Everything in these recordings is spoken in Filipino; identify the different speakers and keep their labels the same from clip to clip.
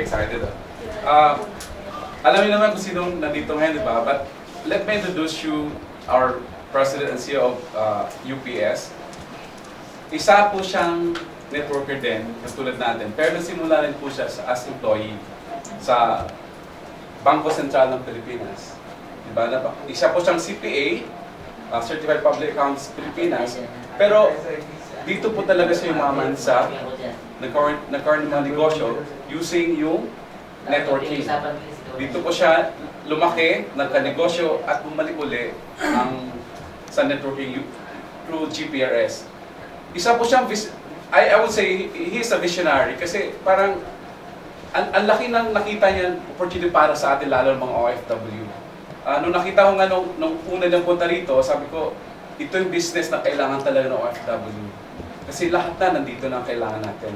Speaker 1: excited. Alam niyo naman kung sino nandito ngayon, di ba? But let me introduce you our President and CEO of UPS. Isa po siyang networker din, katulad natin. Pero nagsimula rin po siya as employee sa Bangko Sentral ng Pilipinas. Diba? Isa po siyang CPA, Certified Public Accounts Pilipinas. Pero dito po talaga siya yumaman sa nagkaroon ng mga negosyo using yung networking. Dito po siya lumaki, nagka-negosyo at bumalik uli sa networking through GPRS. Isa po siyang, I would say, he's a visionary kasi parang ang laki ng nakita niya opportunity para sa atin, lalo ng mga OFW. Nung nakita ko nga nung una niyang punta rito, sabi ko, ito yung business na kailangan talaga ng OFW. Kasi lahat na nandito na kailangan natin.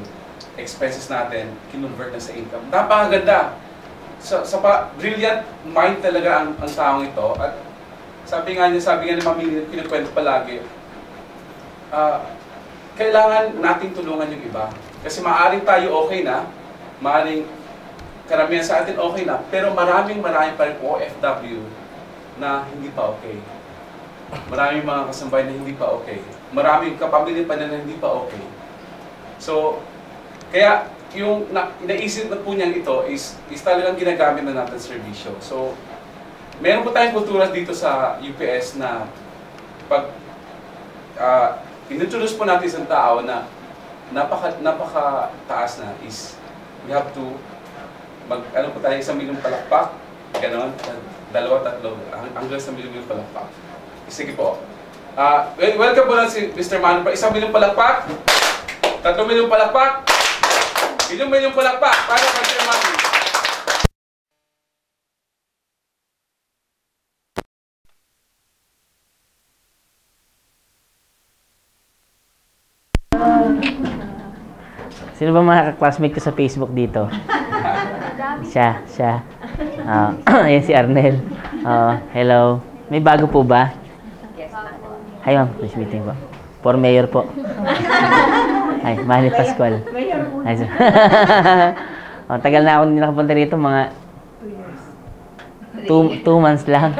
Speaker 1: Expenses natin, kinonvert na sa income. Napakaganda. Brilliant mind talaga ang taong ito. At sabi nga ni Mami, kinukwento palagi, kailangan nating tulungan yung iba. Kasi maaaring tayo okay na, maaaring karamihan sa atin okay na, pero maraming pa rin OFW na hindi pa okay. Maraming mga kasambahay na hindi pa okay. Maraming kapamilya pa na hindi pa okay. So, kaya yung naisip na po niyan ito is talagang ginagamit na natin serbisyo. So, meron po tayong kultura dito sa UPS na pag introduce po natin isang tao na napaka-taas na is we have to ano po tayo, 1 milyong palakpak, gano'n, 2, 3, hanggang 1 milyong palakpak. Sige po. Welcome po na si Mr. Manu. 1 milyong palakpak, 3 milyong palakpak, 1 milyong palakpak para kay Mr. Manu.
Speaker 2: Sino ba mga classmate ko sa Facebook dito? Siya. Ayan si Arnel. Hello. May bago po ba? Hi ma'am, nice meeting po. For mayor po. Ay, Manny Pascual. Ay, tagal na ako hindi nakapunta rito, mga 2 months lang.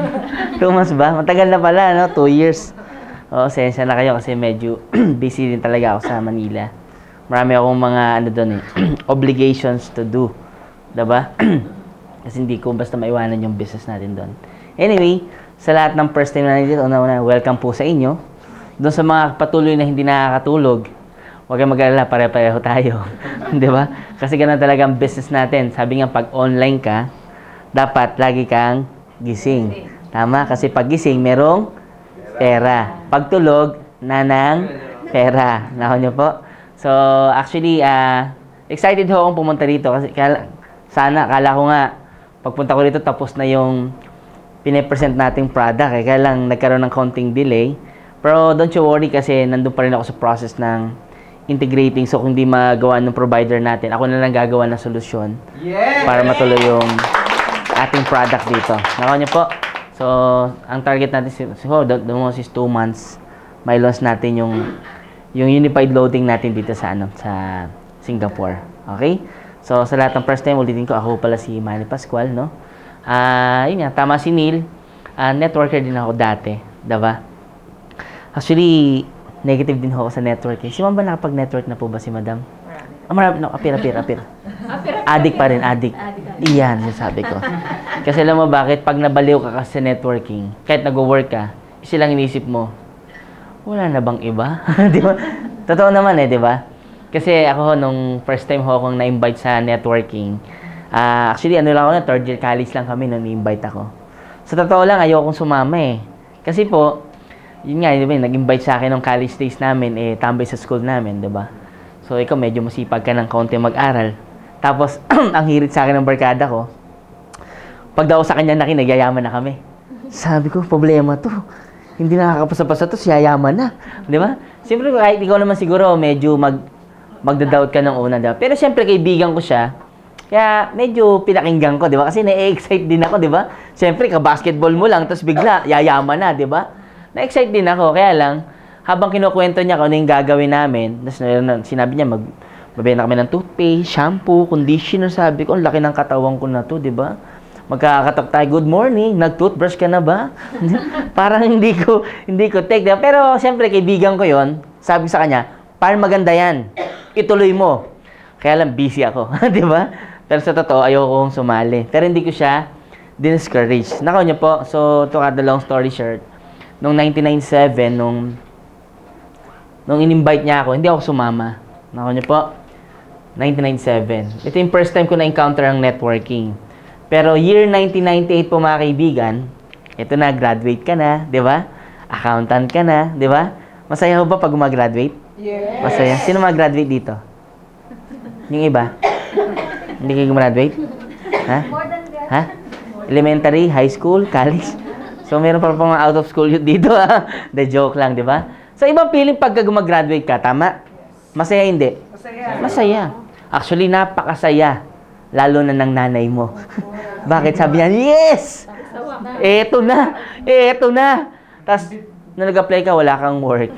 Speaker 2: 2 months ba? Matagal na pala, no? 2 years. Sensya na kayo kasi medyo busy din talaga ako sa Manila. Marami akong mga obligations to do. Diba? Kasi hindi ko basta maiwanan yung business natin doon. Anyway, sa lahat ng first time na nandito, welcome po sa inyo. Doon sa mga patuloy na hindi nakakatulog, huwag kayong mag-alala, pare-pareho tayo. Diba? Kasi ganun talaga ang business natin. Sabi nga, pag online ka, dapat lagi kang gising. Tama? Kasi pag gising, merong pera. Pag tulog, nanang pera. Nako nyo po. So, actually, excited ho akong pumunta rito kasi kala ko nga, pagpunta ko rito tapos na yung pine-present nating product. Kaya lang nagkaroon ng konting delay. Pero don't you worry kasi nandun pa rin ako sa process ng integrating. So, kung di magawa ng provider natin, ako na lang gagawa ng solusyon para matuloy yung ating product dito. Nakaw niyo po. So, ang target natin is 2 months. May launch natin yung unified loading natin dito sa Singapore. Okay? So, sa lahat ng first time, ulitin ko, ako pala si Manny Pascual, no? Yun nga, tama si Neil. Networker din ako dati, diba? Actually, negative din ako sa networking. Si Ma'am ba nakapag-network na po ba si Madam? Marami. No, apir. Addict pa rin, addict. Iyan, yung sabi ko. Kasi alam mo bakit? Pag nabaliw ka kasi sa networking, kahit nag-work ka, silang inisip mo, wala na bang iba? Di ba? Totoo naman di ba? Kasi ako, nung first time akong na-invite sa networking, actually, lang ako na, 3rd year college lang kami nung na-invite ako. Sa totoo lang, ayokong sumama Kasi po, yun nga, nag-invite sa akin nung college days namin, tambay sa school namin, di ba? So, ikaw medyo masipag ka ng kaunti mag-aral. Tapos, ang hirit sa akin ng barkada ko, pag daw sa kanya nagyayaman na kami. Sabi ko, problema to. Hindi nakakapasa-pasa to, siyayaman na. Di ba? Siyempre, kahit ikaw naman siguro, medyo magda-doubt ka ng una. Diba? Pero siyempre, kaibigan ko siya. Kaya, medyo pinakinggan ko, di ba? Kasi na-excite din ako, di ba? Siyempre, ka-basketball mo lang, tapos bigla, yayaman na, di ba? Na-excite din ako. Kaya lang, habang kinukwento niya kung ano yung gagawin namin, tapos sinabi niya, Mabenta kami ng toothpaste, shampoo, conditioner. Sabi ko, ang laki ng katawan ko na to, di ba? Magkakatok tayo, good morning, nag-toothbrush ka na ba? Parang hindi ko take. Diba? Pero, siyempre, kaibigan ko yon. Sabi ko sa kanya, parang maganda yan. Ituloy mo. Kaya lang, busy ako. Di ba? Pero sa totoo, ayoko kong sumali. Pero hindi ko siya discourage. Nakaw niyo po, so, to cut the long story short, noong 1997, nung in-invite niya ako, hindi ako sumama. Nakaw niyo po, 1997. Ito yung first time ko na-encounter ang networking. Pero year 1998 po mga kaibigan, ito na, graduate ka na, di ba? Accountant ka na, di ba? Masaya ho ba pag gumagraduate?
Speaker 3: Yes.
Speaker 2: Masaya. Sino mag-graduate dito? Yung iba? Hindi kayo gumraduate? Ha? Ha? Elementary, high school, college? So, meron pa mga out of school youth dito, ha? The joke lang, di ba? So, ibang feeling pagka gumagraduate ka, tama? Masaya hindi?
Speaker 3: Masaya.
Speaker 2: Masaya. Actually, napakasaya. Lalo na ng nanay mo. Bakit? Sabi niya, yes! Eto na! Eto na! Tapos, nung nag-apply ka, wala kang work.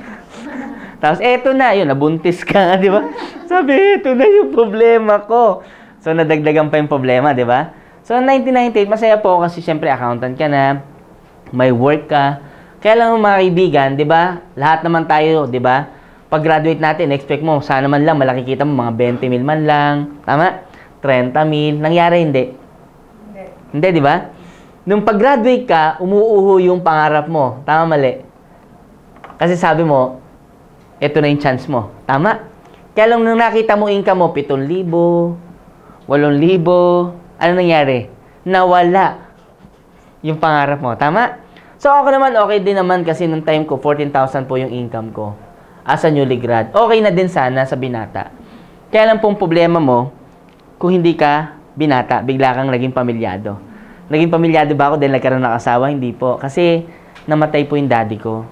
Speaker 2: Tapos, eto na. Yun, nabuntis ka, di ba? Sabi, eto na yung problema ko. So, nadagdagan pa yung problema, di ba? So, 1998, masaya po kasi syempre, accountant ka na, may work ka. Kaya lang mga kaibigan, di ba? Lahat naman tayo, di ba? Pag-graduate natin, expect mo, sana man lang, malaki kita mo, mga 20 mil man lang. Tama? 30 mil. Nangyari, hindi? Hindi, di ba? Nung pag-graduate ka, umuuho yung pangarap mo. Tama, mali? Kasi sabi mo, ito na yung chance mo. Tama? Kaya lang nung nakita mo income mo, 7,000, 8,000, ano nangyari? Nawala yung pangarap mo. Tama? So, ako naman, okay din naman kasi nung time ko, 14,000 po yung income ko as a newly grad. Okay na din sana sa binata. Kaya lang pong problema mo, kung hindi ka binata, bigla kang naging pamilyado. Naging pamilyado ba ako dahil nagkaroon ng asawa? Hindi po. Kasi namatay po yung daddy ko.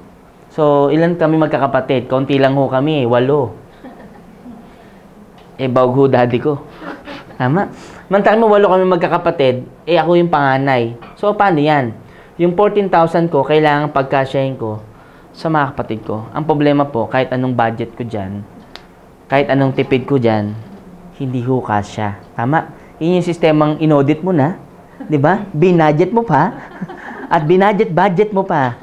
Speaker 2: So, ilan kami magkakapatid? Kaunti lang ho kami, 8. Bawag ho daddy ko. Tama? Mantang mo 8 kami magkakapatid, ako yung panganay. So, paano yan? Yung 14,000 ko, kailangan pagkasyahin ko sa mga kapatid ko. Ang problema po, kahit anong budget ko dyan, kahit anong tipid ko dyan, hindi ho kasya. Tama? Yun yung sistemang inaudit mo na. Di ba? Binudget mo pa. At budget mo pa.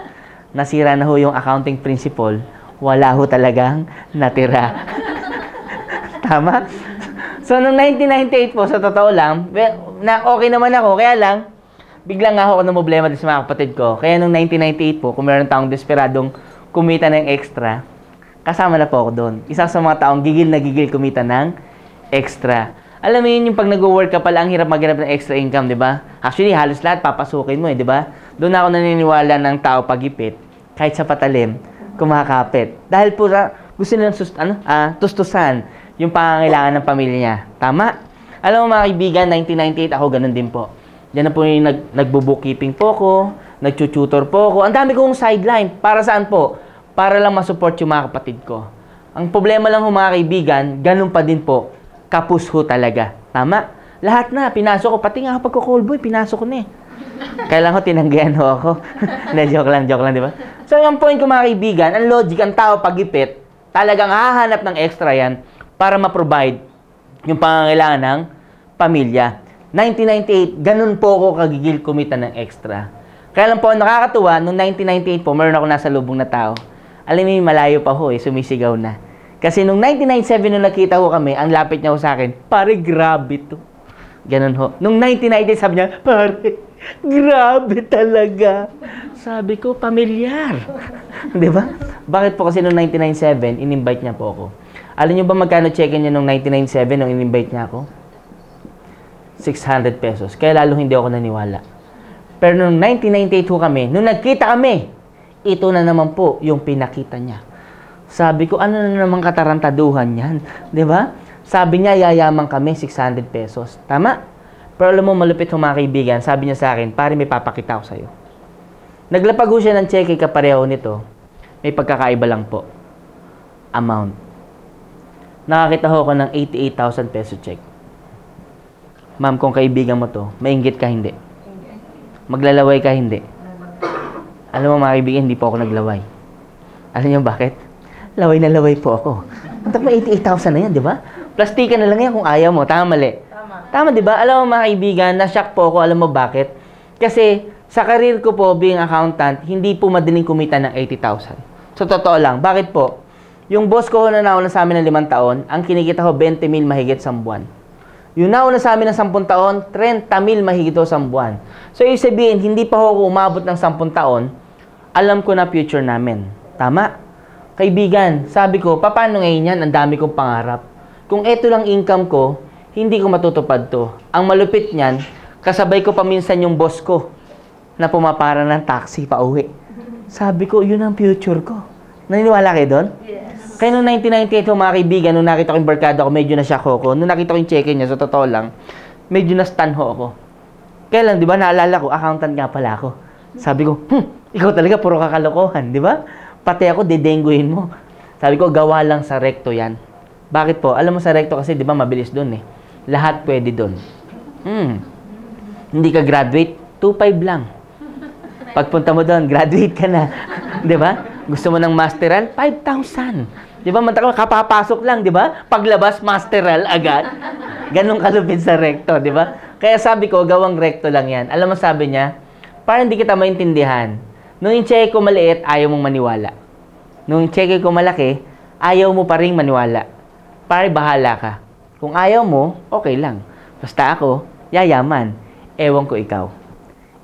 Speaker 2: Nasira na ho yung accounting principle. Wala ho talagang natira. Tama? So, noong 1998 po, sa totoo lang, na okay naman ako. Kaya lang, biglang nga ako ng problema din sa mga kapatid ko. Kaya noong 1998 po, kung meron taong desperadong kumita ng extra, kasama na po ako doon. Isa sa mga taong gigil na gigil kumita ng extra. Alam mo yun, yung pag nag-work ka pala, ang hirap maghanap ng extra income, di ba? Actually, halos lahat papasukin mo, di ba? Doon ako naniniwala ng tao pagipit, kahit sa patalim, kumakapit. Dahil po gusto nilang tustusan yung pangangailangan ng pamilya niya. Tama? Alam mo mga kaibigan, 1998, ako ganun din po. Diyan na po yung nagbo-bookkeeping po ko, nagtututor po ko. Ang dami kong sideline. Para saan po? Para lang masupport yung mga kapatid ko. Ang problema lang ho mga kaibigan, ganun pa din po. Kapus ho talaga. Tama? Lahat na, pinasok ko. Pati nga kapag ko-call boy, pinasok ko na eh. Kailan ko tinanggihan ho ako. joke lang, di ba? So, yung point ko mga kaibigan, ang logic, ang tao pagipit, talagang hahanap ng extra yan para ma-provide yung pangangailangan ng pamilya. 1998, ganun po ako kagigil kumita ng extra. Kaya lang po, nakakatuwa, noong 1998 po, meron ako nasa lubong na tao. Alam mo, malayo pa ho sumisigaw na. Kasi nung 1997 nung nakita ko kami, ang lapit niya ho sa akin, pare, grabe to. Ganun ho. Nung 1998, sabi niya, pare, grabe talaga. Sabi ko, pamilyar. Di ba? Bakit po kasi nung 1997, in-invite niya po ako. Alam niyo ba magkano check-in niya nung 1997 nung in-invite niya ako? 600 pesos. Kaya lalo hindi ako naniwala. Pero nung 1998 ho kami, nung nagkita kami, ito na naman po yung pinakita niya. Sabi ko, ano na naman katarantaduhan yan? Di ba? Sabi niya, yayaman kami, 600 pesos. Tama? Pero alam mo, malupit ho mga kaibigan, sabi niya sa akin, pare, may papakita ko sa'yo. Naglapag ho siya ng cheque kapareho nito. May pagkakaiba lang po. Amount. Nakakita ho ako ng 88,000 peso check. Ma'am, kung kaibigan mo to, mainggit ka hindi. Maglalaway ka hindi. Alam mo mga kaibigan, hindi po ako naglaway. Alam niyo bakit? Laway na laway po ako. Ang tapos 88,000 na yan, di ba? Plastikan na lang yan kung ayaw mo. Tama, mali? Tama, di ba? Alam mo mga kaibigan, na-shock po ako. Alam mo bakit? Kasi sa career ko po, being accountant, hindi po madaling kumita ng 80,000. So, totoo lang. Bakit po? Yung boss ko na nauna sa amin ng 5 taon, ang kinikita ko 20 mil mahigit sa buwan. Yung nauna sa amin ng 10 taon, 30 mil mahigit sa buwan. So, ibig sabihin, hindi pa ako umabot ng 10 taon, alam ko na future namin. Tama? Kaibigan, sabi ko, paano ngayon yan? Ang dami kong pangarap. Kung eto lang income ko, hindi ko matutupad to. Ang malupit niyan, kasabay ko paminsan yung boss ko na pumapara ng taxi pa uwi. Sabi ko, yun ang future ko. Naniniwala kayo doon? Yes. Kaya noong 1998, mga kaibigan, nung nakita ko yung barkada ko, medyo na-shock ako. Nung nakita ko yung check-in niya, sa totoo lang, medyo na-stun ho ako. Kaya lang, di ba, naalala ko, accountant nga pala ako. Sabi ko, ikaw talaga, puro kakalokohan, di ba? Pati ako, dedenguhin mo. Sabi ko, gawa lang sa recto yan. Bakit po? Alam mo sa recto kasi, di ba, mabilis doon eh. Lahat pwede doon. Hindi ka graduate, 2.5 lang. Pagpunta mo doon, graduate ka na. Di ba? Gusto mo ng masteral, 5,000. Di ba? Kapapasok lang, di ba? Paglabas, masteral agad. Ganun kalupit sa recto, di ba? Kaya sabi ko, gawang recto lang yan. Alam mo sabi niya, parang hindi kita maintindihan. Nung yung cheque ko maliit, ayaw mong maniwala. Nung cheque ko malaki, ayaw mo pa rin maniwala. Pare, bahala ka. Kung ayaw mo, okay lang. Basta ako, yayaman. Ewan ko ikaw.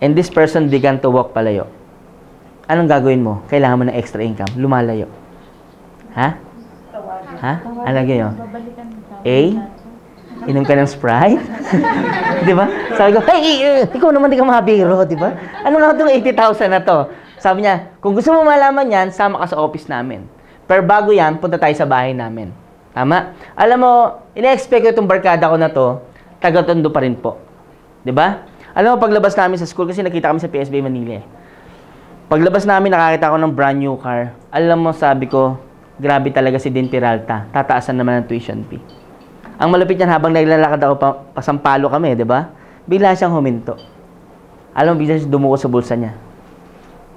Speaker 2: And this person began to walk palayo. Anong gagawin mo? Kailangan mo ng extra income. Lumalayo. Ha? Ha? Ano ganyan? A? Inom ka ng Sprite? Di ba? Sabi ko, hey, ikaw naman di ka mabiro, di ba? Ano nga itong 80,000 na to? Sabi niya, kung gusto mo malaman yan, sama ka sa office namin. Pero bago yan, punta tayo sa bahay namin. Tama? Alam mo, ina-expect ko itong barkada ko na to, taga-Tondo pa rin po. Di ba? Alam mo, paglabas namin sa school, kasi nakita kami sa PSB Manila eh. Paglabas namin, nakakita ko ng brand new car. Alam mo, sabi ko, grabe talaga si Din Peralta. Tataasan naman ang tuition fee. Ang malupit yan, habang naglalakad ako, pasampalo kami, di ba? Bigla siyang huminto. Alam mo, bigla siya dumuko sa bulsa niya.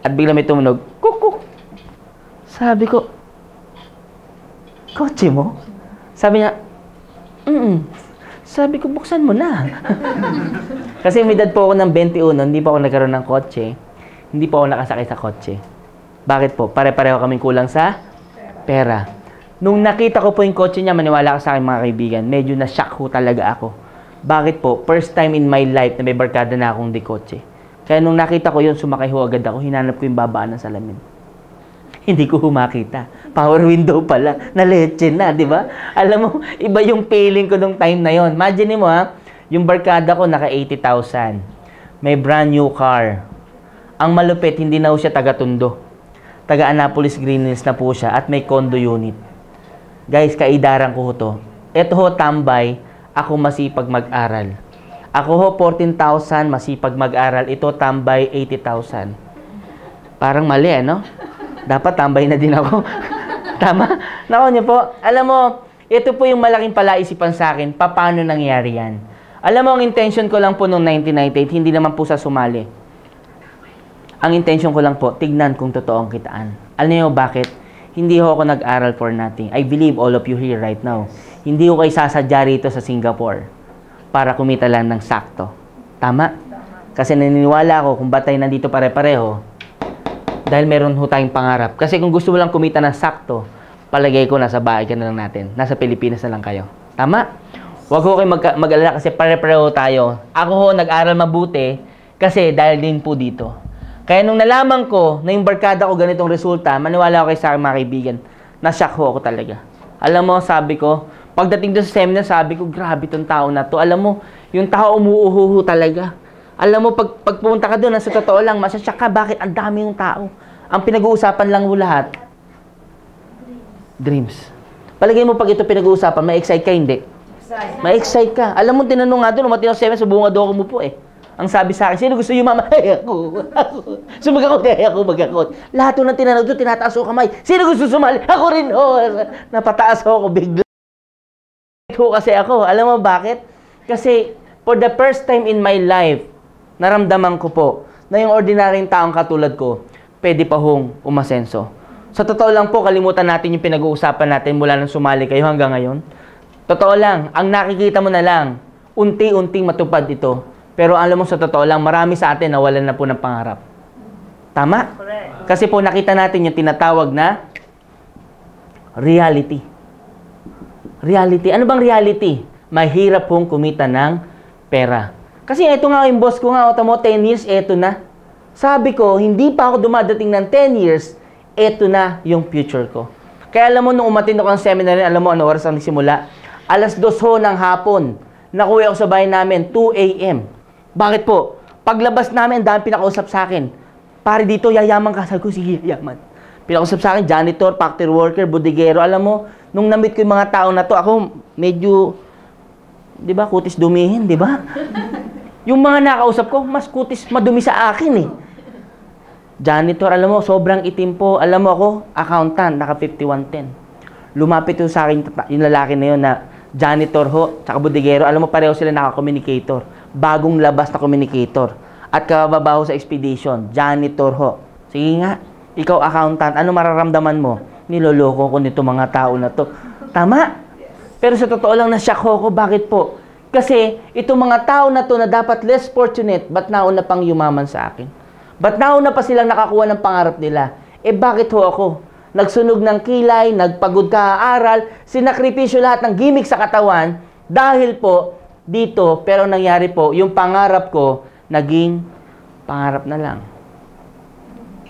Speaker 2: At bigla may tumunog, kuk. Sabi ko, kotse mo? Sabi niya, Sabi ko, buksan mo na. Kasi may edad po ako ng 21, hindi pa ako nagkaroon ng kotse. Hindi pa ako nakasakay sa kotse. Bakit po? Pare-pareho kaming kulang sa pera. Nung nakita ko po yung kotse niya, maniwala ka sa akin mga kaibigan, medyo na-shock ho talaga ako. Bakit po? First time in my life na may barkada na akong di kotse. Kaya nung nakita ko yun, sumakay ho agad ako, hinanap ko yung babaan ng salamin. Hindi ko humakita. Power window pala. Na leche na, di ba? Alam mo, iba yung feeling ko nung time na yon. Imagine mo ha, yung barkada ko naka 80,000. May brand new car. Ang malupit, hindi na ho siya taga-Tondo. Taga Annapolis Green Hills na po siya at may condo unit. Guys, kaidaran ko ho to. Ito ho, tambay, ako masipag mag-aral. Ako ho, 14,000, masipag mag-aral. Ito, tambay, 80,000. Parang mali, ano? Dapat tambay na din ako. Tama? Nako niyo po, alam mo, ito po yung malaking palaisipan sa akin, paano nangyari yan. Alam mo, ang intention ko lang po noong 1998, hindi naman po sa sumali. Ang intention ko lang po, tignan kung totoo ang kitaan. Alam niyo bakit? Hindi ho ako nag-aral for nothing. I believe all of you here right now. Hindi ko kayo sasadya rito sa Singapore para kumita lang ng sakto. Tama? Kasi naniniwala ako kung ba't tayo nandito pare-pareho, dahil meron ho tayong pangarap. Kasi kung gusto mo lang kumita ng sakto, palagay ko nasa bahay ka na lang natin. Nasa Pilipinas na lang kayo. Tama? Huwag ho kayo mag-alala kasi pare-pareho tayo. Ako ho nag-aral mabuti kasi dahil din po dito. Kaya nung nalaman ko na yung barkada ko ganitong resulta, maniwala ako kayo sa akin mga kaibigan, na-shock ho ako talaga. Alam mo, sabi ko, pagdating doon sa seminar, sabi ko, grabe tong tao na to. Alam mo, yung tao umuuhuhu talaga. Alam mo, pag pumunta ka doon, sa totoo lang, masasyak ka, bakit ang dami yung tao? Ang pinag-uusapan lang mo lahat, dreams. Palagay mo pag ito pinag-uusapan, may excite ka, hindi? May excite ka. Alam mo, tinanong nga doon, umatin ako 7, subungan doon ako mo po eh. Ang sabi sa akin, sino gusto yung mama? Ay, ako. Sumagakot, ako magakot. Lahat ng tinanong doon, tinataas ko kamay. Sino gusto sumali? Ako rin, oh. Napataas ako bigla. Kasi ako, alam mo bakit? Kasi, for the first time in my life, naramdaman ko po na yung ordinaryong taong katulad ko, pwede pa hong umasenso. Sa totoo lang po, kalimutan natin yung pinag-uusapan natin mula nang sumali kayo hanggang ngayon. Totoo lang, ang nakikita mo na lang, unti-unting matupad ito. Pero alam mo sa totoo lang, marami sa atin nawalan na po ng pangarap. Tama?
Speaker 3: Correct.
Speaker 2: Kasi po nakita natin yung tinatawag na reality. Reality. Ano bang reality? Mahirap pong kumita ng pera. Kasi ito nga yung boss ko nga, mo 10 years, eto na. Sabi ko, hindi pa ako dumadating ng 10 years, eto na yung future ko. Kaya alam mo, nung umatin ako ng seminar, alam mo ano oras ang nagsimula? 2:00 ng hapon. Nakuwi ako sa bahay namin, 2 a.m. Bakit po? Paglabas namin, ang dami pinakausap sa akin. Pare dito, yayaman ka. Sabi ko, sige, yayaman. Pinakausap sa akin, janitor, factory worker, bodeguero. Alam mo, nung na-meet ko yung mga tao na to, ako medyo, di ba, kutis dumihin, di ba? Yung mga nakausap ko, mas kutis madumi sa akin eh. Janitor, alam mo, sobrang itim po. Alam mo ako, accountant, naka 5110. Lumapit yung sa akin, yung lalaki na yun na janitor ho, tsaka bodeguero. Alam mo, pareho sila naka-communicator. Bagong labas na communicator. At kababaho sa expedition, janitor ho. Sige nga, ikaw accountant, ano mararamdaman mo? Niloloko ko nito mga tao na to. Tama? Pero sa totoo lang, na-shock ako. Bakit po? Kasi itong mga tao na to na dapat less fortunate, ba't nauna pang yumaman sa akin? Ba't nauna pa silang nakakuha ng pangarap nila? Eh bakit ho ako? Nagsunog ng kilay, nagpagod ka-aaral, sinakripisyo lahat ng gimmick sa katawan dahil po dito, pero nangyari po, yung pangarap ko, naging pangarap na lang.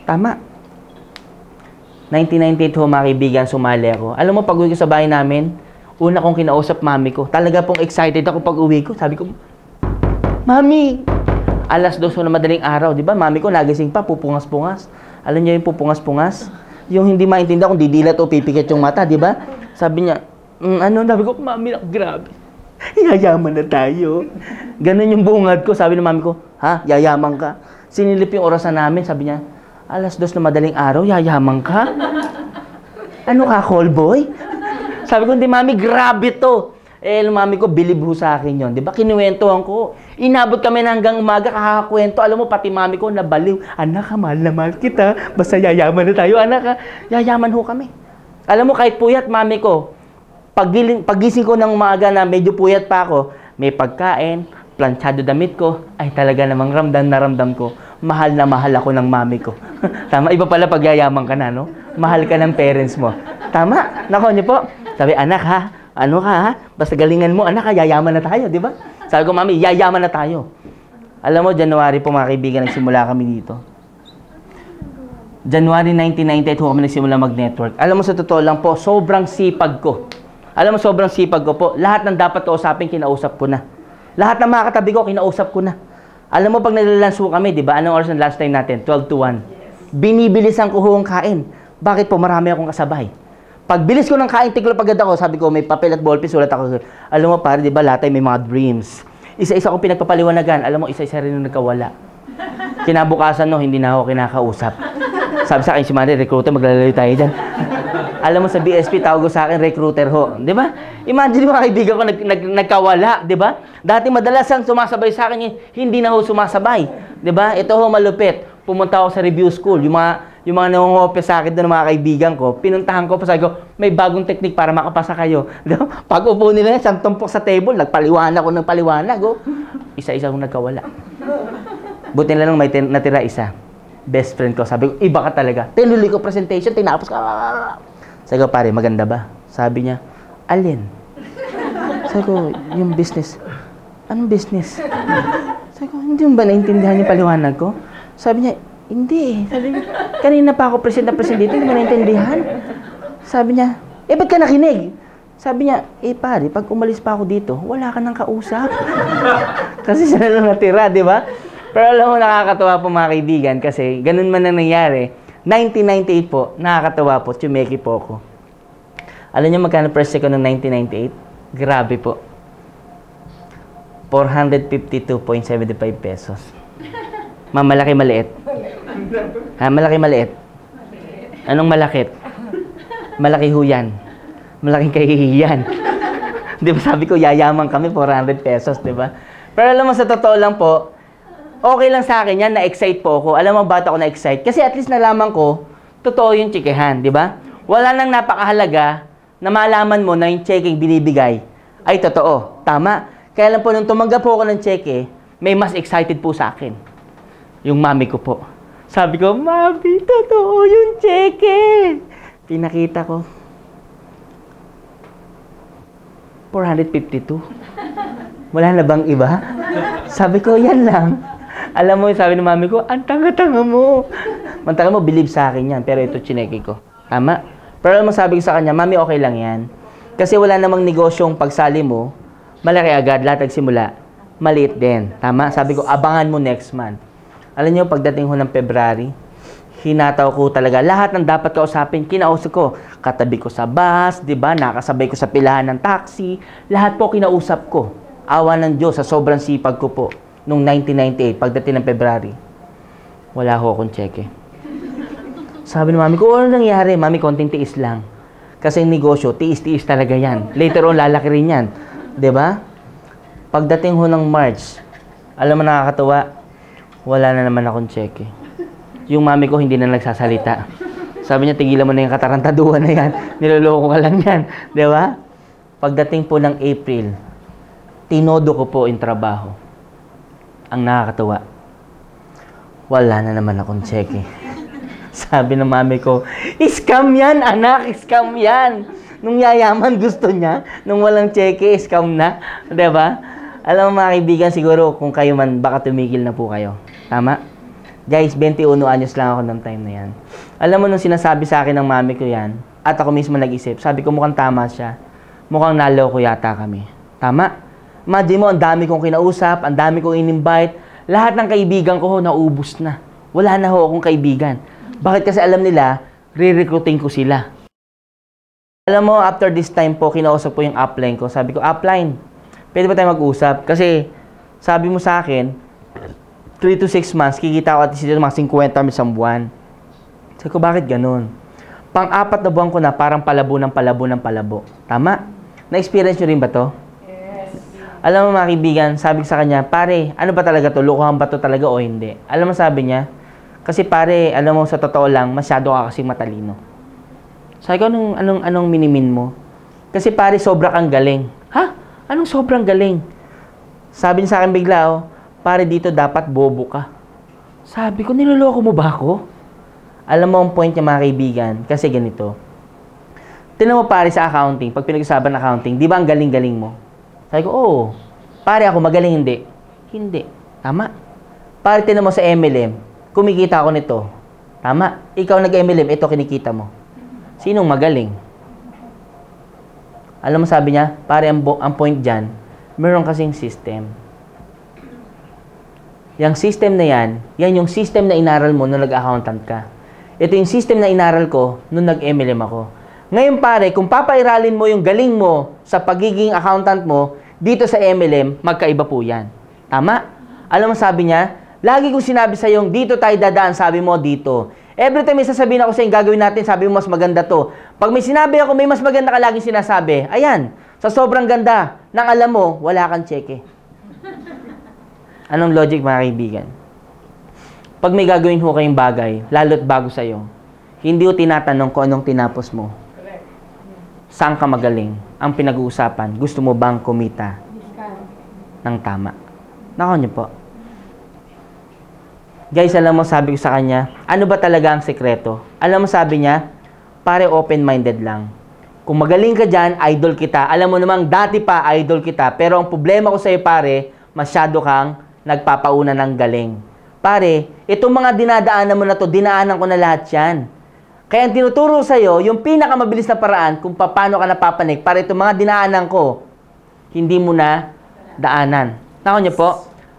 Speaker 2: Tama. 1998 ho, mga kaibigan, sumali ako. Alam mo, pag-uwi ko sa bahay namin, una kong kinausap mami ko. Talaga pong excited ako pag-uwi ko. Sabi ko, Mami, 2:00 na madaling araw, di ba? Mami ko nagising pa, pupungas-pungas. Alam niyo yung pupungas-pungas? Yung hindi maintindihan kung didilat o pipikit yung mata, di ba? Sabi niya, sabi ko, Mami, grabe. Yayaman na tayo. Ganun yung bungad ko. Sabi ng mami ko, ha? Yayaman ka? Sinilip yung orasan namin. Sabi niya, 2:00 na madaling araw, yayaman ka? Ano ka, call boy? Sabi ko, hindi mami, grabe to. Eh, mami ko, believe ho sa akin yun. Di ba? Kinuwentohan ko. Inabot kami na hanggang umaga, kakakwento. Alam mo, pati mami ko, nabaliw. Anak ka, mahal na mahal kita. Basta yayaman na tayo, anak ka. Yayaman ho kami. Alam mo, kahit puyat, mami ko, paggising ko ng umaga na medyo puyat pa ako, may pagkain, planchado damit ko, ay talaga namang ramdam na ramdam ko. Mahal na mahal ako ng mami ko. Tama? Iba pala pag yayaman ka na, no? Mahal ka ng parents mo. Tama? Nako niyo po. Sabi, anak ha, ano ka ha? Basta galingan mo, anak ha, yayaman na tayo, di ba? Sabi ko, mami, yayaman na tayo. Alam mo, January po mga kaibigan, nagsimula kami dito. January 1998 kami nagsimula mag-network. Alam mo, sa totoo lang po, sobrang sipag ko. Alam mo, sobrang sipag ko po. Lahat ng dapat kausapin, kinausap ko na. Lahat ng mga katabi ko, kinausap ko na. Alam mo, pag naglalanso kami, di ba? Anong oras ng last time natin? 12 to 1. Yes. Binibilisan ko ang kain. Bakit po? Marami akong kasabay. Pag bilis ko ng kain, tiklop agad ako. Sabi ko, may papel at ballpen, sulat ako. Alam mo, pare, di ba, lahat may mga dreams. Isa-isa ko pinagpapaliwanagan. Alam mo, isa-isa rin yung nagkawala. Kinabukasan, no, hindi na ako kinakausap. Sabi sa akin, si Manny, recruiter, maglalaro tayo dyan. Alam mo, sa BSP, tawag ko sa akin, recruiter ho. Di ba? Imagine mga kaibigan ko, nagkawala. Di ba? Dati madalas ang sumasabay sa akin, hindi na ho sumasabay. Di ba? Ito ho, malupit. Pumunta ako sa review school. Yung mga nangungopya sa akin doon, mga kaibigan ko, pinuntahan ko, sabi ko, may bagong technique para makapasa kayo. Di ba? Pag upo nila, siyang tumpok sa table, nagpaliwanag ko ng paliwanag. Oh. Isa-isa kong nagkawala. Buti na lang may natira isa. Best friend ko. Sabi ko, iba ka talaga. Tinuloy ko presentation, tinapos ka. Sabi ko, pare, maganda ba? Sabi niya, alin? Sabi ko, yung business. Anong business? Sabi ko, hindi mo ba naintindihan yung paliwanag ko? Sabi niya, hindi. Sabi niya, kanina pa ako present dito, hindi mo naintindihan. Sabi niya, ba't ka nakinig? Sabi niya, pare, pag umalis pa ako dito, wala ka nang kausap. Kasi siya na lang natira, di ba? Pero alam mo, nakakatawa po mga kaibigan kasi ganun man ang nangyari. 1998 po, nakakatawa po, tsumeki po ako. Alam niyo magkano first check ko noong 1998? Grabe po. 452.75 pesos. Malaki maliit. Ha, malaki maliit. Anong malakit? Malaki ho yan. Malaking kahihiyan. Di ba sabi ko, yayaman kami, 400 pesos, di ba? Pero alam mo, sa totoo lang po, okay lang sa akin yan, na-excite po ako. Alam mo, ba't ako na-excite? Kasi at least nalaman ko, totoo yung checkehan, di ba? Wala nang napakahalaga na malaman mo na yung checking binibigay Ay, totoo. Tama. Kaya lang po, nung tumanggap po ako ng cheque, may mas excited po sa akin. Yung mami ko po. Sabi ko, Mami, totoo yung cheque. Pinakita ko. 452. Wala na bang iba? Sabi ko, yan lang. Alam mo, sabi ng mami ko, ang tanga-tanga mo. Mantanga mo, believe sa akin yan. Pero ito, chineke ko. Tama? Pero alam mo, sabi ko sa kanya, Mami, okay lang yan. Kasi wala namang negosyong pagsali mo, malaki agad, lahat nagsimula, maliit din. Tama? Sabi ko, abangan mo next month. Alam niyo, pagdating ho ng February, hinataw ko talaga. Lahat ng dapat kausapin, kinausap ko. Katabi ko sa bus, di ba? Nakasabay ko sa pilahan ng taxi. Lahat po kinausap ko. Awa ng Diyos sa sobrang sipag ko po. Noong 1998, pagdating ng February, wala ho akong cheque. Sabi ng mami ko, ano nangyari? Mami, konting tiis lang. Kasi yung negosyo, tiis-tiis talaga yan. Later on, lalaki rin yan. Diba? Pagdating ho ng March, alam mo nakakatawa, wala na naman akong cheque. Yung mami ko hindi na nagsasalita. Sabi niya, tigilan mo na yung katarantaduhan na yan. Niloloko ka lang yan. Diba? Pagdating po ng April, tinodo ko po yung trabaho. Ang nakakatawa, wala na naman akong cheque. Sabi ng mami ko, scam yan, anak, scam yan. Nung yayaman gusto niya, nung walang cheque, scam na. Diba? Alam mo mga kaibigan, siguro kung kayo man, baka tumigil na po kayo. Tama? Guys, 21 anyos lang ako ng time na yan. Alam mo, nung sinasabi sa akin ng mami ko yan, at ako mismo nag-isip, sabi ko mukhang tama siya. Mukhang naloko yata kami. Tama? Imagine mo, ang dami kong kinausap, ang dami kong in-invite, lahat ng kaibigan ko naubos na. Wala na ho akong kaibigan. Bakit? Kasi alam nila, re-recruiting ko sila. Alam mo, after this time po, kinausap po yung upline ko. Sabi ko, upline, pwede ba tayo mag-usap? Kasi, sabi mo sa akin, 3 to 6 months, kikita ko at least mga 50 isang buwan. Sabi ko, bakit ganun? Pang-4 na buwan ko na, parang palabo ng palabo ng palabo. Tama? Na-experience nyo rin ba to? Alam mo mga kaibigan, sabi ko sa kanya, pare, ano ba talaga to? Lukuhan ba to talaga o hindi? Alam mo sabi niya, kasi pare, alam mo sa totoo lang, masyado ka kasing matalino. Sabi ko, anong minimin mo? Kasi pare, sobra kang galing. Ha? Anong sobrang galing? Sabi niya sa akin bigla, oh, pare dito dapat bobo ka. Sabi ko, niloloko mo ba ako? Alam mo ang point niya mga kaibigan, kasi ganito. Tingnan mo pare sa accounting, pag pinag-usapan ng accounting, di ba ang galing-galing mo? Sabi ko, oo. Pare ako, magaling hindi. Hindi. Tama. Pare, tinan mo sa MLM, kumikita ako nito. Tama. Ikaw nag-MLM, ito kinikita mo. Sinong magaling? Alam mo sabi niya, pare, ang point dyan, meron kasing system. Yung system na yan yung system na inaral mo nung nag-accountant ka. Ito yung system na inaral ko nung nag-MLM ako. Ngayon pare, kung papairalin mo yung galing mo sa pagiging accountant mo, dito sa MLM, magkaiba po yan. Tama? Alam mo sabi niya, lagi kong sinabi sa yung dito tayo dadaan, sabi mo dito. Every time may sasabihin ako sa yung gagawin natin, sabi mo mas maganda to. Pag may sinabi ako, may mas maganda ka laging sinasabi. Ayan, sa sobrang ganda, nang alam mo, wala kang cheque. Anong logic mga kaibigan? Pag may gagawin ho kayong bagay, lalo't bago sa'yo, hindi ho tinatanong kung anong tinapos mo. Saan ka magaling? Ang pinag-uusapan, gusto mo bang kumita ng tama? Nako niyo po. Guys, alam mo, sabi ko sa kanya, ano ba talaga ang sekreto? Alam mo, sabi niya, pare open-minded lang. Kung magaling ka dyan, idol kita. Alam mo namang, dati pa, idol kita. Pero ang problema ko sa'yo, pare, masyado kang nagpapauna ng galing. Pare, itong mga dinadaanan mo na to, dinaanan ko na lahat yan. Kaya ang tinuturo sa'yo, yung pinakamabilis na paraan kung paano ka napapanik para itong mga dinaanan ko, hindi mo na daanan. Nako niyo po,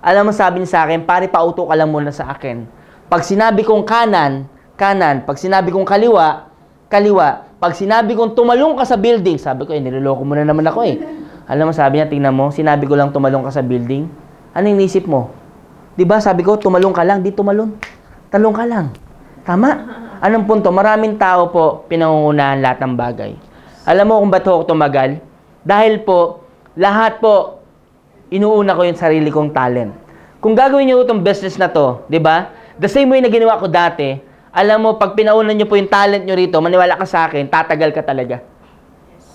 Speaker 2: alam mo sabi niya sa akin, pare pauto ka lang muna sa akin. Pag sinabi kong kanan, kanan. Pag sinabi kong kaliwa, kaliwa. Pag sinabi kong tumalong ka sa building, sabi ko, niloloko mo na naman ako eh. Alam mo sabi niya, tingnan mo, sinabi ko lang tumalong ka sa building. Anong inisip mo? Diba sabi ko, tumalong ka lang, di tumalon. Talong ka lang. Tama? Anong punto? Maraming tao po pinangungunahan lahat ng bagay. Alam mo kung ba't ako tumagal? Dahil po, lahat po, inuuna ko yung sarili kong talent. Kung gagawin niyo itong business na to, di ba? The same way na ginawa ko dati, alam mo, pag pinaunan niyo po yung talent niyo rito, maniwala ka sa akin, tatagal ka talaga.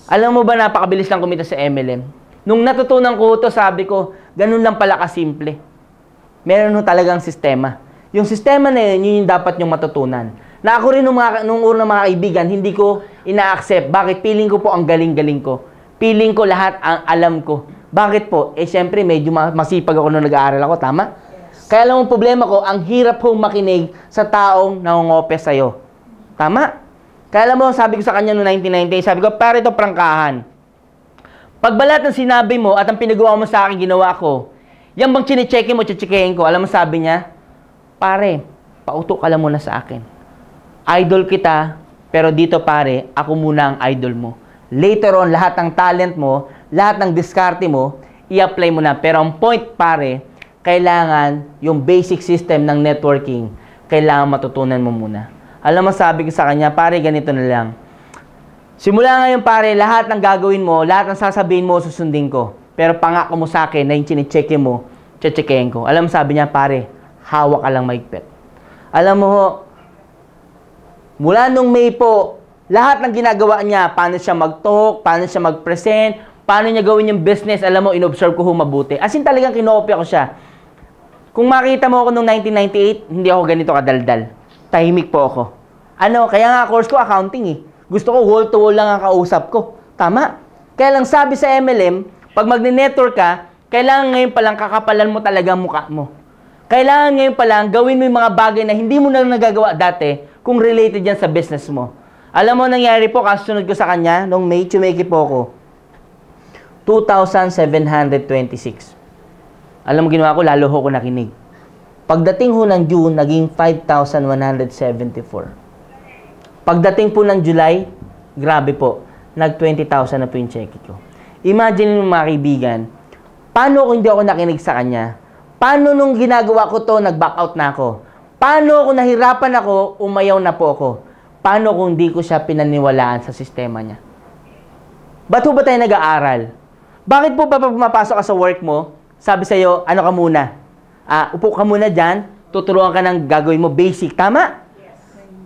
Speaker 2: Alam mo ba napakabilis lang kumita sa MLM? Nung natutunan ko to, sabi ko, ganun lang pala kasimple. Meron nung talagang sistema. Yung sistema na yun, yun yung dapat nyong matutunan. Na ako rin nung unang mga kaibigan, hindi ko ina-accept. Bakit? Feeling ko po ang galing-galing ko. Feeling ko lahat ang alam ko. Bakit po? Eh, syempre, medyo masipag ako nung nag-aaral ako, tama? Kaya lang ang problema ko, ang hirap pong makinig sa taong nangungope sa'yo. Tama? Kaya alam mo, sabi ko sa kanya noong 1998, sabi ko, pare, ito prangkahan. Pag balat ng sinabi mo at ang pinagawa mo sa akin, ginawa ko, yan bang chine-checkin mo, checkin ko, alam mo sabi niya, pare, pauto ka lang muna sa akin. Idol kita, pero dito pare, ako muna ang idol mo. Later on, lahat ng talent mo, lahat ng diskarte mo, i-apply mo na. Pero ang point pare, kailangan yung basic system ng networking, kailangan matutunan mo muna. Alam mo, sabi ko sa kanya, pare, ganito na lang. Simula ngayon, pare, lahat ng gagawin mo, lahat ng sasabihin mo, susundin ko. Pero pangako mo sa akin na yung chine-checkin mo, checkin ko. Alam mo, sabi niya, pare, hawak ka lang maigpit. Alam mo, mula nung May po, lahat ng ginagawa niya, paano siya mag-talk, paano siya mag-present, paano niya gawin yung business, alam mo, in-observe ko mabuti. As in talagang kinopya ko siya. Kung makita mo ako noong 1998, hindi ako ganito kadaldal. Tahimik po ako. Ano, kaya nga course ko, accounting eh. Gusto ko wall-to-wall lang ang kausap ko. Tama. Kaya lang sabi sa MLM, pag magne-network ka, kailangan ngayon palang kakapalan mo talaga ang mukha mo. Kailangan ngayon palang gawin mo yung mga bagay na hindi mo na nagagawa dati kung related yan sa business mo. Alam mo, nangyari po, kasunod ko sa kanya, nung May, tsumeki po ako, 2,726. Alam mo, ginawa ko, lalo ho ko nakinig. Pagdating ho ng June, naging 5,174. Pagdating po ng July, grabe po, nag-20,000 na po yung check ko. Imagine mo mga kaibigan, paano kung hindi ako nakinig sa kanya? Paano nung ginagawa ko to, nag-back out na ako? Paano kung nahirapan ako, umayaw na po ako? Paano kung hindi ko siya pinaniwalaan sa sistema niya? Ba't ba tayo nag-aaral? Bakit po ba pag pumapasok ka sa work mo, sabi sa'yo, ano ka muna? Upo ka muna dyan, tuturuan ka ng gagawin mo, basic, tama?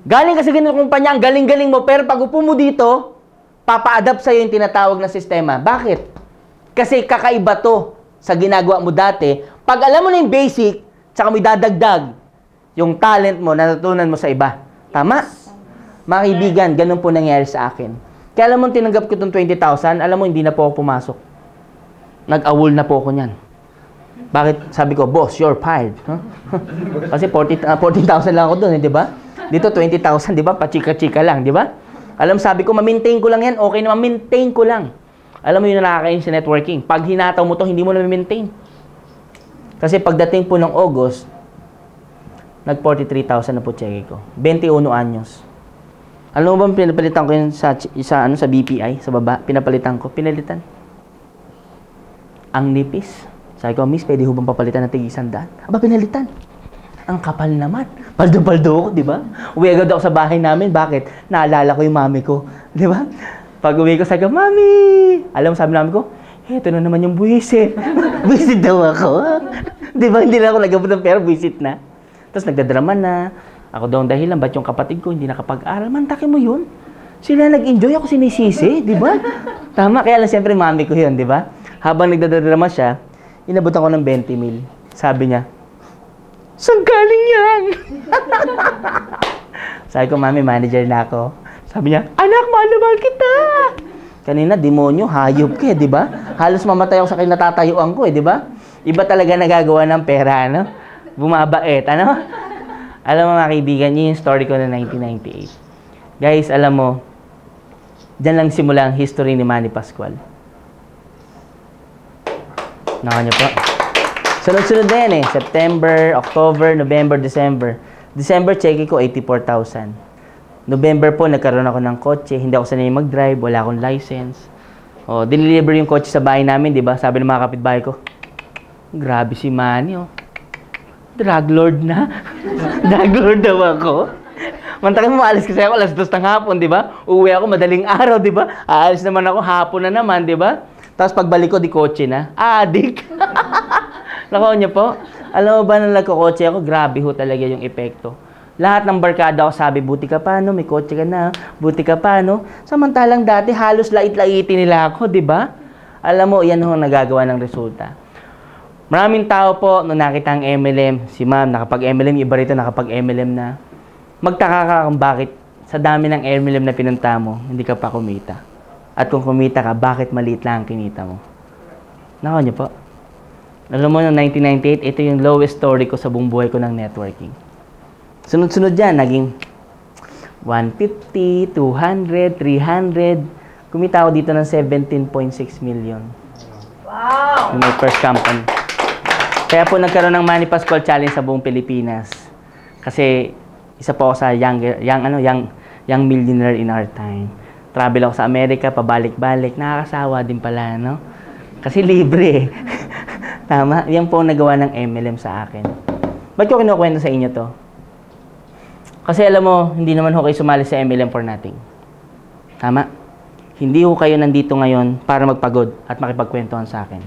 Speaker 2: Galing ka sa ganun kumpanya, ang galing-galing mo, pero pag upo mo dito, papa-adapt sa'yo yung tinatawag na sistema. Bakit? Kasi kakaiba to sa ginagawa mo dati. Pag alam mo na yung basic, tsaka mo idadagdag yung talent mo, natutunan mo sa iba. Tama? Mga kaibigan, ganun po nangyari sa akin. Kaya alam mo, tinanggap ko itong 20,000, alam mo, hindi na po ako pumasok. Nag-awol na po ako niyan. Bakit? Sabi ko, boss, you're fired. Huh? Kasi 14,000 lang ako doon, di ba? Dito 20,000, di ba? Pachika-chika lang, di ba? Alam, sabi ko, ma-maintain ko lang yan. Okay na, ma-maintain ko lang. Alam mo yun na nakakain sa networking. Pag hinataw mo to, hindi mo na ma-maintain. Kasi pagdating po ng August, nag-43,000 na po cheque ko. 21 anyos. Alam mo ba, pinapalitan ko yun sa BPI, sa baba. Pinapalitan ko. Pinalitan. Ang nipis. Sabi ko, miss, pwede ho bang papalitan ng tig-100? Aba, pinalitan. Ang kapal naman. Paldo-paldo ako, di ba? Uwi agad ako sa bahay namin. Bakit? Naalala ko yung mami ko. Di ba? Pag uwi ko, sabi ko, Mami! Alam mo, sabi namin ko, eto na naman yung buwisit. Buwisit daw ako. Di ba? Hindi na ako nagabot ng pera, buwisit na. Tapos nagdadrama na. Ako daw ang dahilan, ba't yung kapatid ko hindi nakapag-aral? Mantake mo yun. Sila nag-enjoy, ako sinisisi, di ba? Tama, kaya lang siyempre mami ko yun, di ba? Habang nagdadrama siya, inabutan ko ng 20 mil. Sabi niya, saan galing yan? Sabi ko, mami, manager na ako. Sabi niya, anak, mahal kita. Kanina, demonyo, hayop ka, di ba? Halos mamatay ako sa kinatatayuan ko, di ba? Iba talaga nagagawa ng pera, ano? Bumabait, ano? Alam mo, mga kaibigan, yun yung story ko na 1998. Guys, alam mo, dyan lang simula ang history ni Manny Pascual. Naka niyo po. Sunod-sunod na yan eh. September, October, November, December. December, check ko 84,000. November po, nagkaroon ako ng kotse. Hindi ako sanay mag-drive. Wala akong license. O, diniliver yung kotse sa bahay namin, di ba? Sabi ng mga kapitbahay ko, grabe si Manny, oh. Drug lord na. Drug lord daw ako. Mantakin mo, alis kasi ako, alas 2 ng hapon, di ba? Uwi ako, madaling araw, di ba? Aalis naman ako, hapon na naman, di ba? Tapos pagbalik ko, di kotse na. Adik! Nakaw niyo po? Alam mo ba nang nagkakotse ako, grabe ho talaga yung epekto. Lahat ng barkada ako sabi, buti ka pa, no? May kotse ka na. Buti ka pa, no? Samantalang dati, halos lait-laitin nila ako, di ba? Alam mo, yan ho nagagawa ng resulta. Maraming tao po, nung nakita ang MLM, si ma'am, nakapag-MLM, iba rito nakapag-MLM na, magtaka ka kung bakit sa dami ng MLM na pinunta mo, hindi ka pa kumita. At kung kumita ka, bakit maliit lang ang kinita mo? Nako niyo po. Alam mo, noong 1998, ito yung lowest story ko sa buong buhay ko ng networking. Sunod-sunod yan, naging 150, 200, 300. Kumita ako dito ng 17.6 million.
Speaker 3: Wow!
Speaker 2: Yung my first company. Kaya po nagkaroon ng Manny Pascual Challenge sa buong Pilipinas. Kasi isa po ako sa young millionaire in our time. Travel ako sa Amerika, pabalik-balik. Nakakasawa din pala, no? Kasi libre eh. Tama? Yan po ang nagawa ng MLM sa akin. Ba't ko kinukwento sa inyo to? Kasi alam mo, hindi naman ho kayo sumali sa MLM for nothing. Tama? Hindi ho kayo nandito ngayon para magpagod at makipagkwentuhan sa akin.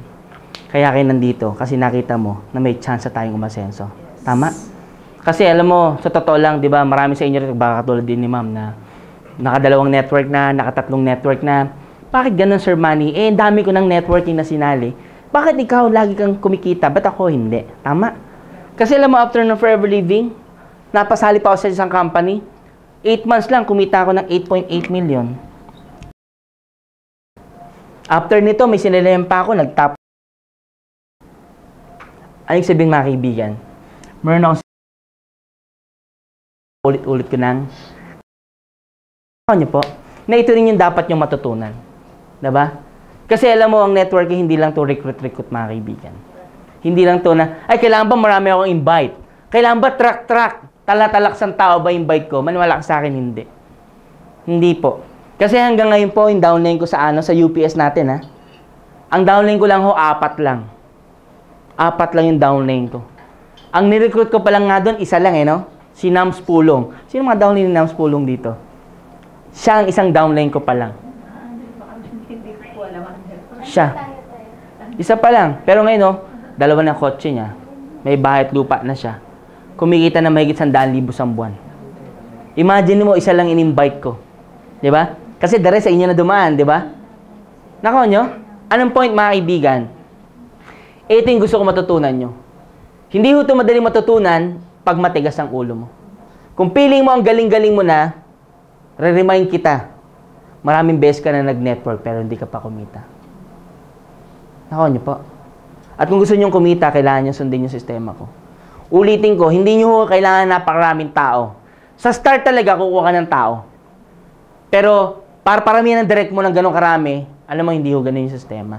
Speaker 2: Kaya kayo nandito kasi nakita mo na may chance na tayong umasenso. Tama? Kasi alam mo, sa totoo lang, di ba, marami sa inyo, baka katulad din ni ma'am na nakadalawang network na, nakatatlong network na. Bakit ganun, Sir Manny? Eh, dami ko ng networking na sinali. Bakit ikaw lagi kang kumikita? Ba't ako hindi? Tama? Kasi alam mo, after ng Forever Living, napasali pa ako sa isang company. 8 months lang, kumita ako ng 8.8 million. After nito, may sinilem pa ako, nag-top. Anong sabihin mga kaibigan? Meron ako ulit-ulit ko nang niyo po, na ito rin yung dapat yung matutunan. Diba? Kasi alam mo, ang networking hindi lang to recruit mga kaibigan. Hindi lang to na, ay, kailangan ba marami akong invite? Kailangan ba track? Talatalak sa tao ba invite ko? Maniwala ka sa akin, hindi. Hindi po. Kasi hanggang ngayon po, yung downline ko sa sa UPS natin, ha? Ang downline ko lang ho, 4 lang. 4 lang yung downline ko. Ang nirecruit ko pa lang nga doon, isa lang no? Si Nams Pulong. Sino mga downline ni Nams Pulong dito? Siya ang isang downline ko pa lang. Siya. Isa pa lang. Pero ngayon, 2 na kotse niya. May bahay at lupa na siya. Kumikita na mahigit 100,000 sa buwan. Imagine mo, isa lang in-invite ko. Diba? Kasi dare sa inyo na dumaan, diba? Nako nyo? Anong point, mga kaibigan? Ito yung gusto ko matutunan nyo. Hindi ho ito madaling matutunan pag matigas ang ulo mo. Kung feeling mo ang galing-galing mo na, re-remind kita, maraming beses ka na nag-network pero hindi ka pa kumita. Nako nyo po. At kung gusto nyo kumita, kailangan nyo sundin yung sistema ko. Ulitin ko, hindi nyo kailangan napakaraming tao. Sa start talaga, kukuha ka ng tao. Pero, para paramihan ng direct mo ng ganong karami, alam mo, hindi ho ganun yung sistema.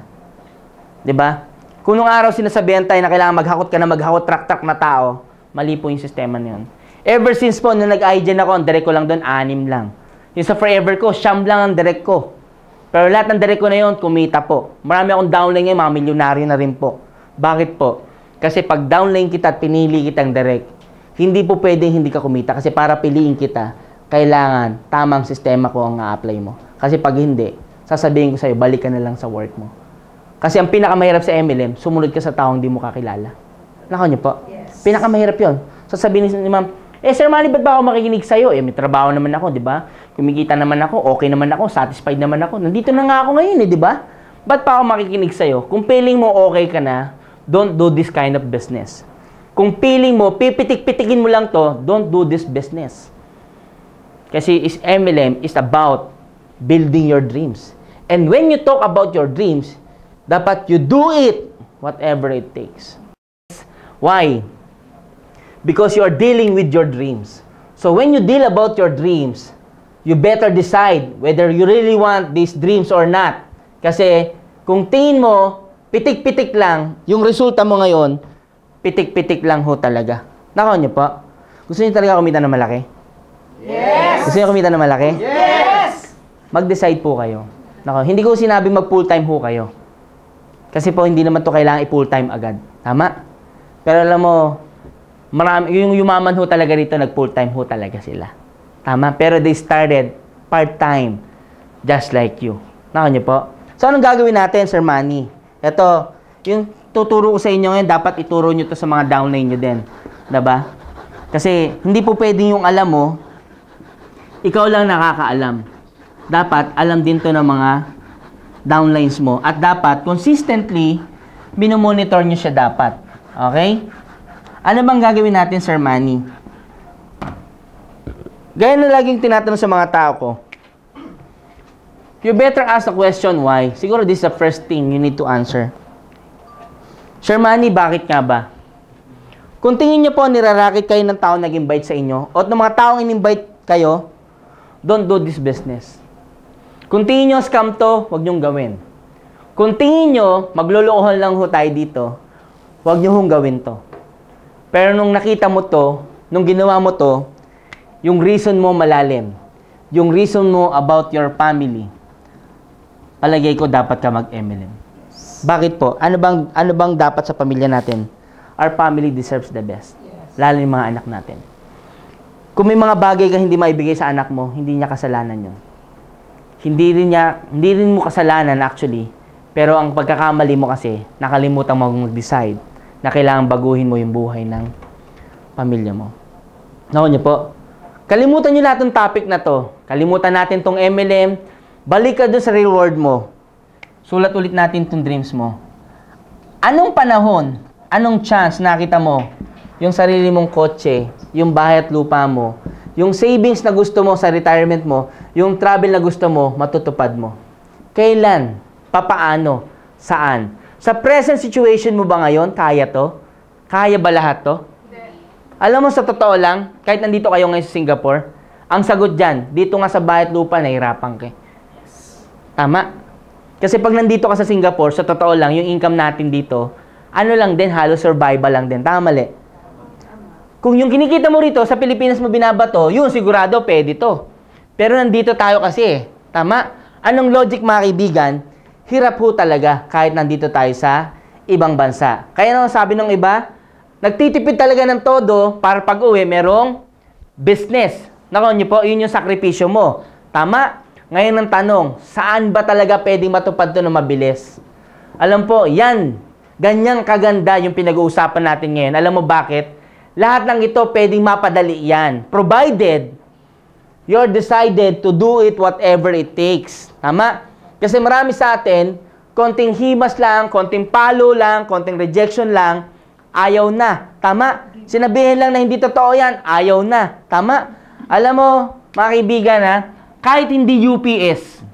Speaker 2: Diba? Kung nung araw sinasabihan tayo na kailangan maghakot ka na maghakot trak-trak na tao, mali po yung sistema niyon. Ever since po, nung nag-IGN ako, ang direct ko lang doon, 6 lang. Yung sa Forever ko, 9 lang ang direct ko. Pero lahat ng direct ko na yun, kumita po. Marami akong downline ngayon, mga milyonaryo na rin po. Bakit po? Kasi pag downline kita at pinili kitang direct, hindi po pwedeng hindi ka kumita. Kasi para piliin kita, kailangan tamang sistema ko ang a-apply mo. Kasi pag hindi, sasabihin ko sa'yo, balik ka na lang sa work mo. Kasi ang pinakamahirap sa MLM, sumunod ka sa taong hindi mo kakilala. Nako niyo po? Yes. Pinakamahirap yun. Sasabihin ni ma'am, Sir Manny, ba't ba ako makikinig sa'yo? May trabaho naman ako, di ba? Kumikita naman ako, okay naman ako, satisfied naman ako. Nandito na nga ako ngayon, di ba? Ba't pa ako makikinig sa'yo? Kung feeling mo okay ka na, don't do this kind of business. Kung feeling mo, pipitik-pitikin mo lang to, don't do this business. Kasi MLM is about building your dreams. And when you talk about your dreams, dapat you do it, whatever it takes. Why? Because you are dealing with your dreams. So when you deal about your dreams, you better decide whether you really want these dreams or not. Kasi kung tingin mo, pitik-pitik lang, yung resulta mo ngayon, pitik-pitik lang ho talaga. Nako niyo po? Gusto niyo talaga kumita ng malaki?
Speaker 3: Yes!
Speaker 2: Gusto niyo kumita ng malaki?
Speaker 3: Yes!
Speaker 2: Mag-decide po kayo. Nako, hindi ko sinabing mag-full-time ho kayo. Kasi po, hindi naman to kailangan i-full-time agad. Tama? Pero alam mo, marami, yung yumaman ho talaga rito, nag-full-time ho talaga sila. Tama? Pero they started part-time, just like you. Nako niyo po? So, anong gagawin natin, Sir Manny? Ito, yung tuturo ko sa inyo ngayon, dapat ituro nyo to sa mga downline nyo din. Diba? Kasi, hindi po pwedeng yung alam mo, ikaw lang nakakaalam. Dapat, alam din to ng mga downlines mo. At dapat, consistently, minomonitor nyo siya dapat. Okay? Ano bang gagawin natin, Sir Manny? Gaya na laging tinatanong sa mga tao ko, you better ask the question why. Siguro this is the first thing you need to answer. Sir Manny, bakit nga ba? Kung tingin nyo po, nirarakit kayo ng tao nag-invite sa inyo, o ng mga taong in-invite kayo, don't do this business. Kung tingin nyo scam to, huwag nyong gawin. Kung tingin nyo, maglulukuhan lang ho tayo dito, huwag nyo hong gawin to. Pero nung nakita mo to, nung ginawa mo to, yung reason mo malalim. Yung reason mo about your family, palagay ko dapat ka mag-MLM. Bakit po? Ano bang dapat sa pamilya natin? Our family deserves the best. Lalo yung mga anak natin. Kung may mga bagay ka hindi maibigay sa anak mo, hindi niya kasalanan yun. Hindi rin mo kasalanan actually, pero ang pagkakamali mo kasi, nakalimutan mo mag-decide na kailangan baguhin mo yung buhay ng pamilya mo. Naku niyo po, kalimutan niyo lahat ng topic na to. Kalimutan natin tong MLM, balik ka doon sa real world mo. Sulat ulit natin tong dreams mo. Anong panahon, anong chance nakita mo yung sarili mong kotse, yung bahay at lupa mo, yung savings na gusto mo sa retirement mo, yung travel na gusto mo, matutupad mo? Kailan? Papaano? Saan? Sa present situation mo ba ngayon, kaya to? Kaya ba lahat to? Alam mo, sa totoo lang, kahit nandito kayo ngayon sa Singapore, ang sagot dyan, dito nga sa bahay at lupa, nahirapan ka. Tama. Kasi pag nandito ka sa Singapore, sa totoo lang, yung income natin dito, ano lang din, halos survival lang din. Tama, mali. Kung yung kinikita mo rito, sa Pilipinas mo binabato, yun, sigurado, pwede to. Pero nandito tayo kasi. Tama? Anong logic, mga kaibigan? Hirap ho talaga kahit nandito tayo sa ibang bansa. Kaya naman sabi ng iba, nagtitipid talaga ng todo para pag-uwi, merong business. Naku niyo po, yun yung sakripisyo mo. Tama? Ngayon ang tanong, saan ba talaga pwedeng matupad to na mabilis? Alam po, yan. Ganyang kaganda yung pinag-uusapan natin ngayon. Alam mo bakit? Lahat ng ito pwedeng mapadali yan. Provided, you're decided to do it whatever it takes. Tama? Kasi marami sa atin, konting himas lang, konting palo lang, konting rejection lang, ayaw na. Tama? Sinabihin lang na hindi totoo yan, ayaw na. Tama? Alam mo, mga kaibigan ha, kahit hindi UPS,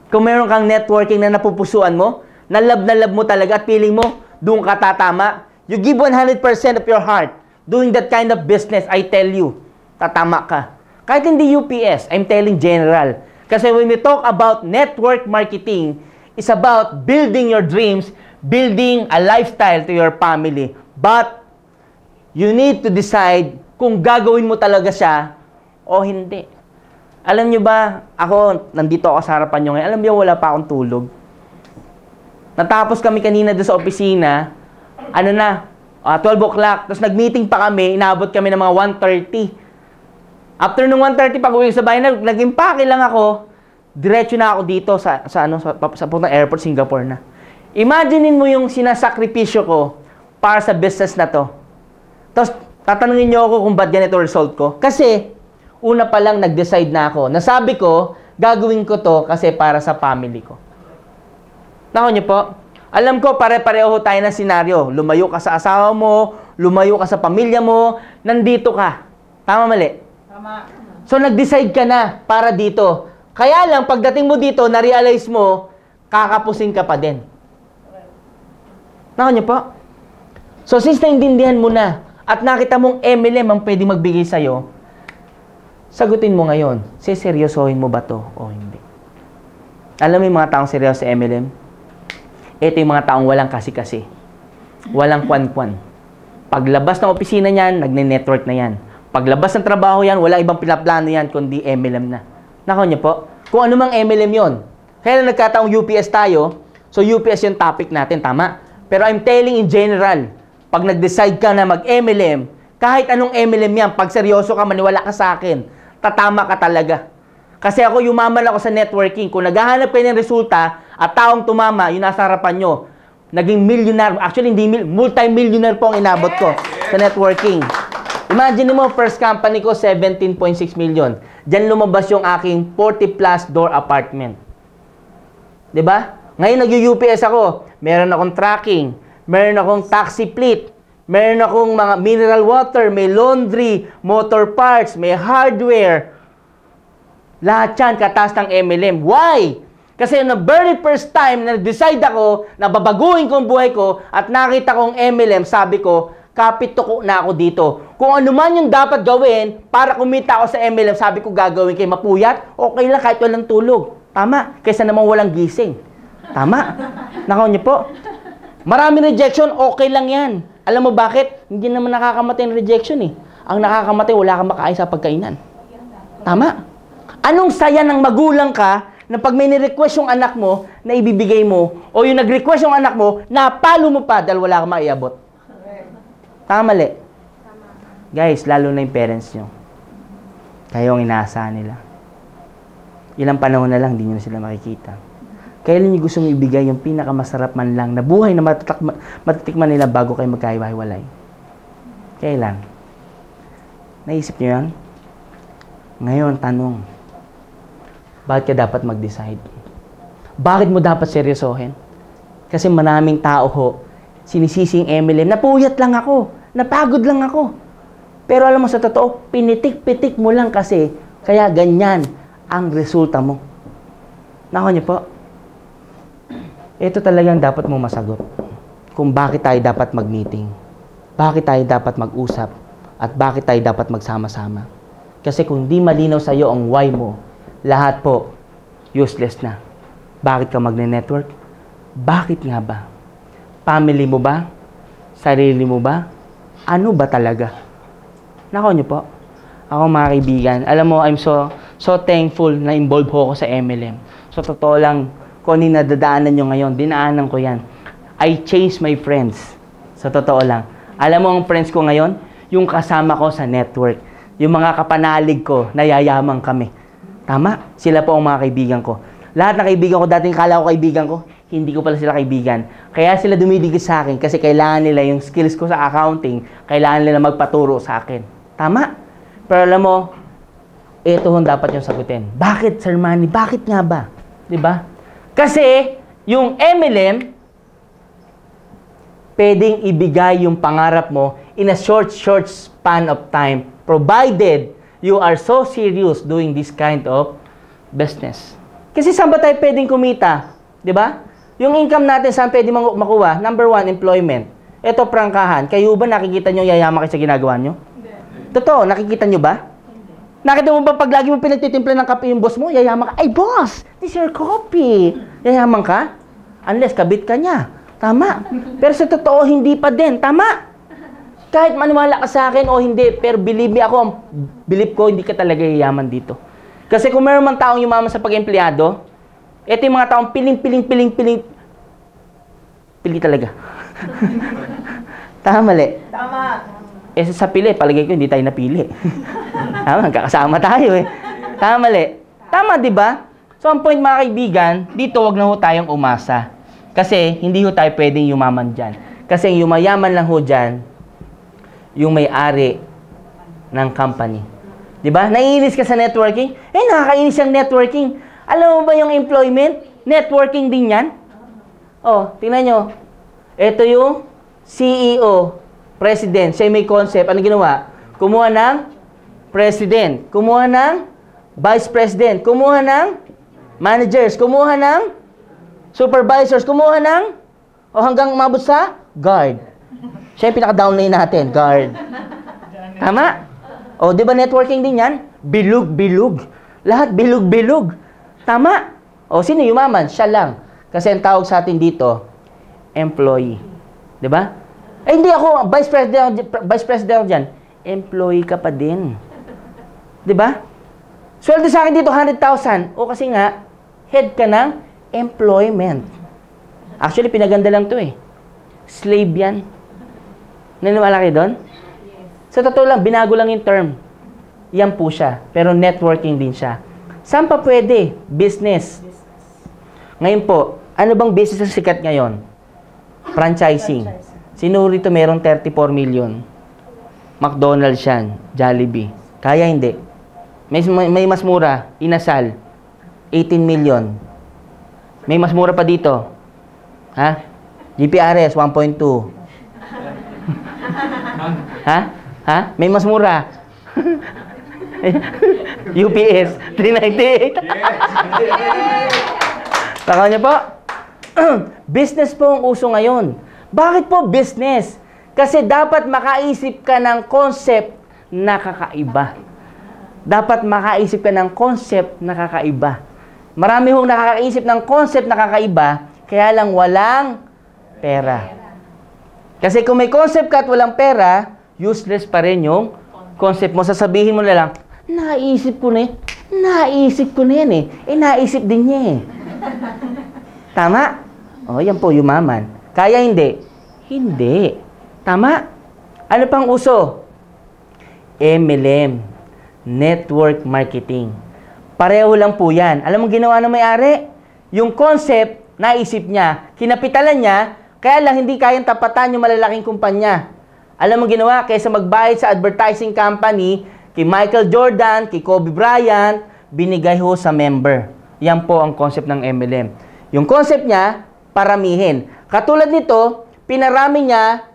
Speaker 2: kung meron kang networking na napupusuan mo, na love mo talaga at feeling mo, doon ka tatama, you give 100% of your heart doing that kind of business, I tell you, tatama ka. Kahit hindi UPS, I'm telling general. Kasi when we talk about network marketing, it's about building your dreams, building a lifestyle to your family. But, you need to decide kung gagawin mo talaga siya o hindi. Alam nyo ba, ako, nandito ako sa harapan nyo ngayon, alam nyo, wala pa akong tulog. Natapos kami kanina doon sa opisina, 12 o'clock, tapos nag-meeting pa kami, inabot kami ng mga 1:30. After nung 1:30, pag-uwi sa bahay, nag-impake lang ako, diretso na ako dito sa puntang airport, Singapore na. Imaginein mo yung sinasakripisyo ko para sa business na to. Tapos, tatanungin nyo ako kung ba't ganito result ko. Kasi, una pa lang nag-decide na ako. Nasabi ko, gagawin ko to kasi para sa family ko. Naku nyo po, alam ko pare-pareho tayo ng senaryo. Lumayo ka sa asawa mo, lumayo ka sa pamilya mo, nandito ka. Tama, mali?
Speaker 3: Tama.
Speaker 2: So, nag-decide ka na para dito. Kaya lang, pagdating mo dito, na-realize mo, kakapusin ka pa din. Naku nyo po? So, since naintindihan mo na, at nakita mong MLM ang pwede magbigay sa'yo, sagutin mo ngayon, seryosohin mo ba to o hindi? Alam mo yung mga taong seryoso sa MLM? Ito yung mga taong walang kasi-kasi. Walang kwan-kwan. Paglabas ng opisina niyan, nagne-network na yan. Paglabas ng trabaho yan, walang ibang pinaplano yan, kundi MLM na. Nako niyo po, kung ano mang MLM yon. Kaya na nagkataong UPS tayo, so UPS yung topic natin, tama? Pero I'm telling in general, pag nag-decide ka na mag-MLM, kahit anong MLM yan, pag seryoso ka, maniwala ka sa akin, tatama ka talaga. Kasi ako, yumaman ako sa networking. Kung naghahanap kayo ng resulta at taong tumama, yung nasa harapan nyo, naging millionaire. Actually, hindi multi-millionaire po ang inabot ko sa networking. Imagine mo, first company ko, 17.6 million. Diyan lumabas yung aking 40 plus door apartment. 'Di ba? Ngayon nag-UPS ako, meron akong tracking, meron akong taxi fleet, meron akong mga mineral water, may laundry, motor parts, may hardware. Lahat yan kataas ng MLM. Why? Kasi the very first time na decide ako na babaguhin ko ang buhay ko at nakita kong MLM, sabi ko, kapit tuko na ako dito. Kung ano man yung dapat gawin para kumita ako sa MLM, sabi ko gagawin kay mapuyat, okay lang kahit walang tulog. Tama. Kaysa naman walang gising. Tama. Nakaw niyo po. Maraming rejection, okay lang yan. Alam mo bakit? Hindi naman nakakamatay ng rejection eh. Ang nakakamatay, wala kang makain sa pagkainan. Tama. Anong saya ng magulang ka na pag may ni-request yung anak mo na ibibigay mo o yung nag-request yung anak mo, napalo mo pa dahil wala kang maiabot? Tama, mali. Guys, lalo na yung parents nyo. Kayo ang inaasahan nila. Ilang panahon na lang, hindi nyo na sila makikita. Kailan nyo gustong ibigay yung pinakamasarap man lang na buhay na matitikman nila bago kayo magkahiwa-hiwalay? Kailan? Naisip nyo yan? Ngayon, tanong. Bakit ka dapat mag-decide? Bakit mo dapat seryosohin? Kasi maraming tao ho, sinisising MLM, napuyat lang ako, napagod lang ako. Pero alam mo sa totoo, pinitik-pitik mo lang kasi, kaya ganyan ang resulta mo. Nako niyo po, ito talagang dapat mo masagot. Kung bakit tayo dapat mag-meeting, bakit tayo dapat mag-usap, at bakit tayo dapat magsama-sama. Kasi kung di malinaw sa iyo ang why mo, lahat po, useless na. Bakit ka magne-network? Bakit nga ba? Family mo ba? Sarili mo ba? Ano ba talaga? Nako niyo po. Ako mga kaibigan, alam mo, I'm so thankful na involved ho ako sa MLM. So totoo lang, kung ano yung nadadaanan nyo ngayon, dinaanan ko yan. I changed my friends. Sa totoo lang. Alam mo ang friends ko ngayon? Yung kasama ko sa network. Yung mga kapanalig ko, nayayaman kami. Tama? Sila po ang mga kaibigan ko. Lahat ng kaibigan ko, dating kala ko kaibigan ko, hindi ko pala sila kaibigan. Kaya sila dumidigit sa akin kasi kailangan nila yung skills ko sa accounting, kailangan nila magpaturo sa akin. Tama? Pero alam mo, ito hong dapat yung sagutin. Bakit, Sir Manny? Bakit nga ba? Diba? Kasi, yung MLM, pwedeng ibigay yung pangarap mo in a short span of time, provided you are so serious doing this kind of business. Kasi saan ba tayo pwedeng kumita? Di ba? Yung income natin, saan pwede makuha? Number 1, employment. Ito, prangkahan. Kayo ba nakikita nyo yayaman kayo sa ginagawa nyo? Hindi. Totoo, nakikita nyo ba? Nakita mo ba pag lagi mo pinagtitimpla ng kape yung boss mo, yayaman ka? Ay, boss! This is your coffee. Yayaman ka? Unless kabit ka niya. Tama. Pero sa totoo, hindi pa din. Tama. Kahit maniwala ka sa akin o hindi, pero believe me ako, believe ko, hindi ka talaga yayaman dito. Kasi kung meron man taong yumaman sa pag-empleyado, ito yung mga taong piling, pili talaga. Tama, mali.
Speaker 3: Tama.
Speaker 2: Eh sa pili, palagay ko, hindi tayo napili. Tama, kakasama tayo eh. Tama, mali. Tama, di ba? So, ang point mga kaibigan, dito wag na ho tayong umasa. Kasi, hindi ho tayo pwedeng yumaman dyan. Kasi, yung yumayaman lang ho dyan, yung may-ari ng company. Di ba? Naiinis ka sa networking? Eh, nakakainis ang networking. Alam mo ba yung employment? Networking din yan? Oh, tingnan nyo. Ito yung CEO, President. Siya may concept. Ano ginawa? Kumuha ng President. Kumuha ng Vice President. Kumuha ng Managers. Kumuha ng Supervisors. Kumuha ng hanggang umabot sa Guard. Siya yung pinaka-downline natin, guard. Tama? O, di ba networking din yan? Bilog-bilog. Lahat bilog-bilog. Tama? O, sino yumaman? Siya lang. Kasi ang tawag sa atin dito, employee. Di ba? Eh, hindi ako, vice president dyan. Employee ka pa din. Di ba? Sweldo sa akin dito, 100,000. O, kasi nga, head ka ng employment. Actually, pinaganda lang to eh. Slave yan. Naniwala kayo doon? Sa totoo lang, binago lang yung term. Yan po siya. Pero networking din siya. Saan pa pwede? Business. Ngayon po, ano bang business na sikat ngayon? Franchising. Sino rito merong 34 million? McDonald's yan. Jollibee. Kaya hindi. May mas mura. Inasal. 18 million. May mas mura pa dito. Ha? GPRS, 1.2. Ha? Ha? May mas mura. UPS, 398. Takaw niyo po? Business po ang uso ngayon. Bakit po business? Kasi dapat makaisip ka ng concept na kakaiba. Dapat makaisip ka ng concept na kakaiba. Marami hong nakakaisip ng concept na kakaiba, kaya lang walang pera. Kasi kung may concept ka at walang pera, useless pa rin yung concept mo. Sasabihin mo na lang, naisip ko na eh. Naisip ko na yan eh. Naisip din niya eh. Tama? O, yan po, yumaman. Kaya hindi? Hindi. Tama? Ano pang uso? MLM. Network marketing. Pareho lang po yan. Alam mo ginawa ng may-ari? Yung concept, naisip niya, kinapitalan niya, kaya lang hindi kayang tapatan yung malalaking kumpanya. Alam mo ginawa? Kaysa magbayad sa advertising company, kay Michael Jordan, kay Kobe Bryant, binigay ho sa member. Yan po ang concept ng MLM. Yung concept niya, paramihin. Katulad nito, pinarami niya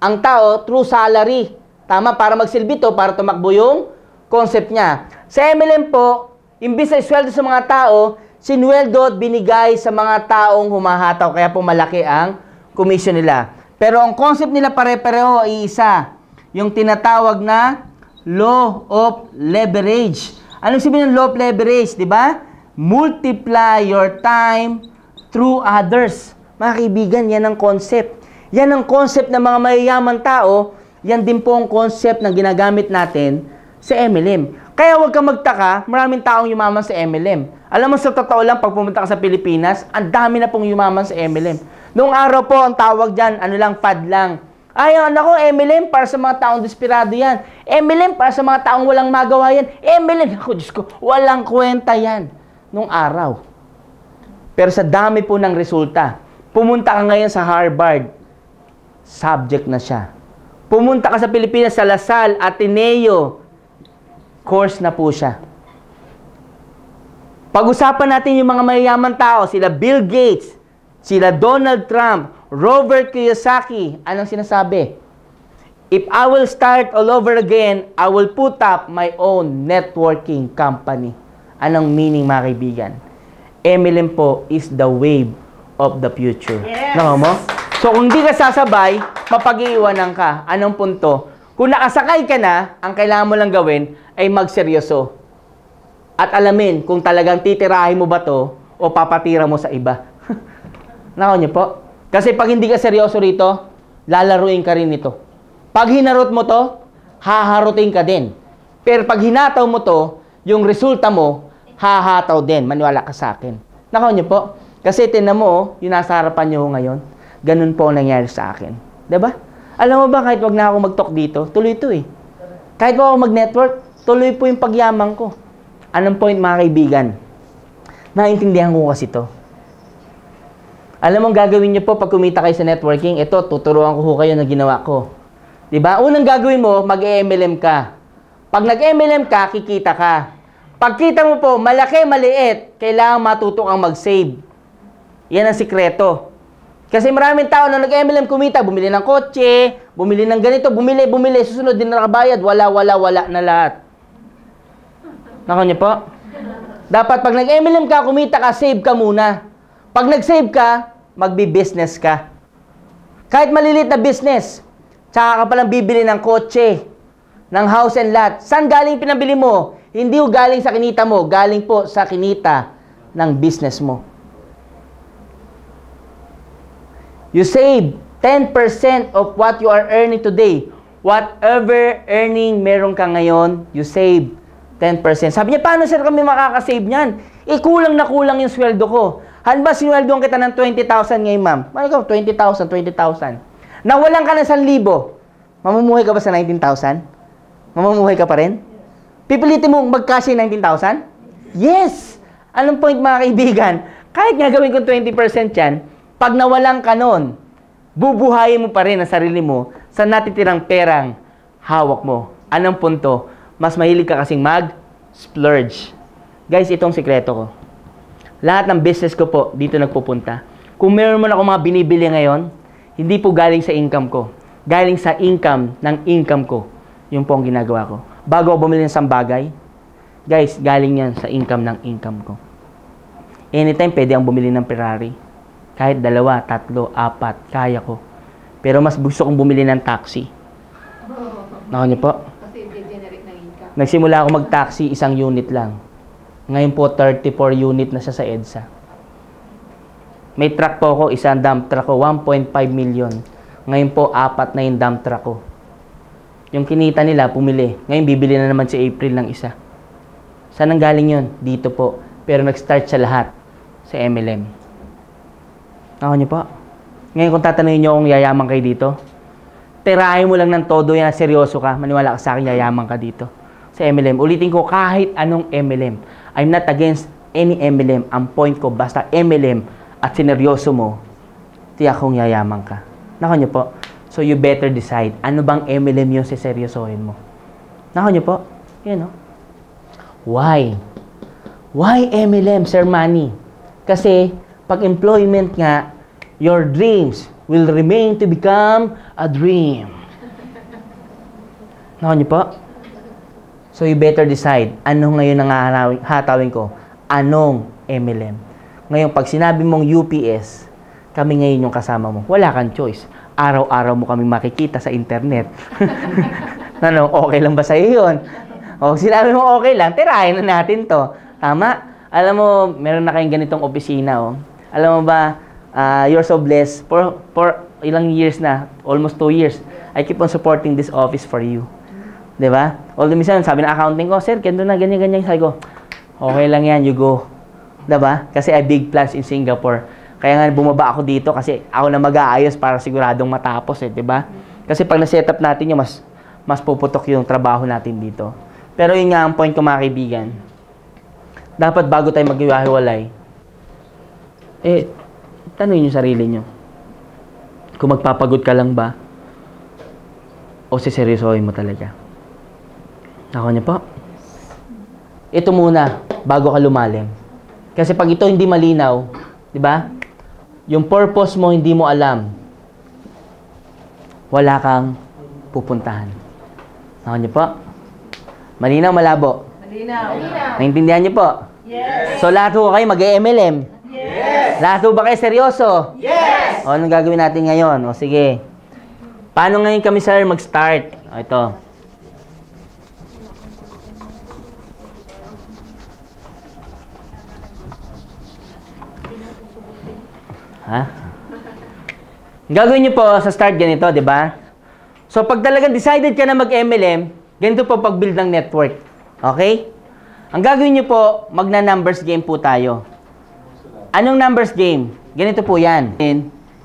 Speaker 2: ang tao through salary. Tama, para magsilbi to, para tumakbo yung concept niya. Sa MLM po, imbis na isweldo sa mga tao, sinweldo at binigay sa mga taong humahataw. Kaya po malaki ang commission nila. Pero ang concept nila pare-pareho ay isa. Yung tinatawag na law of leverage. Anong sabihin ng law of leverage, di ba? Multiply your time through others. Mga kaibigan, yan ang concept. Yan ang concept ng mga mayayaman tao. Yan din po ang concept na ginagamit natin sa MLM. Kaya huwag kang magtaka, maraming taong yumaman sa MLM. Alam mo, sa totoo lang, pag pumunta ka sa Pilipinas, ang dami na pong yumaman sa MLM. Noong araw po, ang tawag dyan, ano lang, fad lang. Ay, nako, MLM para sa mga taong desperado yan. MLM para sa mga taong walang magawa yan. MLM, ako, Diyos ko, walang kwenta yan. Noong araw. Pero sa dami po ng resulta, pumunta ka ngayon sa Harvard, subject na siya. Pumunta ka sa Pilipinas, sa Lasal, Ateneo, course na po siya. Pag-usapan natin yung mga mayayaman tao, sila Bill Gates, sila Donald Trump, Robert Kiyosaki, anong sinasabi? If I will start all over again, I will put up my own networking company. Anong meaning, mga kaibigan? MLM po is the wave of the future.
Speaker 3: Yes.
Speaker 2: Nako mo? So, kung di ka sasabay, mapag-iiwanan ka. Anong punto? Kung nakasakay ka na, ang kailangan mo lang gawin ay magseryoso. At alamin kung talagang titirahin mo ba to o papatira mo sa iba. Nako niyo po? Kasi pag hindi ka seryoso rito, lalaruin ka rin nito. Pag hinarot mo to, haharutin ka din. Pero pag hinataw mo to, yung resulta mo, hahataw din. Maniwala ka sa akin. Nako niyo po? Kasi tinan mo, yung nasa harapan niyo ngayon, ganun po ang nangyari sa akin. Diba? Alam mo ba, kahit wag na ako mag-talk dito, tuloy ito eh. Kahit wag ako mag-network, tuloy po yung pagyaman ko. Anong point, mga kaibigan? Naintindihan ko kasi ito. Alam mo, gagawin niyo po pag kumita kayo sa networking, ito, tuturuan ko kayo na ginawa ko. Diba? Unang gagawin mo, mag-MLM ka. Pag nag-MLM ka, kikita ka. Pagkita mo po, malaki, maliit, kailangan matuto kang mag-save. Yan ang sikreto. Kasi maraming tao na nag-MLM kumita, bumili ng kotse, bumili ng ganito, bumili, susunod din na nakabayad, wala na lahat. Nako niyo po? Dapat pag nag-MLM ka, kumita ka, save ka muna. Pag nag-save ka, magbi-business ka. Kahit maliliit na business, tsaka ka palang bibili ng kotse, ng house and lot. Saan galing pinabili mo? Hindi o galing sa kinita mo, galing po sa kinita ng business mo. You save 10% of what you are earning today. Whatever earning meron ka ngayon, you save 10%. Sabi niya, paano sir kami makakasave niyan? Kulang na kulang yung sweldo ko. Hanba, sinweldoan kita ng 20,000 ngayon, ma'am. Ano ka, 20,000. Nawalan ka ng 1,000. Mamumuhay ka ba sa 19,000? Mamumuhay ka pa rin? Pipilitin mo mag-cash in 19,000? Yes! Anong point, mga kaibigan? Kahit nga gawin ko 20% yan, pag nawalan ka nun, bubuhayin mo pa rin ang sarili mo sa natitirang perang hawak mo. Anong punto? Mas mahilig ka kasing mag-splurge. Guys, itong sikreto ko. Lahat ng business ko po, dito nagpupunta. Kung meron mo na akong mga binibili ngayon, hindi po galing sa income ko. Galing sa income ng income ko. Yun po ang ginagawa ko. Bago ako bumili ng isang bagay, guys, galing yan sa income ng income ko. Anytime, pwede ang bumili ng Ferrari. Kahit 2, 3, 4, kaya ko. Pero mas gusto kong bumili ng taxi. Nako niyo po?
Speaker 3: Kasi i-generate ng income.
Speaker 2: Nagsimula ako mag-taxi, 1 unit lang. Ngayon po, 34 unit na siya sa EDSA. May truck po ako, isang dump truck ko, 1.5 million. Ngayon po, 4 na yung dump truck ko. Yung kinita nila, pumili. Ngayon, bibili na naman si April ng isa. Saan ang galing yun? Dito po. Pero nag-start siya lahat sa MLM. Ako niyo po? Ngayon, kung tatanungin niyo kung yayaman kayo dito, tirahin mo lang ng todo yan, seryoso ka, maniwala ka sa akin, yayaman ka dito. Sa MLM. Ulitin ko, kahit anong MLM. I'm not against any MLM. Ang point ko, basta MLM at sineryoso mo, tiyak kong yayaman ka. Nako niyo po. So, you better decide. Ano bang MLM yung siseryosohin mo? Nako niyo po. Yan, no? Why? Why MLM, Sir Manny? Kasi, pag employment nga, your dreams will remain to become a dream. Nako niyo po? So, you better decide, ano ngayon ang hatawin ko? Anong MLM? Ngayon, pag sinabi mong UPS, kami ngayon yung kasama mo. Wala kang choice. Araw-araw mo kami makikita sa internet. Ano, okay lang ba sa'yo yun? O, sinabi mo okay lang, tirahin na natin to. Tama? Alam mo, meron na kayong ganitong opisina, oh. Alam mo ba, you're so blessed. For ilang years na, almost 2 years, I keep on supporting this office for you. Diba? Although minsan, sabi ng accounting ko, sir, ganito na, ganyan. Sabi ko, okay lang yan, you go. Diba? Kasi I have big plans in Singapore. Kaya nga bumaba ako dito kasi ako na mag-aayos para siguradong matapos eh, diba? Kasi pag na-set up natin yung mas puputok yung trabaho natin dito. Pero yun nga ang point ko mga kaibigan. Dapat bago tayo mag-iwahiwalay, tanongin yung sarili nyo. Kung magpapagod ka lang ba o siseryosohin mo talaga. Ako niyo po. Ito muna, bago ka lumalim. Kasi pag ito hindi malinaw, di ba? Yung purpose mo hindi mo alam, wala kang pupuntahan. Ako niyo po. Malinaw, malabo?
Speaker 3: Malinaw.
Speaker 2: Naintindihan niyo po?
Speaker 3: Yes.
Speaker 2: So lahat ho kayo mag-MLM?
Speaker 3: Yes.
Speaker 2: Lahat ho ba kayo seryoso?
Speaker 3: Yes.
Speaker 2: O, anong gagawin natin ngayon? O, sige. Paano ngayon kami, sir, mag-start? O, ito. Ha? Gagawin niyo po sa start ganito, di ba? So, pag talagang decided ka na mag-MLM, ganito po pag-build ng network. Okay? Ang gagawin niyo po, magna-numbers game po tayo. Anong numbers game? Ganito po yan.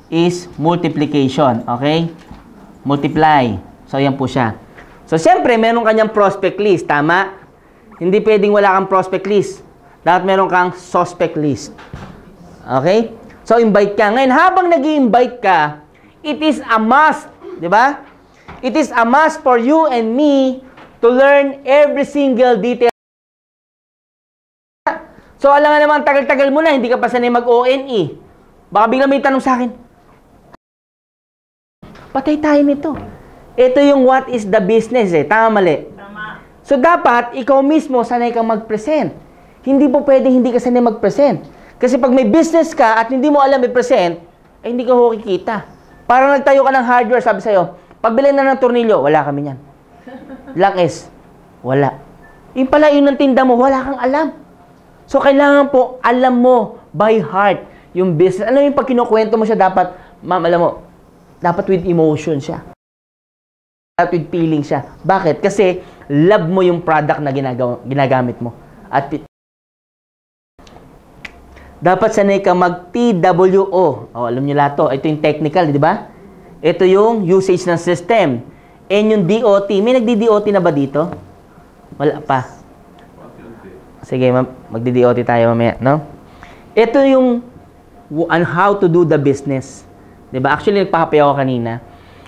Speaker 2: Is multiplication. Okay? Multiply. So, yan po siya. So, siyempre, meron kanyang prospect list. Tama? Hindi pwedeng wala kang prospect list. Dapat meron kang suspect list. Okay? So, invite ka. Ngayon, habang nag-i-invite ka, it is a must. Di ba? It is a must for you and me to learn every single detail. So, alam nga naman, tagal-tagal mo na, hindi ka pa sanay mag-ONE. Baka bigla may tanong sa akin, patay tayo nito. Ito yung what is the business eh. Tama, mali? Tama. So, dapat, ikaw mismo sanay kang mag-present. Hindi po pwedeng hindi ka sanay mag-present. Kasi pag may business ka at hindi mo alam i-present, ay hindi ka kikita. Parang nagtayo ka ng hardware, sabi sa'yo, pagbilhin na ng tornilyo, wala kami yan. Lock is, wala. Yung pala yun ng tinda mo, wala kang alam. So, kailangan po, alam mo, by heart, yung business. Ano yung pag kinukwento mo siya, dapat, ma'am, alam mo, dapat with emotion siya. Dapat with feeling siya. Bakit? Kasi, love mo yung product na ginagamit mo. At dapat sanay ka mag-TWO. O, alam niyo lahat to. Ito yung technical, di ba? Ito yung usage ng system. And yung DOT. May nagdi-DOT na ba dito? Wala pa. Sige, magdi-DOT tayo mamaya, no? Ito yung on how to do the business. Di ba? Actually, nagpahapi ako kanina.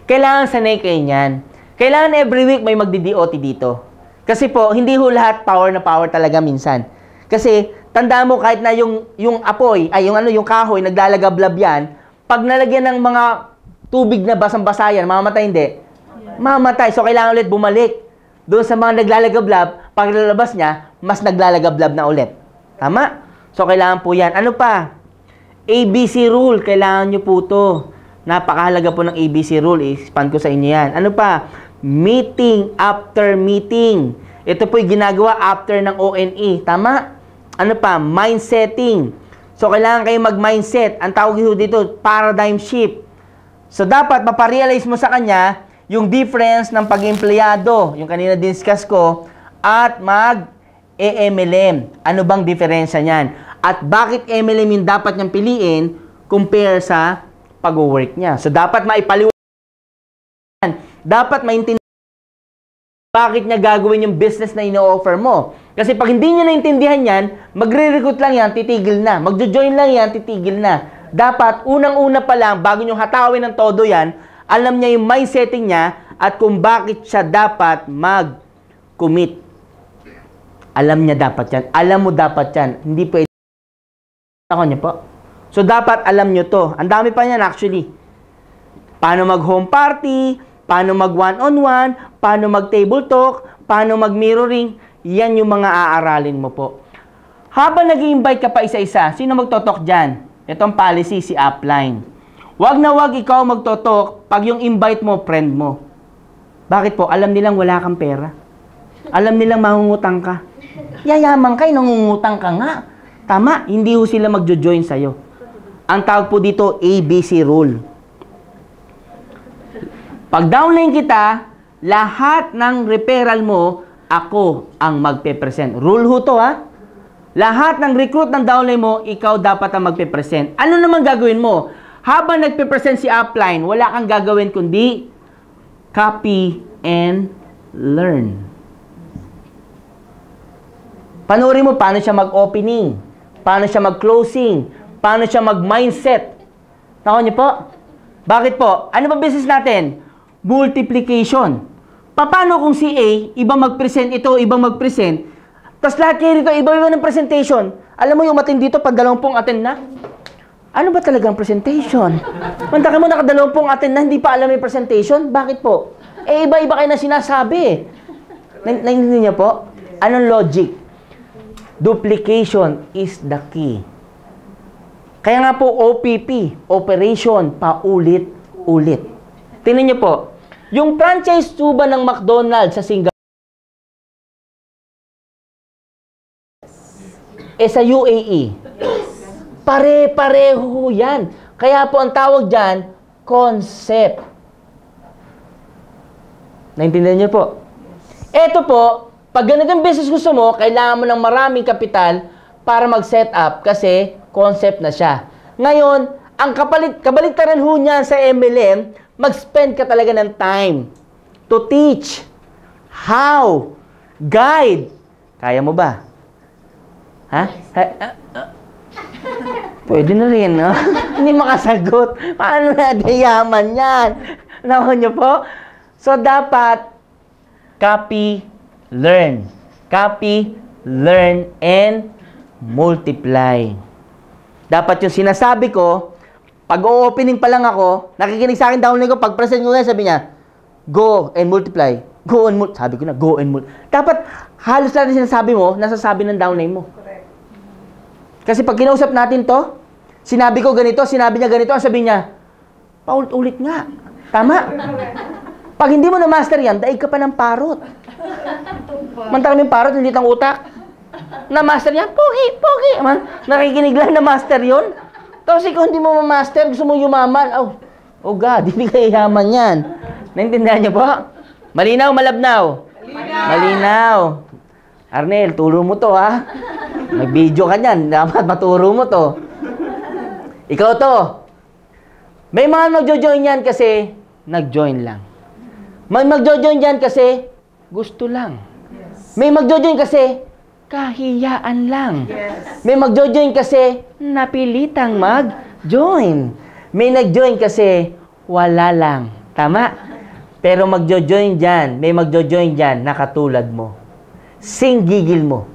Speaker 2: Kailangan sanay kayo niyan. Kailangan every week may magdi-DOT dito. Kasi po, hindi ho lahat power na power talaga minsan. Kasi, tandaan mo kahit na yung apoy, ay yung kahoy, naglalagablab yan, pag nalagyan ng mga tubig na basang-basa yan, mamamatay hindi? Mamatay. So, kailangan ulit bumalik doon sa mga naglalagablab. Pag lalabas niya, mas naglalagablab na ulit. Tama? So, kailangan po yan. Ano pa? ABC rule. Kailangan nyo po to. Napakahalaga po ng ABC rule. I-span ko sa inyo yan. Ano pa? Meeting after meeting. Ito po yung ginagawa after ng ONE. Tama? Ano pa? Mindsetting. So, kailangan kayo mag-mindset. Ang tawag dito, paradigm shift. So, dapat maparealize mo sa kanya yung difference ng pag-empleyado, yung kanina discuss ko, at mag-MLM. Ano bang diferensya niyan? At bakit MLM yung dapat niyang piliin compare sa pag-work niya? So, dapat maipaliwanag. Dapat maintindihan bakit niya gagawin yung business na ino-offer mo. Kasi pag hindi niya naintindihan yan, magre-recruit lang yan, titigil na. Magjo-join lang yan, titigil na. Dapat, unang-una pa lang, bago nyo hatawin ng todo yan, alam niya yung mindsetting niya at kung bakit siya dapat mag-commit. Alam niya dapat yan. Alam mo dapat yan. Hindi pwede. Ako niya po. So, dapat alam niyo to. Ang dami pa yan actually. Paano mag-home party, paano mag-one-on-one, paano mag-table talk, paano mag-mirroring. Yan yung mga aaralin mo po. Habang nag-i-invite ka pa isa-isa, sino magtotok dyan? Itong policy, si upline. Wag na wag ikaw magtotok pag yung invite mo, friend mo. Bakit po? Alam nilang wala kang pera. Alam nilang mangungutang ka. Yayaman ka, nangungutang ka nga. Tama, hindi ho sila magjo-join sa'yo. Ang tawag po dito, ABC rule. Pag downline kita, lahat ng referral mo, ako ang magpe-present. Rule ho to, ha? Lahat ng recruit ng downline mo, ikaw dapat ang magpe-present. Ano naman gagawin mo? Habang nagpe-present si upline, wala kang gagawin kundi copy and learn. Panoorin mo paano siya mag-opening, paano siya mag-closing, paano siya mag-mindset. Nako niyo po? Bakit po? Ano ba business natin? Multiplication. Paano kung si A, ibang mag-present ito, ibang mag-present, tapos lahat kayo dito, iba-iba ng presentation. Alam mo yung matin dito, pag 20 attend na? Ano ba talagang presentation? Mantaka mo, naka 20 attend na, hindi pa alam yung presentation? Bakit po? Eh, iba-iba kayo na sinasabi. Naintindihan niyo po? Anong logic? Duplication is the key. Kaya nga po, OPP, operation, paulit-ulit. Tingnan niyo po, yung franchise tuba ng McDonald's sa Singapore, sa UAE. Pare-pareho yan. Kaya po ang tawag dyan, concept. Naintindihan niyo po? Ito po, pag ganitong business gusto mo, kailangan mo ng maraming kapital para mag-set up kasi concept na siya. Ngayon, ang kabaliktaran ho niyan sa MLM, mag-spend ka talaga ng time to teach, how, guide. Kaya mo ba? Ha? Pwede na rin, no? Hindi makasagot. Paano na yaman yan? Nakuha niyo po? So, dapat copy, learn. Copy, learn, and multiply. Dapat yung sinasabi ko, pag o-opening pa lang ako, nakikinig sa akin downline ko, pag present ko nga, sabi niya, go and multiply. Go and multiply. Sabi ko na, go and multiply. Dapat, halos lahat na sinasabi mo, nasasabi ng downline mo. Kasi pag kinausap natin to, sinabi ko ganito, sinabi niya ganito, ang sabi niya, paulit-ulit nga. Tama? Pag hindi mo na-master yan, daig ka pa ng parot. Mantang yung parot, hindi tang utak. Na-master yan, pogi. Nakikinig lang na-master yun. Tapos ikaw hindi mo ma-master, gusto mo yumaman. Oh God, hindi ka yaman yan. Naintindihan niyo po? Malinaw, malabnaw? Malinaw. Arnel, turo mo to, ha? Nag-video ka niyan. Dapat maturo mo to. Ikaw to. May mga nagjo-join yan kasi nag-join lang. May magjo-join yan kasi gusto lang. May magjo-join kasi kahiyaan lang. May magjo-join kasi napilitang mag-join. May nag-join kasi wala lang. Tama? Pero magjo-join dyan, may magjo-join dyan na katulad mo. Singgigil mo.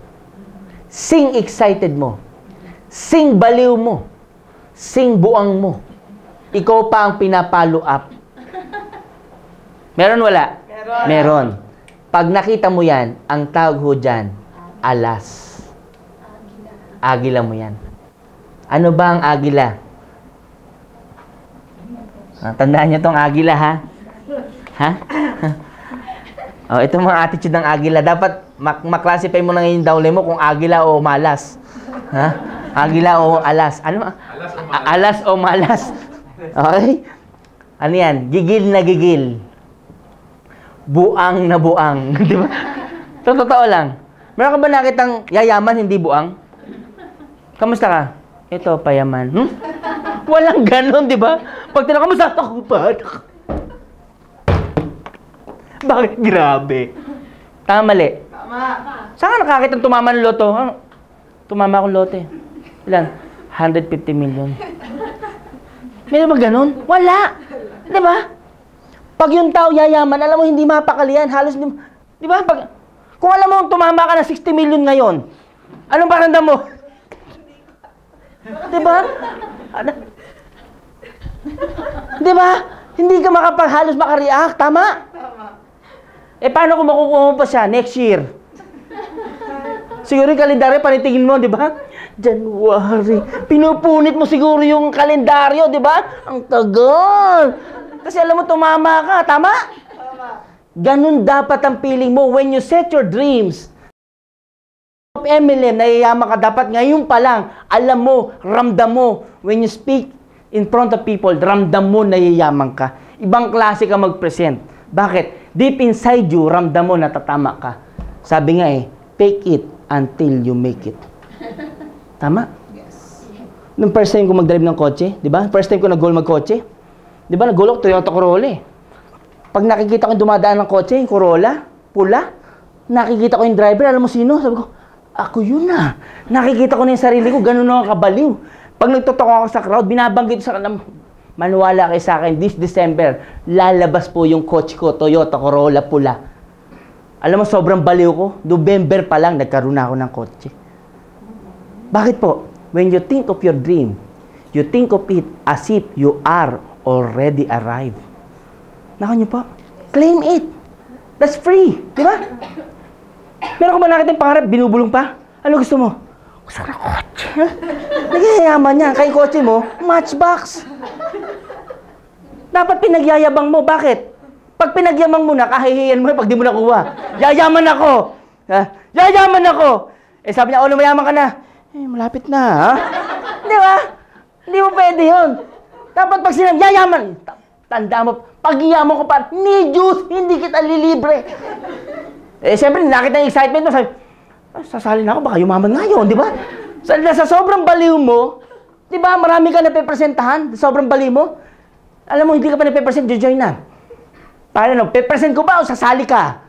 Speaker 2: Sing excited mo. Sing baliw mo. Sing buang mo. Ikaw pa ang pinapalo up. Meron wala? Meron. Pag nakita mo yan, ang tawag ho dyan, alas. Agila mo yan. Ano ba ang agila? Tandaan niyo tong agila, ha? Ha? Oh, ito mga attitude ng agila. Dapat maklasify mo na ngayon daw mo kung agila o malas. Ha? Agila o alas. Ano? Alas o malas. Okay? Ano yan? Gigil na gigil. Buang na buang. Di ba? So, totoo lang. Meron ka ba nakitang yayaman, hindi buang? Kamusta ka? Ito, payaman. Walang ganon, di ba? Pag tinanong, kamusta? Ako ba? Bakit grabe? Tama, mali.
Speaker 3: Tama.
Speaker 2: Saan ka nakakita ng tumama ng loto? Tumama akong lote. Ilan? 150 million. Meron ba ganon? Wala. Di ba? Pag yung tao yayaman, alam mo, hindi mapakalian. Halos, di ba? Kung alam mo, tumama ka ng 60 million ngayon, anong pakiramdam mo? Di ba? Di ba? Hindi ka halos makareact. Tama?
Speaker 3: Tama.
Speaker 2: Paano kung makukuha mo pa siya next year? Siguro yung kalendaryo, panitingin mo, di ba? January. Pinupunit mo siguro yung kalendaryo, di ba? Ang tagal. Kasi alam mo, tumama ka. Tama?
Speaker 3: Tama.
Speaker 2: Ganun dapat ang feeling mo when you set your dreams. MLM, nayayaman ka dapat ngayon pa lang. Alam mo, ramdam mo. When you speak in front of people, ramdam mo, nayayaman ka. Ibang klase ka mag-present. Bakit? Deep inside you, ramdam mo, natatama ka. Sabi nga fake it until you make it. Tama?
Speaker 3: Yes.
Speaker 2: Nung first time ko mag-drive ng kotse, di ba? First time ko nag-goal mag-kotse. Di ba? Nag-goal ako, Toyota Corolla Pag nakikita ko yung dumadaan ng kotse, yung Corolla, pula, nakikita ko yung driver, alam mo sino? Sabi ko, ako yun na. Nakikita ko na yung sarili ko, ganun ako kabaliw. Pag nagtotoko ako sa crowd, binabanggit sa kanila, maniwala kayo sa akin, this December, lalabas po yung kotse ko, Toyota Corolla pula. Alam mo, sobrang baliw ko. November pa lang, nagkaroon na ako ng kotse. Bakit po? When you think of your dream, you think of it as if you are already arrived. Naka niyo po? Claim it. That's free. Di ba? Meron ko ba nakita yung pangarap, binubulong pa? Ano gusto mo? Gusto ko na kotse. Nagyayaman yan. Kaya kotse mo, matchbox. Dapat pinagyayabang mo. Bakit? Pag pinagyamang mo na, kahihiyan mo pag di mo nakuha. Yayaman ako! Yayaman ako! Sabi niya, ano mayaman ka na? Malapit na, ha? Di ba? Hindi mo pwede yun. Dapat pag sinang yayaman, tanda mo, pag yaman ko pa, ni Diyos, hindi kita lilibre. Siyempre, nakita yung excitement mo, sabi, sasali na ako, baka yumaman nga yun, di ba? Sa sobrang baliw mo, di ba, marami ka napepresentahan, sobrang baliw mo. Alam mo, hindi ka pa napepresent, join na. Paano, pepresent ko ba o sasali ka?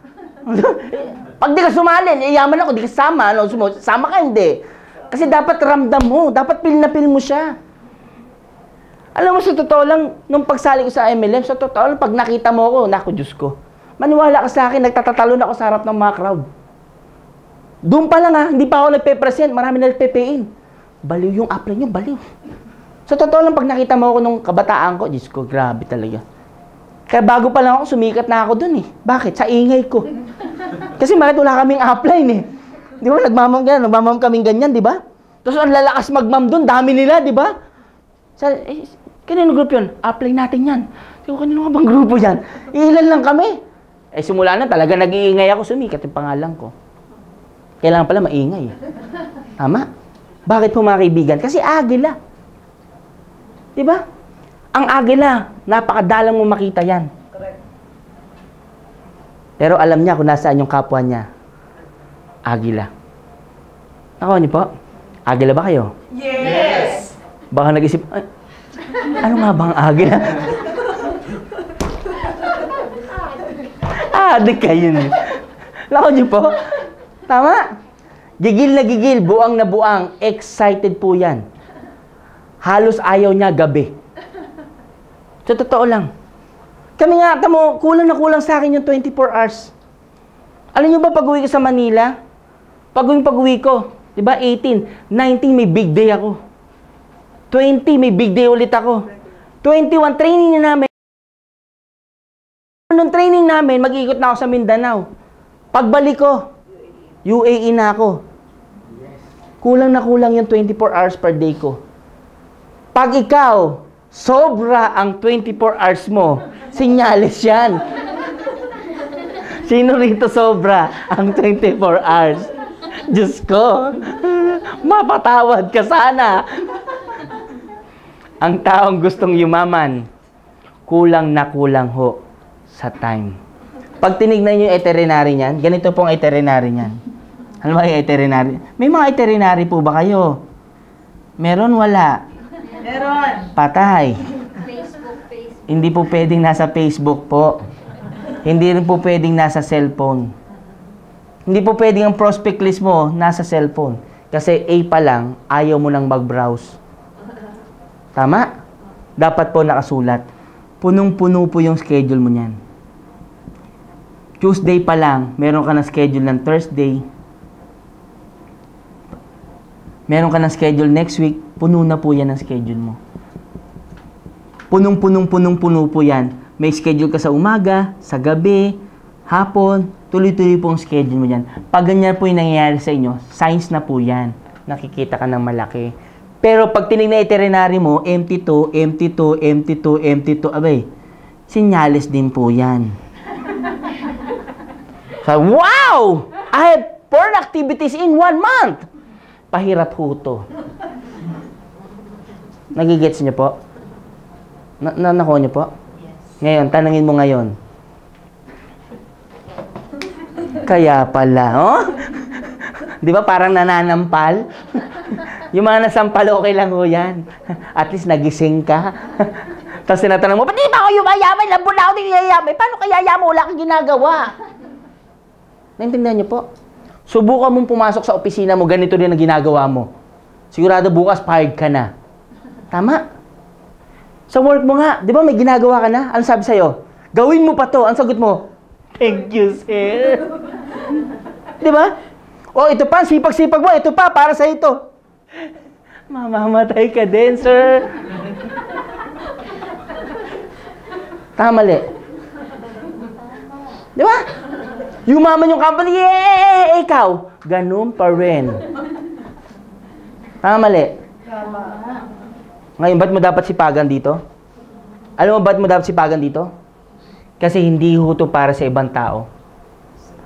Speaker 2: Pag di ka sumali, yaman ako, di ka sama, sama ka, hindi. Kasi dapat ramdam mo, dapat feel na feel mo siya. Alam mo, sa totoo lang, nung pagsali ko sa MLM, sa totoo lang, pag nakita mo ako, naku, Diyos ko, maniwala ka sa akin, nagtatatalon ako sa harap ng mga crowd. Doon pa lang hindi pa ako nagpe-present, marami na nagpe-pay-in. Baliw yung upline nyo, baliw. Sa totoo lang, pag nakita mo ako nung kabataan ko, Diyos ko, grabe talaga. Kaya bago pa lang ako, sumikat na ako dun Bakit? Sa ingay ko. Kasi bakit wala kaming upline Di ba? Nagmamam kaming ganyan, di ba? Tapos ang lalakas magmam dun, dami nila, di ba? Kanino group yun? Upline natin yan. Kanino nga bang grupo yan? Ilan lang kami. Simula na talaga nag-iingay ako, sumikat yung pangalan ko. Kailangan pala maingay. Tama? Bakit po mga kaibigan? Kasi agila. Di ba? Ang agila, napakadalang mo makita yan.
Speaker 3: Correct.
Speaker 2: Pero alam niya kung nasaan yung kapwa niya. Agila. Ako niyo po? Agila ba kayo?
Speaker 3: Yes!
Speaker 2: Baka nag-isip, ano nga ba ang agila? Adik kayo niyo. Ako niyo po? Tama? Gigil na gigil, buang na buang, excited po yan. Halos ayaw niya gabi. Sa totoo lang. Kami nga, kulang na kulang sa akin yung 24 hours. Alam niyo ba, pag-uwi ko sa Manila, pag-uwi ko, Diba? 18. 19, may big day ako. 20, may big day ulit ako. 21, training na namin. Nung training namin, mag-ikot na ako sa Mindanao. Pagbalik ko, UAE na ako. Kulang na kulang yung 24 hours per day ko. Pag ikaw, sobra ang 24 hours mo, sinyalis yan. Sino rito sobra ang 24 hours? Diyos ko, mapatawad ka sana. Ang taong gustong yumaman, kulang na kulang ho sa time. Pag tinignan nyo yung itinerary niyan, ganito pong itinerary niyan. Ano ba yung itinerary? May mga itinerary po ba kayo? Meron, wala?
Speaker 3: Meron.
Speaker 2: Patay. Hindi po pwedeng nasa Facebook po. Hindi rin po pwedeng nasa cellphone. Hindi po pwedeng ang prospect list mo nasa cellphone. Kasi A pa lang, ayaw mo nang mag-browse. Tama? Dapat po nakasulat. Punong-puno po yung schedule mo niyan. Tuesday pa lang, meron ka na schedule ng Thursday. Meron ka na schedule next week, puno na po yan ang schedule mo. Punong-punong-punong-puno po yan. May schedule ka sa umaga, sa gabi, hapon, tuloy-tuloy po ang schedule mo yan. Pag ganyan po yung nangyayari sa inyo, signs na po yan. Nakikita ka ng malaki. Pero pag tinignan itinerary mo, empty to, empty to, empty to, empty to, abay, sinyalis din po yan. So, wow! I have 4 activities in 1 month! Pahirap ho to. Nagigets niyo po? Nakuha niyo po? Yes. Ngayon, tanangin mo ngayon. Kaya pala, oh? Di ba parang nananampal? Yung mga nasampal, okay lang ho yan. At least nagising ka. Tapos tinatanong mo, di ba ako yumayaman? Lambun na ako din yayaman. Paano kaya yaman? Wala kang ginagawa. Naintindihan niyo po? Subukan mong pumasok sa opisina mo, ganito din ang ginagawa mo. Sigurado bukas, fired ka na. Tama? Sa work mo nga, di ba may ginagawa ka na? Ano sabi sa'yo? Gawin mo pa to. Ang sagot mo, thank you, sir. Di ba? O, ito pa, sipag-sipag mo. Ito pa, para sa ito. Mamamatay ka din, sir. Tamali. Di ba? Yumaman yung company, ikaw. Ganun pa rin. Tamali.
Speaker 3: Tama.
Speaker 2: Ngayon, ba't mo dapat sipagan dito? Alam mo ba't mo dapat sipagan dito? Kasi hindi ho to para sa ibang tao.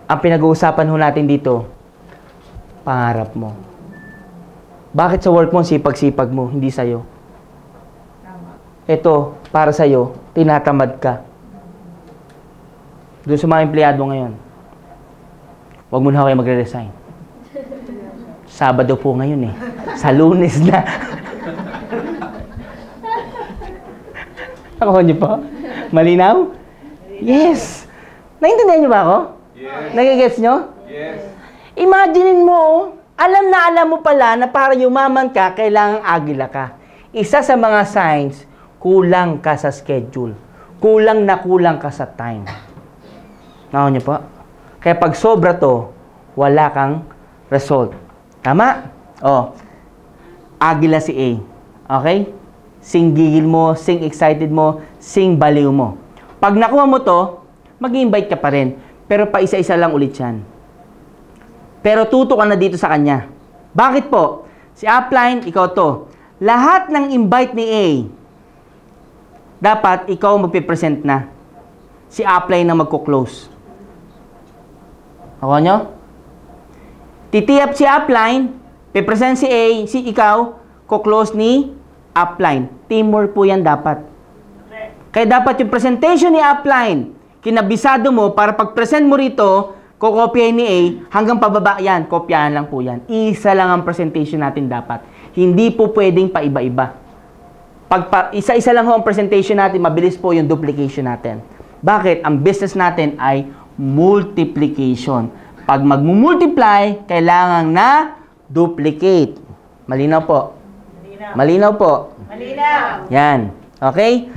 Speaker 2: Ang pinag-uusapan ho natin dito, pangarap mo. Bakit sa work mo, sipag-sipag mo, hindi sa'yo? Ito, para sa'yo, tinatamad ka. Doon sa mga empleyado ngayon, huwag mo na kayo magre-resign. Sabado po ngayon eh. Sa Lunes na. Nakuha niyo po? Malinaw? Yes! Naintindihan niyo ba ako?
Speaker 1: Yes.
Speaker 2: Nagigets niyo?
Speaker 1: Yes.
Speaker 2: Imaginin mo, alam na alam mo pala na para yumaman ka, kailangang agila ka. Isa sa mga signs, kulang ka sa schedule. Kulang na kulang ka sa time. Nakuha niyo po? Kaya pag sobra to, wala kang result. Tama? O, agila si A. Okay? Sing gigil mo, sing excited mo, sing baliw mo. Pag nakuha mo to, mag-invite ka pa rin. Pero pa isa-isa lang ulit yan. Pero tuto ka na dito sa kanya. Bakit po? Si upline, ikaw to. Lahat ng invite ni A, dapat ikaw magpipresent na. Si upline na magko-close. Ako nyo? Titiyap si upline, pipresent si A, si ikaw, ko-close ni upline. Teamwork po yan dapat. Kaya dapat yung presentation ni upline, kinabisado mo para pag-present mo rito, kokopyahin ni A, hanggang pababa yan, kopyahan lang po yan. Isa lang ang presentation natin dapat. Hindi po pwedeng paiba-iba. Pag isa-isa lang ho ang presentation natin, mabilis po yung duplication natin. Bakit? Ang business natin ay multiplication. Pag mag-multiply, kailangan na duplicate. Malinaw po?
Speaker 3: Malinaw.
Speaker 2: Malinaw po?
Speaker 3: Malinaw.
Speaker 2: Yan. Okay?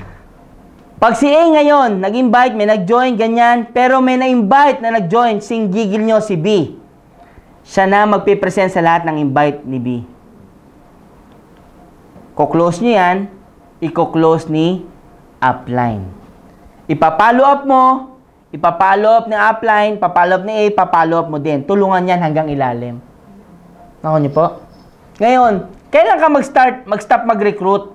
Speaker 2: Pag si A ngayon, nag-invite, may nag-join, ganyan, pero may na-invite na nag-join, sing gigil nyo si B. Siya na magpipresent sa lahat ng invite ni B. Ko-close niyo yan, i-close ni upline. Ipapollow up mo, ipapollow up ni upline, papollow up ni A, papollow up mo din. Tulungan yan hanggang ilalim. Nako niyo po. Ngayon, kailan ka mag-stop mag-recruit?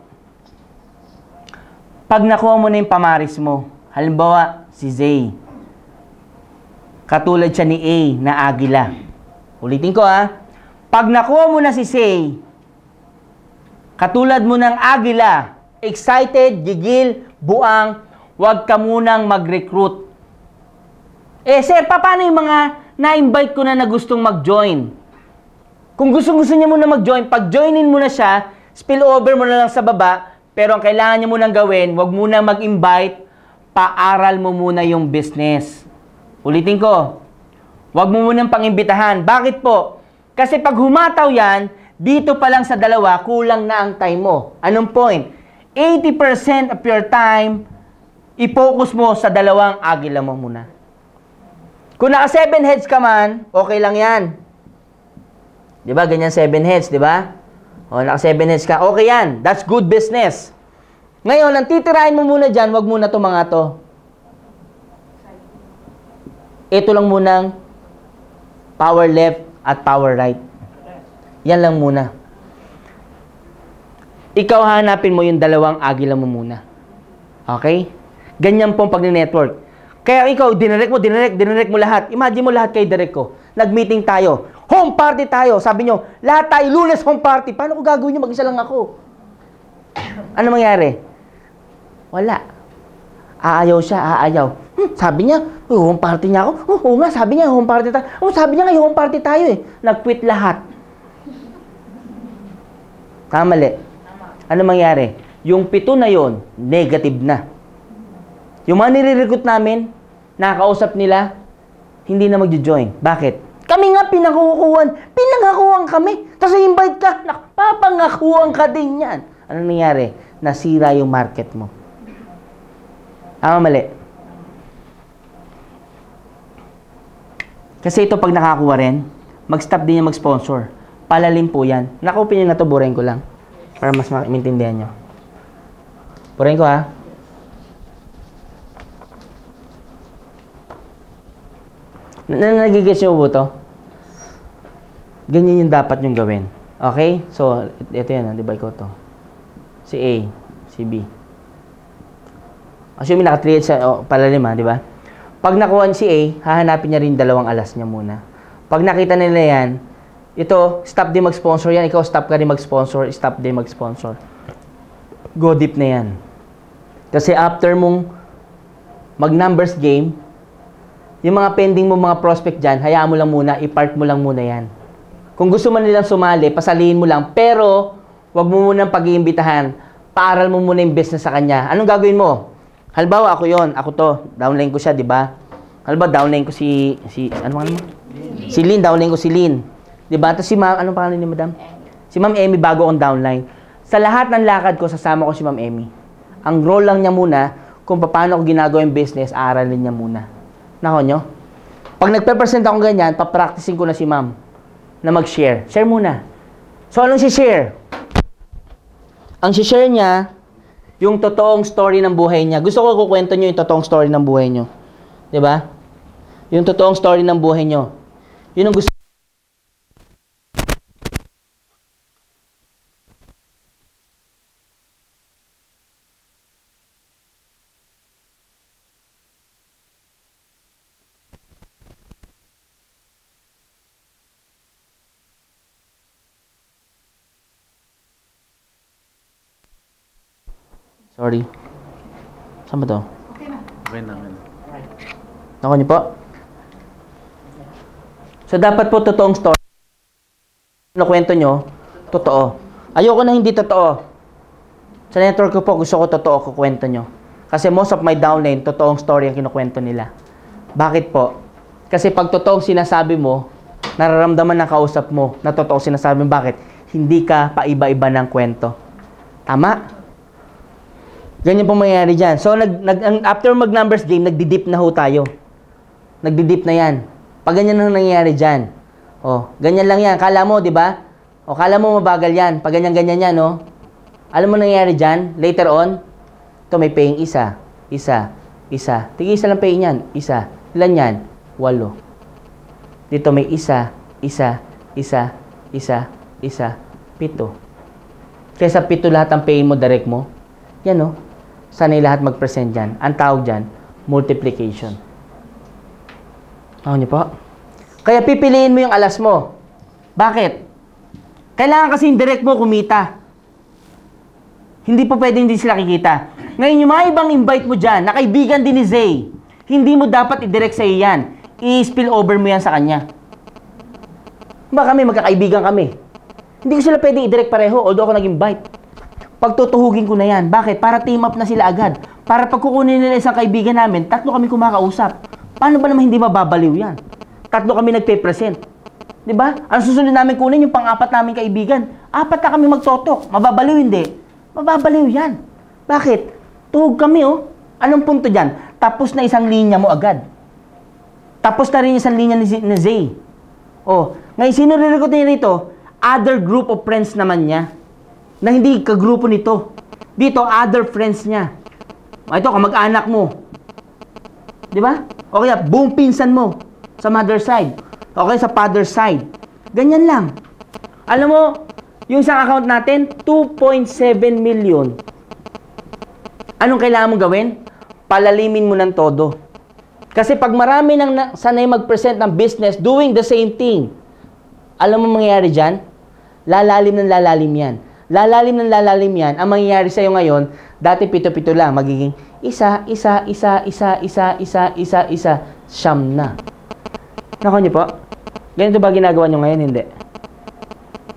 Speaker 2: Pag nakuha mo na yung pamaris mo. Halimbawa, si Zay. Katulad siya ni A na Agila. Ulitin ko ha. Pag nakuha mo na si Zay, katulad mo ng Agila, excited, gigil, buang, huwag ka munang mag-recruit. Sir, paano yung mga na-invite ko na gustong mag-join? Kung gusto niya muna mag-join, pag-joinin mo na siya, spill over mo na lang sa baba, pero ang kailangan niya munang gawin, huwag muna mag-invite, paaral mo muna yung business. Ulitin ko, huwag mo munang pangimbitahan. Bakit po? Kasi pag humataw yan, dito pa lang sa dalawa, kulang na ang time mo. Anong point? 80% of your time, i-focus mo sa dalawang Agila mo muna. Kung naka 7 heads ka man, okay lang yan. Di ba? Ganyan 7 heads, di ba? O, naka 7 heads ka, okay yan. That's good business. Ngayon, ang titirahin mo muna dyan, wag muna itong mga to. Ito lang munang power left at power right. Yan lang muna. Ikaw hanapin mo yung dalawang Agila mo muna. Okay? Ganyan pong pag-network. Kaya ikaw, dinirect mo lahat. Imagine mo lahat kay direct ko. Nag-meeting tayo. Home party tayo. Sabi nyo, lahat tayo, Lunes home party. Paano ko gagawin nyo? Mag-isa lang ako. Ano mangyari? Wala. Aayaw siya, aayaw. Sabi niya, home party niya ako. Oo nga, sabi niya, home party tayo. Sabi niya nga, home party tayo eh. Nag-quit lahat. Kamali. Ano mangyari? Yung 7 na yon, negative na. Yung mga nire-recruit namin, nakakausap nila, hindi na mag-join. Bakit? Kami nga pinangakukuhan. Pinangakuhan kami. Tapos invite ka. Papangakuhan ka din yan. Ano nangyari? Nasira yung market mo. Mali. Kasi ito pag nakakuha rin, mag-stop din yung mag-sponsor. Palalim po yan. Nakupin nyo na ito, burahin ko lang. Para mas maintindihan nyo. Burahin ko ha. Nagigets nyo po ito? Ganyan yung dapat nyong gawin. Okay? So, ito yan. Di ba ikaw to? Si A, si B. Assuming naka-3 sa palalim ha, di ba? Pag nakuha si A, hahanapin niya rin dalawang alas niya muna. Pag nakita nila yan, ito, stop din mag-sponsor yan. Ikaw, stop ka rin mag-sponsor. Stop din mag-sponsor. Go deep na yan. Kasi after mong mag-numbers game, yung mga pending mo, mga prospect dyan, hayaan mo lang muna, i-park mo lang muna yan. Kung gusto man nilang sumali, pasalihin mo lang. Pero, wag mo munang pag-iimbitahan. Paaral mo muna yung business sa kanya. Anong gagawin mo? Halimbawa, ako yon, ako to. Downline ko siya, di ba? Halimbawa, downline ko ano mo? Si Lynn, downline ko si Lynn. Di ba? Tapos si Ma'am, anong pangalan ni Madam? Si Ma'am Emmy, bago akong downline. Sa lahat ng lakad ko, sasama ko si Ma'am Emmy. Ang role lang niya muna, kung paano ko ginagawa yung business, aralin niya muna. Nako nyo? Pag nagpe-present ako ganyan, papracticing ko na si Ma'am na mag-share. Share muna. So, anong si-share? Ang si-share niya, yung totoong story ng buhay niya. Gusto ko kukwento nyo yung totoong story ng buhay nyo. Diba? Yung totoong story ng buhay nyo. Yun ang gusto. Sorry. Saan ba to?
Speaker 1: Okay na.
Speaker 2: Nakuha niyo po? So, dapat po totoong story. Ano kwento nyo? Totoo. Ayoko na hindi totoo. Sa network ko po, gusto ko totoo kukwento nyo. Kasi most of my downline, totoong story ang kinukwento nila. Bakit po? Kasi pag totoong sinasabi mo, nararamdaman ng kausap mo na totoong sinasabi mo. Bakit? Hindi ka paiba-iba ng kwento. Tama? Ganyan pong mangyayari dyan. So, after mag-numbers game, nagdi-dip na ho tayo. Nagdi-dip na yan. Pag ganyan na nangyayari dyan, Oh, ganyan lang yan. Kala mo, di ba? O, kala mo mabagal yan. Pag ganyan-ganyan yan, no? Alam mo nangyayari dyan? Later on, ito may paying isa. Tigi isa lang paying yan. Isa. Ilan yan? 8. Dito may isa. 7. Kaya sa 7 lahat ang paying mo, direct mo. Yan, no? Sanay lahat mag-present dyan. Ang tawag dyan, multiplication. Ako niyo po? Kaya pipiliin mo yung alas mo. Bakit? Kailangan kasi yung direct mo kumita. Hindi po pwedeng hindi sila kikita. Ngayon, yung mga ibang invite mo dyan, na kaibigan din ni Zay, hindi mo dapat i-direct sa yan. I-spill over mo yan sa kanya. Ba kami, magkakaibigan kami. Hindi ko sila pwedeng i-direct pareho, although ako nag-invite. Pagtutuhugin ko na yan. Bakit? Para team up na sila agad. Para pagkukunin nila isang kaibigan namin, 3 kami kumakausap. Paano ba naman hindi mababaliw yan? 3 kami nagpe-present. Di ba? Ang susunod namin kunin yung pang-4 namin kaibigan. 4 na kami magtotok. Mababaliw hindi. Mababaliw yan. Bakit? Tuhog kami, oh. Anong punto dyan? Tapos na isang linya mo agad. Tapos na rin isang linya ni Zay. Oh, ngayon, sino rin-recruit niya rito? Other group of friends naman niya. Na hindi kagrupo nito. Dito, other friends niya. Ito, kamag-anak mo. Di ba? O kaya, buong pinsan mo. Sa mother side. O kaya sa father side. Ganyan lang. Alam mo, yung isang account natin, 2.7 million. Anong kailangan mong gawin? Palalimin mo ng todo. Kasi pag marami nang sanay mag-present ng business doing the same thing, alam mo mangyayari dyan? Lalalim ng lalalim yan. Lalalim ng lalalim yan. Ang mangyayari sa'yo ngayon, dati 7 lang. Magiging isa, siyam na. Nako niyo po? Ganito ba ginagawa nyo ngayon? Hindi.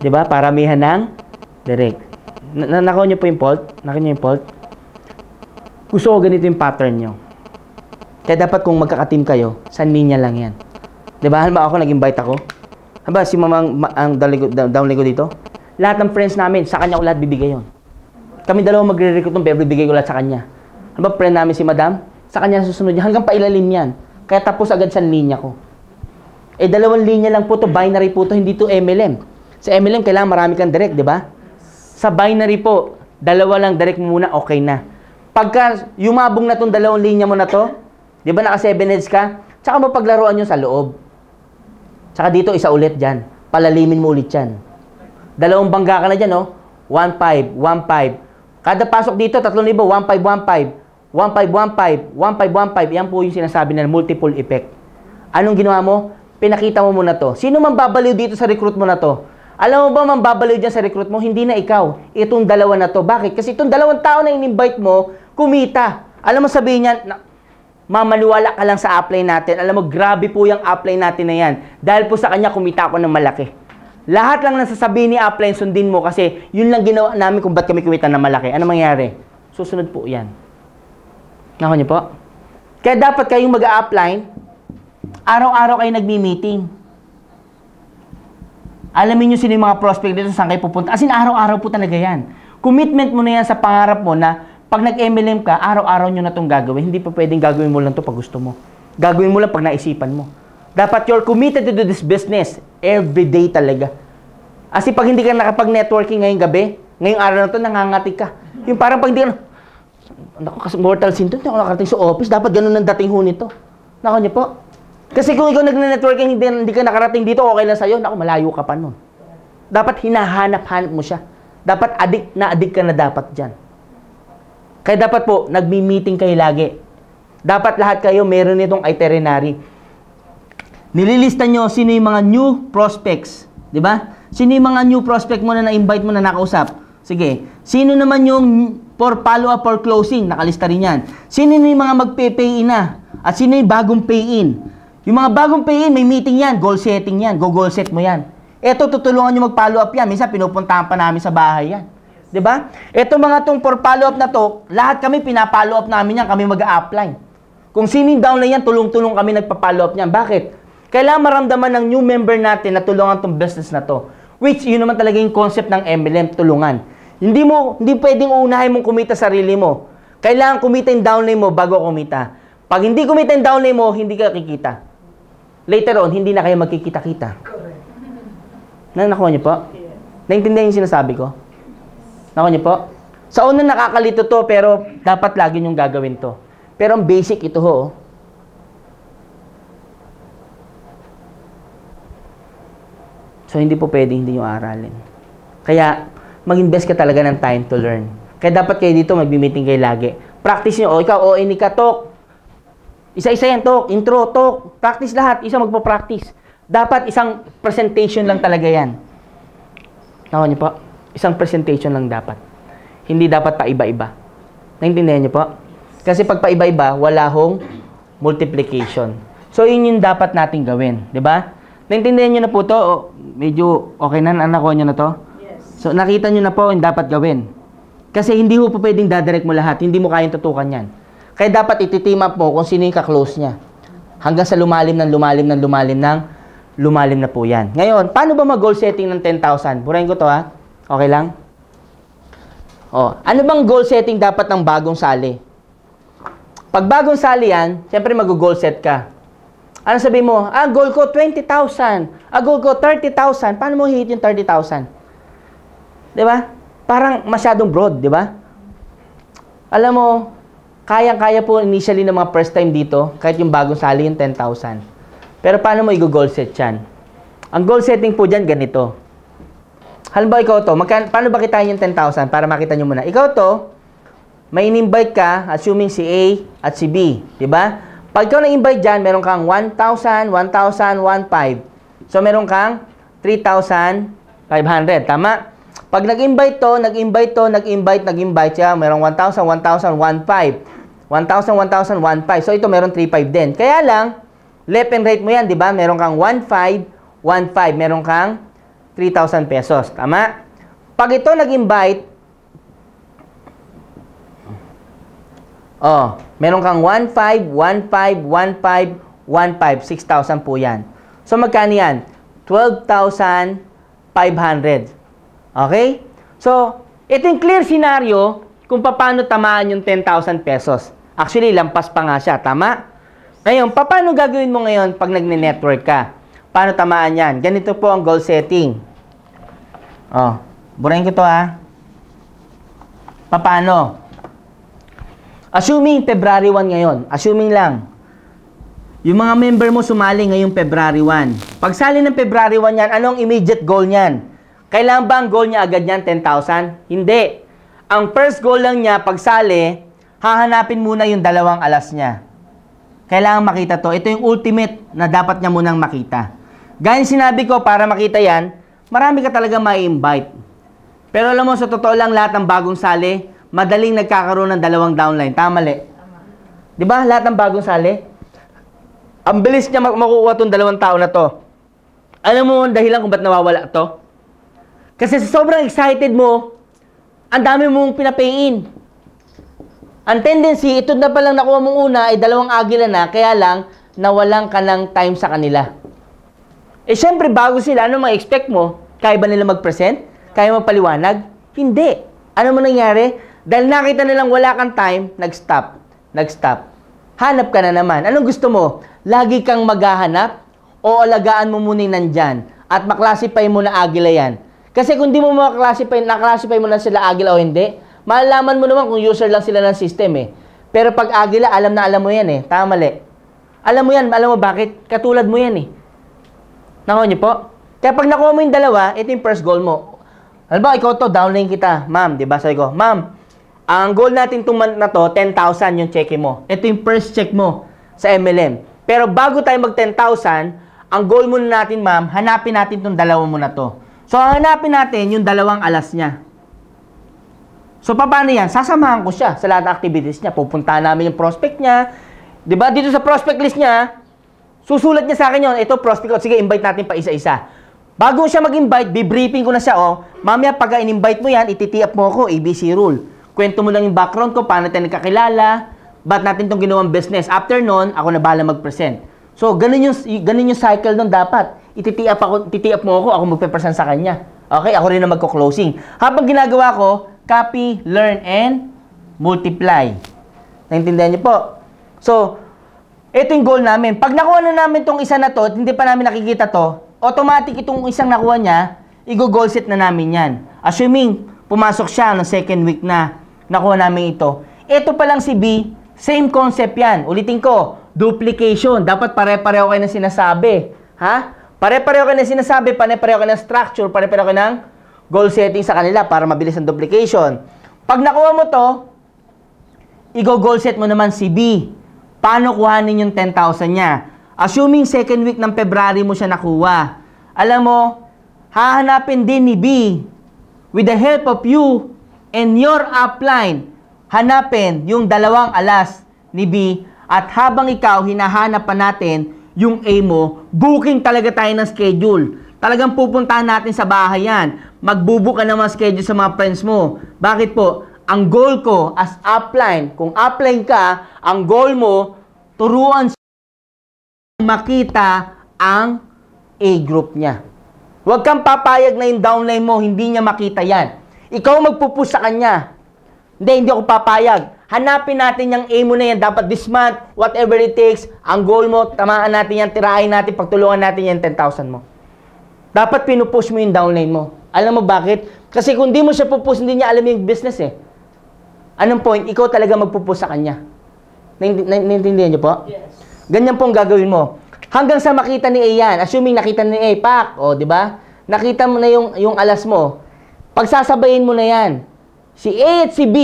Speaker 2: Diba? Paramihan ng direct. Nako niyo po yung fault? Nako niyo yung fault? Gusto ko ganito yung pattern nyo. Kaya dapat kung magkakateam kayo, sa linya lang yan. Diba? Halimbawa ako, nag-invite ako. Halimbawa si mamang ang downlink ko dito. Lahat ng friends namin, sa kanya ko lahat bibigay yon. Kami dalawa magre-recruit ng pero bibigay ko lahat sa kanya. Halimbawa friend namin si madam, sa kanya susunod niya. Hanggang pailalim yan. Kaya tapos agad sa linya ko. Eh, 2 linya lang po to, binary po to, hindi to MLM. Sa MLM, kailangan marami kang direct, di ba? Sa binary po, 2 lang direct mo muna, okay na. Pagka yumabong na tong 2 linya mo na to, di ba naka 7 heads ka? Tsaka mo paglaruan nyo sa loob. Tsaka dito, isa ulit dyan. Palalimin mo ulit yan. 2 bangga ka na dyan, no? 1.5, 1.5. Kada pasok dito, 3,000, 1.5, 1.5. 1.5, 1.5, 1.5, 1.5. Yan po yung sinasabi na multiple effect. Anong ginawa mo? Pinakita mo muna to. Sino man babaliw dito sa recruit mo na to? Alam mo ba man babaliw dyan sa recruit mo? Hindi na ikaw. Itong 2 na to. Bakit? Kasi itong 2 tao na in-invite mo, kumita. Alam mo sabihin niyan, mamaniwala ka lang sa upline natin. Alam mo, grabe po yung upline natin na yan. Dahil po sa kanya, kumita ako ng malaki. Lahat lang nasasabihin ni upline, sundin mo kasi yun lang ginawa namin kung ba't kami kumita ng malaki. Ano mangyari? Susunod po yan. Nako niyo po? Kaya dapat kayong mag-a-upline, araw-araw kayo nagmi-meeting. Alamin nyo sino yung mga prospect dito, saan kayo pupunta. As in, araw-araw po talaga yan. Commitment mo na yan sa pangarap mo na pag nag-MLM ka, araw-araw nyo na itong gagawin. Hindi pa pwedeng gagawin mo lang ito pag gusto mo. Gagawin mo lang pag naisipan mo. Dapat you're committed to do this business every day talaga. As in, pag hindi ka nakapag-networking ngayong gabi, ngayong araw na ito, nangangati ka. Yung parang pag hindi ka, naku, kasi mortal sin to, hindi ako nakarating sa office, dapat ganun ang dating ho nito. Naku niyo po. Kasi kung ikaw nagne-networking, hindi ka nakarating dito, okay lang sa'yo, naku, malayo ka pa nun. Dapat hinahanap-hanap mo siya. Dapat addict ka na dapat dyan. Kaya dapat po, nagmi-meeting kayo lagi. Dapat lahat kayo meron itong itinerary. Nililista nyo sino yung mga new prospects. Di ba? Sino yung mga new prospect mo na na-invite mo na nakausap? Sige. Sino naman yung for follow-up or closing? Nakalista rin yan. Sino yung mga magpe-pay-in na? At sino yung bagong pay-in? Yung mga bagong pay-in, may meeting yan. Goal setting yan. Go-goal set mo yan. Eto, tutulungan nyo mag-follow up yan. Minsan, pinupuntahan pa namin sa bahay yan. Di ba? Eto mga tong for follow-up na to, lahat kami pina-follow up namin yan. Kami mag-a-apply. Kung sino yung downline yan, tulong-tulong kami nagpa-follow up yan. Bakit? Kailangan maramdaman ng new member natin na tulungan tong business na to. Which, yun naman talaga yung concept ng MLM, tulungan. Hindi pwedeng uunahin mong kumita sarili mo. Kailangan kumita yung downline mo bago kumita. Pag hindi kumita yung downline mo, hindi ka kikita. Later on, hindi na kayo magkikita-kita. Nakuha niyo po? Naintindihan yung sinasabi ko? Nakuha niyo po? Sa una nakakalito to, pero dapat lagi niyong gagawin to. Pero ang basic ito ho. So, hindi po pwedeng hindi nyo aralin. Kaya, mag-invest ka talaga ng time to learn. Kaya dapat kayo dito, mag-meeting kayo lagi. Practice nyo. O, ikaw, o, ini ka, talk. Isa-isa yan, talk. Intro, talk. Practice lahat. Isa magpa-practice. Dapat isang presentation lang talaga yan. Nakuha niyo po? Isang presentation lang dapat. Hindi dapat pa iba-iba. Naintindihan niyo po? Kasi pag paiba-iba, wala hong multiplication. So, yun yung dapat nating gawin. Di ba? Naintindihan niyo na po to? O, medyo okay na, nakuha niyo na to?
Speaker 3: Yes.
Speaker 2: So, nakita niyo na po yung dapat gawin. Kasi hindi ho po pwedeng dadirect mo lahat. Hindi mo kayang tutukan yan. Kaya dapat iti-team up mo kung sino yung ka-close niya. Hanggang sa lumalim na po yan. Ngayon, paano ba mag-goal setting ng 10,000? Burahin ko to ha. Okay lang? O, ano bang goal setting dapat ng bagong sali? Pag bagong sali yan, siyempre mag-goal set ka. Ano sabihin mo? Goal ko 20,000. Goal ko 30,000. Paano mo hit yung 30,000? Diba? Parang masyadong broad, diba? Alam mo, kayang-kaya po initially ng mga first time dito, kahit yung bagong sali yung 10,000. Pero paano mo i-goal set yan? Ang goal setting po dyan, ganito. Halimbawa, ikaw to, paano ba kitain yung 10,000? Para makita nyo muna. Ikaw to, may in-invite ka, assuming si A at si B. Diba? Pag ikaw na-invite dyan, meron kang 1,000, 1,000, 1,500. So, meron kang 3,500. Tama? Pag nag-invite to, nag-invite siya, merong 1,000, 1,000, 1,500. 1,000, 1,000, 1,500. So, ito meron 3,500 din. Kaya lang, left and right mo yan, di ba? Meron kang 1,500, 1,500. Meron kang 3,000 pesos. Tama? Pag ito nag-invite, meron kang 1,500, 1,500, 1,500, 1,500. 6,000 po yan. So, magkano yan? 12,500. Okay? So, ito yung clear scenario kung paano tamaan yung 10,000 pesos. Actually, lampas pa nga siya. Tama? Ngayon, paano gagawin mo ngayon pag nagne-network ka? Paano tamaan yan? Ganito po ang goal setting. Burahin ko to ha. Paano? Assuming February 1 ngayon. Assuming lang. Yung mga member mo sumali ngayong February 1. Pag sali ng February 1 yan, anong immediate goal niyan? Kailangan ba ang goal niya agad yan, 10,000? Hindi. Ang first goal lang niya, pagsali, hahanapin muna yung 2 alas niya. Kailangan makita to. Ito yung ultimate na dapat niya munang makita. Gaya sinabi ko, para makita yan, marami ka talaga ma-invite. Pero alam mo, sa totoo lang, lahat ng bagong sali, madaling nagkakaroon ng 2 downline. Tama, mali? Diba? Lahat ng bagong sali? Ang bilis niya makukuha itong 2 tao na to. Alam mo ang dahilan kung ba't nawawala to? Kasi sa sobrang excited mo, ang dami mong pinapayin. Ang tendency, ito na palang nakuha mong una ay 2 agila na, kaya lang, nawalan ka ng time sa kanila. Eh, syempre, bago sila, ano ma-expect mo? Kaya ba nila mag-present? Kaya magpaliwanag? Hindi. Ano mo nangyari? Dahil nakita nilang wala kang time, nag-stop. Nag-stop. Hanap ka na naman. Anong gusto mo? Lagi kang maghahanap? O alagaan mo muna nandyan? At maklasify mo na agila yan? Kasi kung di mo naklasify mo na sila agila o hindi, malalaman mo naman kung user lang sila ng system eh. Pero pag agila, alam na alam mo yan eh. Tama, mali. Alam mo yan, alam mo bakit? Katulad mo yan eh. Nakuha niyo po? Kaya pag nakuha mo yung 2, ito yung first goal mo. Alam ba, ikaw to, downline kita. Ma'am, di ba? Sabi ko, ma'am, ang goal natin itong month na to, 10,000 yung check mo. Ito yung first check mo sa MLM. Pero bago tayo mag 10,000, ang goal muna natin, ma'am, hanapin natin itong 2 mo na to. So, hanapin natin yung 2 alas niya. So, paano yan? Sasamahan ko siya sa lahat ng activities niya. Pupuntahan namin yung prospect niya. Diba? Dito sa prospect list niya, susulat niya sa akin yun. Ito, prospect ko. Sige, invite natin pa isa-isa. Bago siya mag-invite, bibriefing ko na siya. Mamaya, pag in-invite mo yan, ititiap mo ako, ABC rule. Kwento mo lang yung background ko, paano tayo nagkakilala, ba't natin itong ginawang business. After nun, ako na bahala mag-present. So, ganun yung cycle nun dapat. Titiap mo ako magpe-present sa kanya. Okay, ako rin na magko-closing. Habang ginagawa ko, copy, learn, and multiply. Naintindihan niyo po? So, ito yung goal namin. Pag nakuha na namin itong isa na to, at hindi pa namin nakikita to, automatic itong isang nakuha niya, i-goal set na namin yan. Assuming, pumasok siya ng second week na nakuha namin ito. Ito pa lang si B, same concept yan. Ulitin ko, duplication. Dapat pare-pareho kayo ng sinasabi. Ha? Pare-pareho kayo ng sinasabi, pare-pareho kayo ng structure, pare-pareho kayo ng goal setting sa kanila para mabilis ang duplication. Pag nakuha mo to, i-goal set mo naman si B. Paano kuhanin yung 10,000 niya? Assuming second week ng February mo siya nakuha. Alam mo, hahanapin din ni B with the help of you and your upline. Hanapin yung dalawang alas ni B at habang ikaw hinahanap pa natin yung A mo, booking talaga tayo ng schedule. Talagang pupuntahan natin sa bahay yan. Magbubook ka ng mga schedule sa mga friends mo. Bakit po? Ang goal ko as upline, kung upline ka, ang goal mo, turuan makita ang A group niya. Huwag kang papayag na yung downline mo, hindi niya makita yan. Ikaw magpupush sa kanya. Hindi ako papayag. Hanapin natin yung A mo na yan. Dapat this month, whatever it takes, ang goal mo, tamaan natin yan, tirahin natin, pagtulungan natin yan 10,000 mo. Dapat pinupush mo yung downline mo. Alam mo bakit? Kasi kung di mo siya pupush, hindi niya alam yung business eh. Anong point? Ikaw talaga magpupush sa kanya. Naintindihan niyo po?
Speaker 3: Yes.
Speaker 2: Ganyan pong gagawin mo. Hanggang sa makita ni A yan. Assuming nakita ni A, pak, o, di ba? Nakita mo na yung alas mo. Pagsasabayin mo na yan. Si A at si B,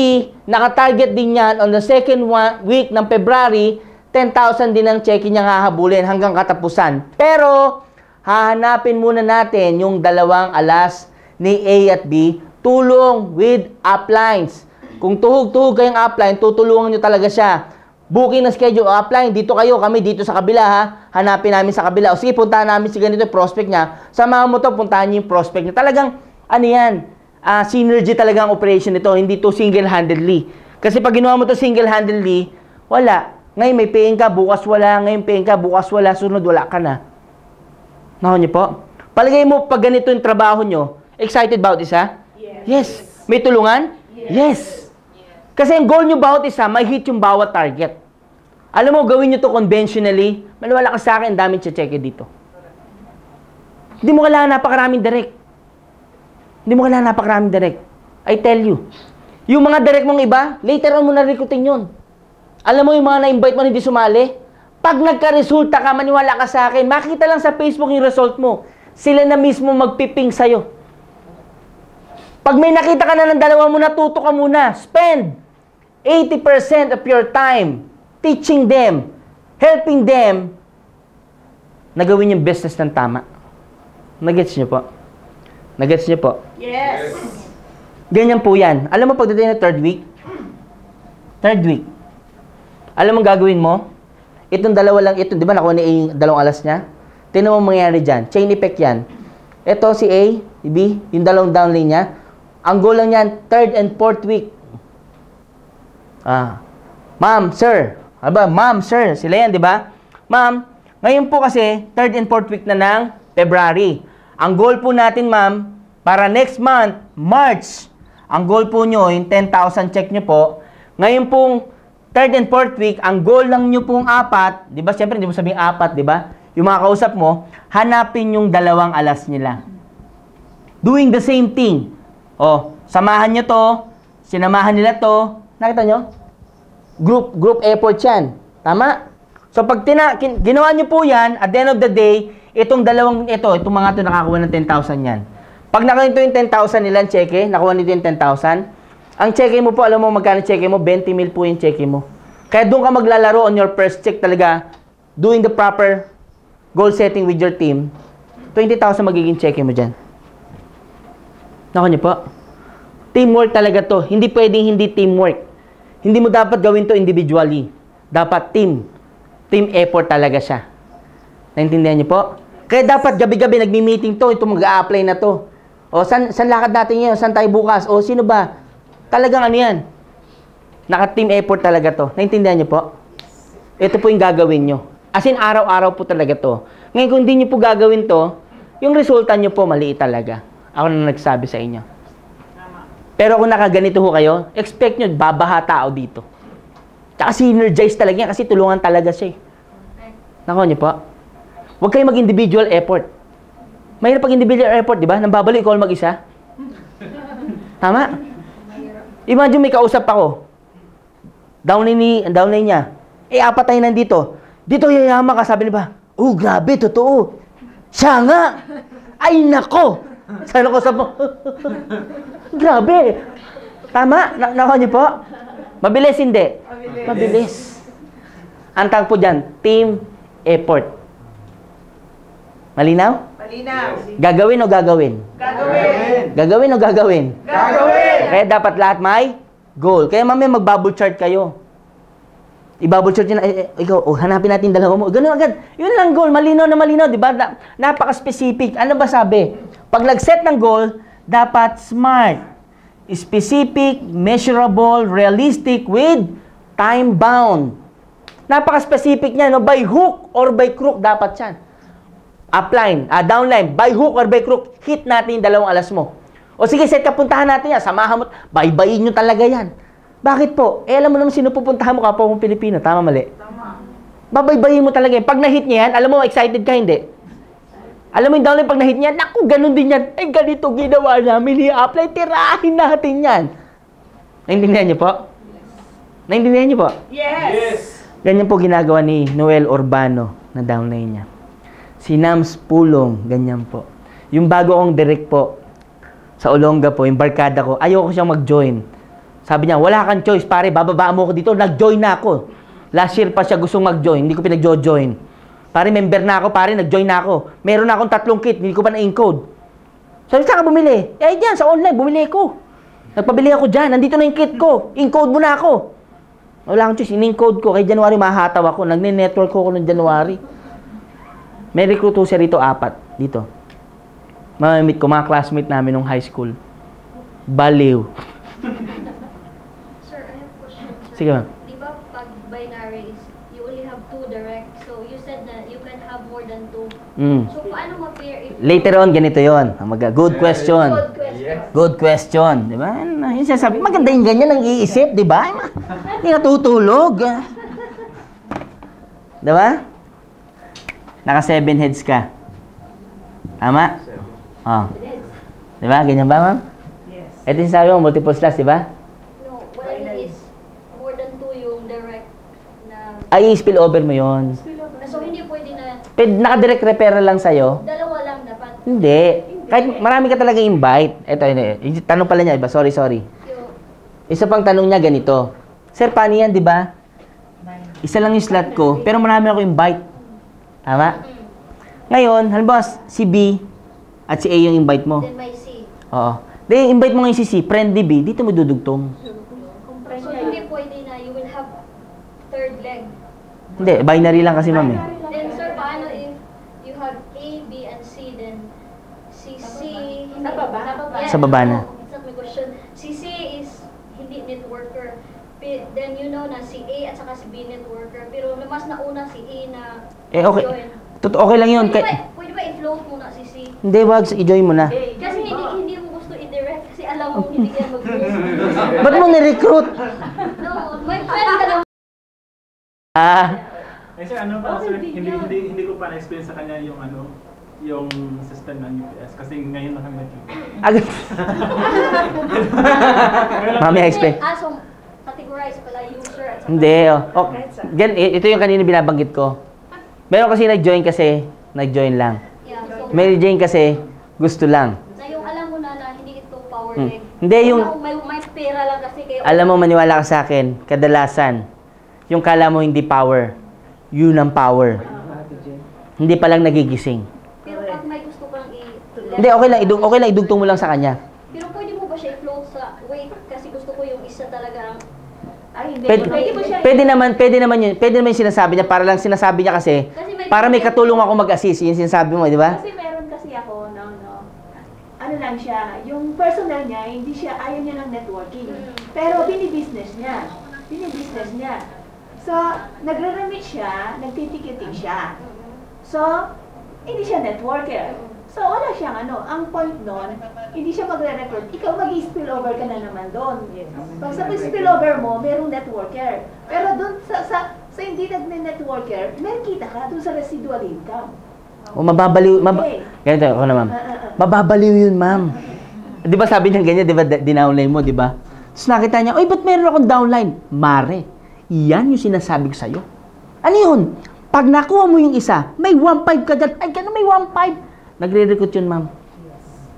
Speaker 2: nakatarget din yan on the second week ng February, 10,000 din ang check niya hahabulin hanggang katapusan. Pero, hahanapin muna natin yung dalawang alas ni A at B, tulong with uplines. Kung tuhog-tuhog kayong upline, tutulungan nyo talaga siya. Booking na schedule, upline, dito kayo, kami dito sa kabila ha. Hanapin namin sa kabila. O sige, puntahan namin si ganito yung prospect niya. Samahan mo to, puntahan niyo yung prospect niya. Talagang, ano yan, synergy talaga ang operation nito. Hindi to single-handedly. Kasi pag ginawa mo to single-handedly, wala. Ngayon may paying ka, bukas wala. Ngayon paying ka, bukas wala. Sunod, wala ka na. Nahon niyo po? Palagay mo, pag ganito yung trabaho nyo, excited about isa? Yes. May tulungan? Yes. Kasi ang goal nyo bawat isa, may hit yung bawat target. Alam mo, gawin nyo to conventionally, maniwala ka sa akin, daming check dito. Hindi mo kailangan napakaraming direct. Hindi mo kailangan napakaraming direct. I tell you. Yung mga direct mong iba, later on mo na-recruiting yun. Alam mo, yung mga na-invite mo hindi sumali, pag nagka-resulta ka, maniwala ka sa akin, makita lang sa Facebook yung result mo. Sila na mismo magpiping sa'yo. Pag may nakita ka na ng dalawa mo, natuto ka muna. Spend 80% of your time teaching them, helping them na gawin yung business ng tama. Nagets niyo po? Nagets niyo po?
Speaker 3: Yes.
Speaker 2: Ganyan po yan. Alam mo, pagdating na third week, alam mo gagawin mo? Itong dalawa lang ito, di ba nakuha ni A yung dalawang alas niya? Tingnan mo mangyayari dyan. Chain effect yan. Ito si A, si B, yung dalawang downline niya. Ang goal lang yan, third and fourth week. Ma'am, sir. Aba, ma'am, sir. Sila yan, di ba? Ma'am, ngayon po kasi, third and fourth week na ng February. Ang goal po natin, ma'am, para next month, March, ang goal po nyo, yung 10,000 check nyo po, ngayon pong third and fourth week, ang goal lang nyo pong 4, di ba? Siyempre, hindi mo sabihin 4, di ba? Yung mga kausap mo, hanapin yung dalawang alas nila. Doing the same thing. Samahan nyo to, sinamahan nila to, nakita nyo? Group effort yan. Tama? So, pag ginawa nyo po yan, at the end of the day, itong mga to nakakuha ng 10,000 yan. Pag nakuha nito yung 10,000 nilang cheque, nakuha nito yung 10,000, ang cheque mo po, alam mo magkano cheque mo? 20 mil po yung cheque mo. Kaya doon ka maglalaro on your first check talaga, doing the proper goal setting with your team, 20,000 magiging cheque mo dyan. Nakuha nyo po? Teamwork talaga to. Hindi pwedeng hindi teamwork. Hindi mo dapat gawin to individually. Dapat team. Team effort talaga siya. Naintindihan niyo po? Kaya dapat gabi-gabi nagmi-meeting to. Ito mag-a-apply na to. Saan lakad natin ngayon? Saan tayo bukas? Sino ba? Talagang ano yan? Naka-team effort talaga to. Naintindihan niyo po? Ito po yung gagawin nyo. As in, araw-araw po talaga to. Ngayon, kung hindi nyo po gagawin to, yung resulta nyo po maliit talaga. Ako na nagsabi sa inyo. Pero kung nakaganito ho kayo, expect nyo, babaha tao dito. Tsaka synergize talaga yan kasi tulungan talaga siya. Nakuha nyo po? Huwag kayo mag-individual effort. Mahirap pag individual airport, di ba? Nang babalik ikaw mag-isa. Tama? Imagine may kausap ako. Downline niya. Apat tayo nandito. Dito yayaman ka, sabi niya ba? Oh, grabe, totoo. Siya nga. Ay, nako. Sabi ko sa mo. Grabe. Tama? Nako niyo po? Mabilis, hindi? Mabilis. Ang tawag po dyan, team effort. Malinaw?
Speaker 3: Malinaw.
Speaker 2: Gagawin o gagawin?
Speaker 3: Gagawin.
Speaker 2: Gagawin o gagawin?
Speaker 3: Gagawin.
Speaker 2: Kaya dapat lahat may goal. Kaya mamaya mag-bubble chart kayo. I-bubble chart nyo na, ikaw, hanapin natin dalawa mo. Ganun agad. Yun lang goal. Malinaw na malinaw, di ba? Napaka-specific. Ano ba sabi? Pag nag-set ng goal, dapat smart, specific, measurable, realistic, with time-bound. Napaka-specific niya, no? By hook or by crook, dapat yan. Upline, downline, by hook or by crook, hit natin yung dalawang alas mo. O sige, set ka, puntahan natin yan. Samahan mo, baybayin nyo talaga yan. Bakit po? Alam mo naman sino pupuntahan mo, kapwa mong Pilipino. Tama, mali?
Speaker 3: Tama.
Speaker 2: Babaybayin mo talaga yan. Pag na-hit niya yan, alam mo, excited ka, hindi? Alam mo yung downline, pag na-hit niya, naku, ganun din yan. Ay, ganito ginawa namin, i-apply, tirahin natin yan. Naintindihan niyo po? Naintindihan niyo po?
Speaker 3: Yes.
Speaker 2: Ganyan po ginagawa ni Noel Urbano na downline niya. Si Nams Pulong, ganyan po. Yung bago kong direct po, sa Olonga po, yung barkada ko, ayoko siyang mag-join. Sabi niya, wala kang choice, pare, bababa mo ako dito. Nag-join na ako. Last year pa siya gustong mag-join, hindi ko pinag-join. Pare, member na ako, pare, nag-join na ako. Meron na akong 3 kit, hindi ko pa na-encode. Sabi, saan ka bumili? Eh, dyan, sa online, bumili ko. Nagpabili ako dyan, nandito na yung kit ko. Encode mo na ako. Wala akong choice, in-encode ko. Kay January, mahataw ako. Nagne-network ko noong January. May recruit siya rito, 4. Dito. Mamamit ko, mga classmate namin nung high school. Baliw.
Speaker 4: Sir, I have a question, sir.
Speaker 2: Sige, ma'am.
Speaker 4: Di ba pag binary is, you only have 2 direct, so you said that you can have more than 2. So, paano ma-pair if...
Speaker 2: Later on, ganito yon. Good question.
Speaker 4: Good question.
Speaker 2: Good question. Di ba? Yung sinasabi, maganda yung ganyan ang iisip, di ba? Hindi natutulog. Di ba? Naka 7 heads ka. Tama? Oh. Di ba? Ganyan ba, ma'am?
Speaker 3: Yes.
Speaker 2: Ito yung sabi mo, multiple slash, di ba?
Speaker 4: No, what I mean is, more than 2 yung direct na...
Speaker 2: Ay, spill over mo yon.
Speaker 4: So, hindi pwede na
Speaker 2: Naka-direct referral lang sa'yo.
Speaker 4: dalawa lang dapat.
Speaker 2: Hindi. Kahit marami ka talaga invite. Ito, yung tanong pala niya, iba. Sorry.
Speaker 4: Yung,
Speaker 2: Isa pang tanong niya, ganito. Sir, paano yan, di ba? Isa lang yung slot ko, pero marami ako invite. Tama? Ngayon, halimbawa, si B at si A yung invite mo.
Speaker 4: then may C.
Speaker 2: Oo. Then, invite mo ngayon si C, friendly B, dito mo dudugtong.
Speaker 4: So, hindi pwede na you will have third leg.
Speaker 2: Hindi, binary lang kasi, ma'am.
Speaker 4: Then, sir, paano if you have A, B, and C, then si C...
Speaker 3: Sa baba?
Speaker 2: Sa baba na.
Speaker 4: No, it's not my question. Si C is hindi networker. Then you know na si A at saka si B networker. Pero mas nauna si A na
Speaker 2: Okay.
Speaker 4: join.
Speaker 2: Okay lang yun.
Speaker 4: Pwede ba i-float muna si C?
Speaker 2: Hindi, wag. I-join mo na.
Speaker 4: Kasi hindi mo gusto i-direct kasi alam mo hindi yan mag-float.
Speaker 2: Ba't mo ni-recruit?
Speaker 4: No, my friend ka lang.
Speaker 5: Kasi ano pa, sir, hindi ko pa na-explain sa kanya yung yung system ng UPS kasi ngayon lang kami nag-UPS.
Speaker 2: Agad. Mami, explain.
Speaker 4: So, categorize pala user at saka...
Speaker 2: Hindi. Ito yung kanina binabanggit ko. Meron kasi nag-join lang.
Speaker 4: Yeah, so,
Speaker 2: Mary Jane kasi, gusto lang.
Speaker 4: na yung alam mo na hindi ito power leg.
Speaker 2: Hindi, yung...
Speaker 4: May pera lang kasi kayo.
Speaker 2: Alam mo, maniwala ka sa akin, kadalasan, yung kala mo hindi power, yun ang power. Hindi pa lang nagigising.
Speaker 4: Pero pag may gusto kang
Speaker 2: Hindi, okay lang, idugtong mo lang sa kanya.
Speaker 4: Pero pwede mo ba siya i-float sa wait kasi gusto ko yung isa talaga ang...
Speaker 3: Ay, hindi.
Speaker 2: Pwede,
Speaker 3: mo siya.
Speaker 2: pwede naman yung sinasabi niya, para lang sinasabi niya kasi, para may katulong ako mag-assist, yung sinasabi mo, di ba?
Speaker 6: Kasi meron kasi ako, ano lang siya, yung personal niya, hindi siya, ayaw niya ng networking. Pero binibusiness niya. So, nagre-remit siya, nagtitiketing siya. So, hindi siya networker. So, wala siyang ang point nun, hindi siya magre-recruit. Ikaw mag-spillover ka na naman doon. Pag sa spillover mo, merong networker. Pero doon sa hindi nagne-networker, may kita ka doon sa residual income.
Speaker 2: O mababaliw, ganito ako na, ma'am. Mababaliw yun, ma'am. Di ba sabi niya ganyan, di ba, dinownline mo, di ba? Tapos nakita niya, oy, ba't meron akong downline? Mare, yan yung sinasabi ko sa'yo. Ano yun? Pag nakuha mo yung isa, may 1.5 ka dyan. Ay, gano'n may 1.5. Nagre-recruit yun, ma'am.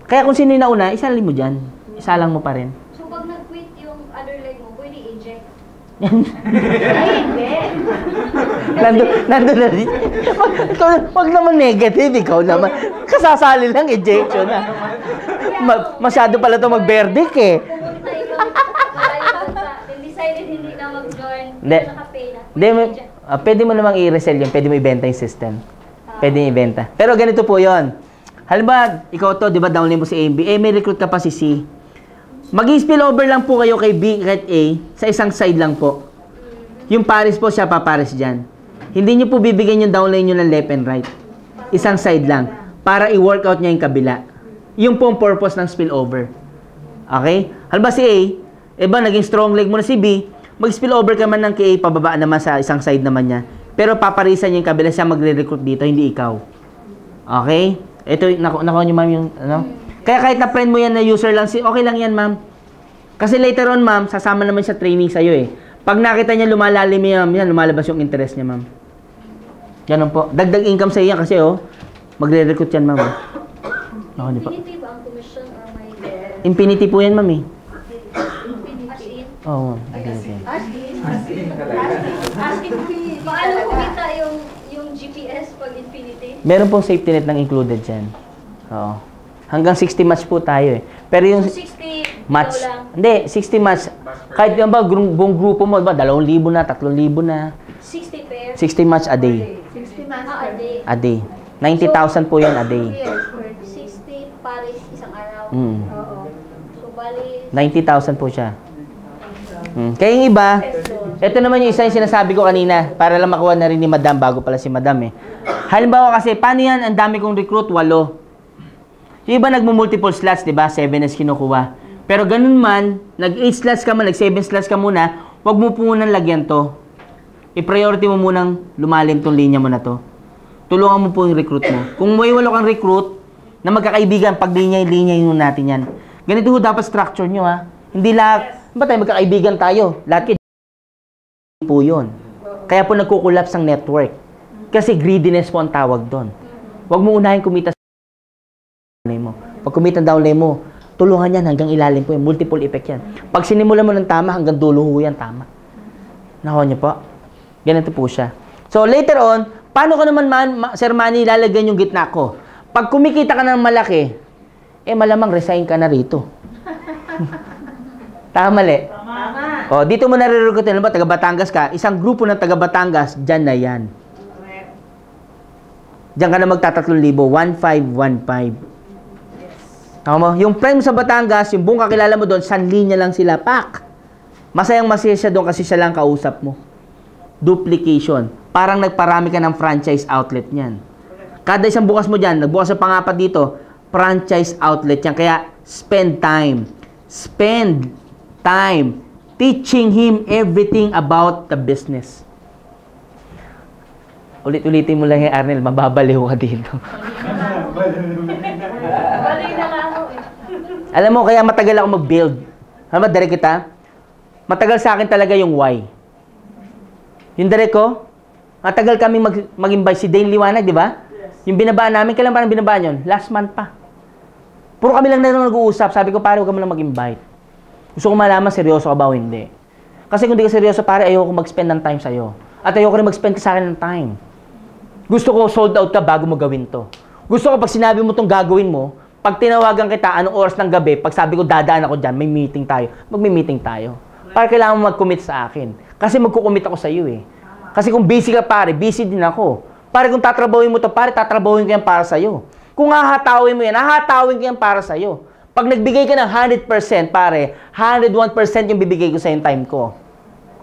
Speaker 2: Kaya kung sino yung nauna, isa lang mo dyan. Isa lang mo pa rin.
Speaker 4: So pag nag-quit yung other leg mo, pwede eject.
Speaker 6: Ay, hindi.
Speaker 2: Nandun na rin. Wag naman negative, ikaw naman. Kasasali lang, ejection na. Masyado pala ito mag-verdict eh.
Speaker 4: Pumunta ibang malayo bansa, then decided hindi na mag-join,
Speaker 2: Hindi.
Speaker 4: nakapay na.
Speaker 2: Hindi, pwede mo namang i-resell yun. Pwede mo ibenta yung system. Pwede ibenta. Pero ganito po yon. Halimbawa, ikaw to, di ba, downline mo si A and B. May recruit ka pa si C. Mag-spill over lang po kayo kay B at A sa isang side lang po. Yung pares po, siya papares dyan. Hindi nyo po bibigyan yung downline nyo ng left and right. Isang side lang. Para i-workout niya yung kabila. Yung po ang purpose ng spillover. Okay? Halimbawa si A, naging strong leg mo na si B, mag-spill over ka man ng kay A, pababa naman sa isang side naman niya. Pero paparisan niya yung kabila, siya magre-recruit dito, hindi ikaw. Okay? Ito, nakuha niyo ma'am yung, ano? Kaya kahit na friend mo yan na user lang, okay lang yan ma'am. Kasi later on ma'am, sasama naman siya training sa'yo eh. Pag nakita niya lumalalim yan, lumalabas yung interest niya ma'am. Ganun po. Dagdag income sa'yo yan kasi magre-recruit yan ma'am. Ako, di pa.
Speaker 4: Infinity ba ang commission or may...
Speaker 2: Infinity po yan ma'am eh.
Speaker 4: As in?
Speaker 2: Oo, infinity.
Speaker 4: As in, paano kumita yung GPS pag infinity?
Speaker 2: Meron pong safety net nang included dyan. Oo. Hanggang 60 match po tayo eh. Pero yung
Speaker 4: So 60
Speaker 2: match,
Speaker 4: ikaw lang.
Speaker 2: hindi, 60 match. Kahit yung buong grupo mo, 2,000 na, 3,000 na.
Speaker 4: 60 pair?
Speaker 2: 60 match a day.
Speaker 6: 60
Speaker 4: A day.
Speaker 2: A day. 90,000 po yan a day.
Speaker 6: Yes,
Speaker 4: 60 pares isang araw.
Speaker 2: Mm.
Speaker 6: Oo.
Speaker 4: So bali...
Speaker 2: 90,000 po siya. Kaya yung iba, ito naman yung isa yung sinasabi ko kanina, para lang makuha na rin ni Madam, bago pala si Madam eh. Halimbawa kasi, paano yan, ang dami kong recruit, 8. Yung iba nagmo-multiple slots, di ba? 7 is kinukuha. Pero ganun man, nag-8 slots ka man, nag-7 slots ka muna, wag mo po munang lagyan to. I-priority mo munang lumalim tong linya mo na to. Tulungan mo po yung recruit mo. Kung may 8 kang recruit, na magkakaibigan, pag linya natin yan. Ganito ho dapat structure nyo ha. Hindi lahat, ba tayo magkakaibigan tayo? Lahat po yun. Kaya po nagkukulapse ang network. Kasi greediness po ang tawag doon. Wag mo unahin kumita sa downline mo. Pag kumita ang downline mo, tulungan yan hanggang ilalim po yan. Multiple effect yan. Pag sinimulan mo ng tama, hanggang dulo ho yan, tama. Nakuha niyo po? Ganito po siya. So, later on, paano ko naman, Sir Manny, lalagyan yung gitna ko? Pag kumikita ka ng malaki, malamang resign ka na rito. Tama, mali?
Speaker 6: Tama.
Speaker 2: O, dito mo nare-recruitin, alam ba, taga Batangas ka, isang grupo ng taga Batangas, dyan na yan. Diyan ka na magta-3,000, 1,515. Tama mo? Yung friend mo sa Batangas, yung buong kakilala mo doon, linya lang sila, pak! Masayang masaya siya doon kasi siya lang kausap mo. Duplication. Parang nagparami ka ng franchise outlet niyan. Kada isang bukas mo dyan, nagbukas sa pangapat dito, franchise outlet yan. Kaya, spend time. Spend time teaching him everything about the business. Ulit-ulitin mo lang yung Arnel, mababaliw ka dito.
Speaker 4: Bali na nga ako eh.
Speaker 2: Alam mo, kaya matagal ako mag-build. Alam mo, direct kita? Matagal sa akin talaga yung why. Yung direct ko, matagal kami mag-invite si Dane Liwanag, di ba? Yung binabaan namin, kailan parang binabaan yun? Last month pa. Puro kami lang na nag-uusap. Sabi ko, pare, huwag ka mo lang mag-invite. Gusto ko malaman, seryoso ka ba o hindi. Kasi kung di ka seryoso, pare, ayoko mag-spend ng time sa'yo. At ayoko rin mag-spend ka sa akin ng time. Gusto ko sold out ka bago mo gawin to. Gusto ko pag sinabi mo itong gagawin mo, pag tinawagan kita, anong oras ng gabi, pag sabi ko dadaan ako dyan, may meeting tayo, magme-meeting tayo. Para kailangan mo mag-commit sa akin. Kasi magkukommit ako sa iyo eh. Kasi kung busy ka pare, busy din ako. Pare kung tatrabawin mo to pare, tatrabawin ko yan para sa iyo. Kung hahatawin mo yan, hahatawin ko yan para sa iyo. Pag nagbigay ka ng 100% pare, 101% yung bibigay ko sa yung time ko.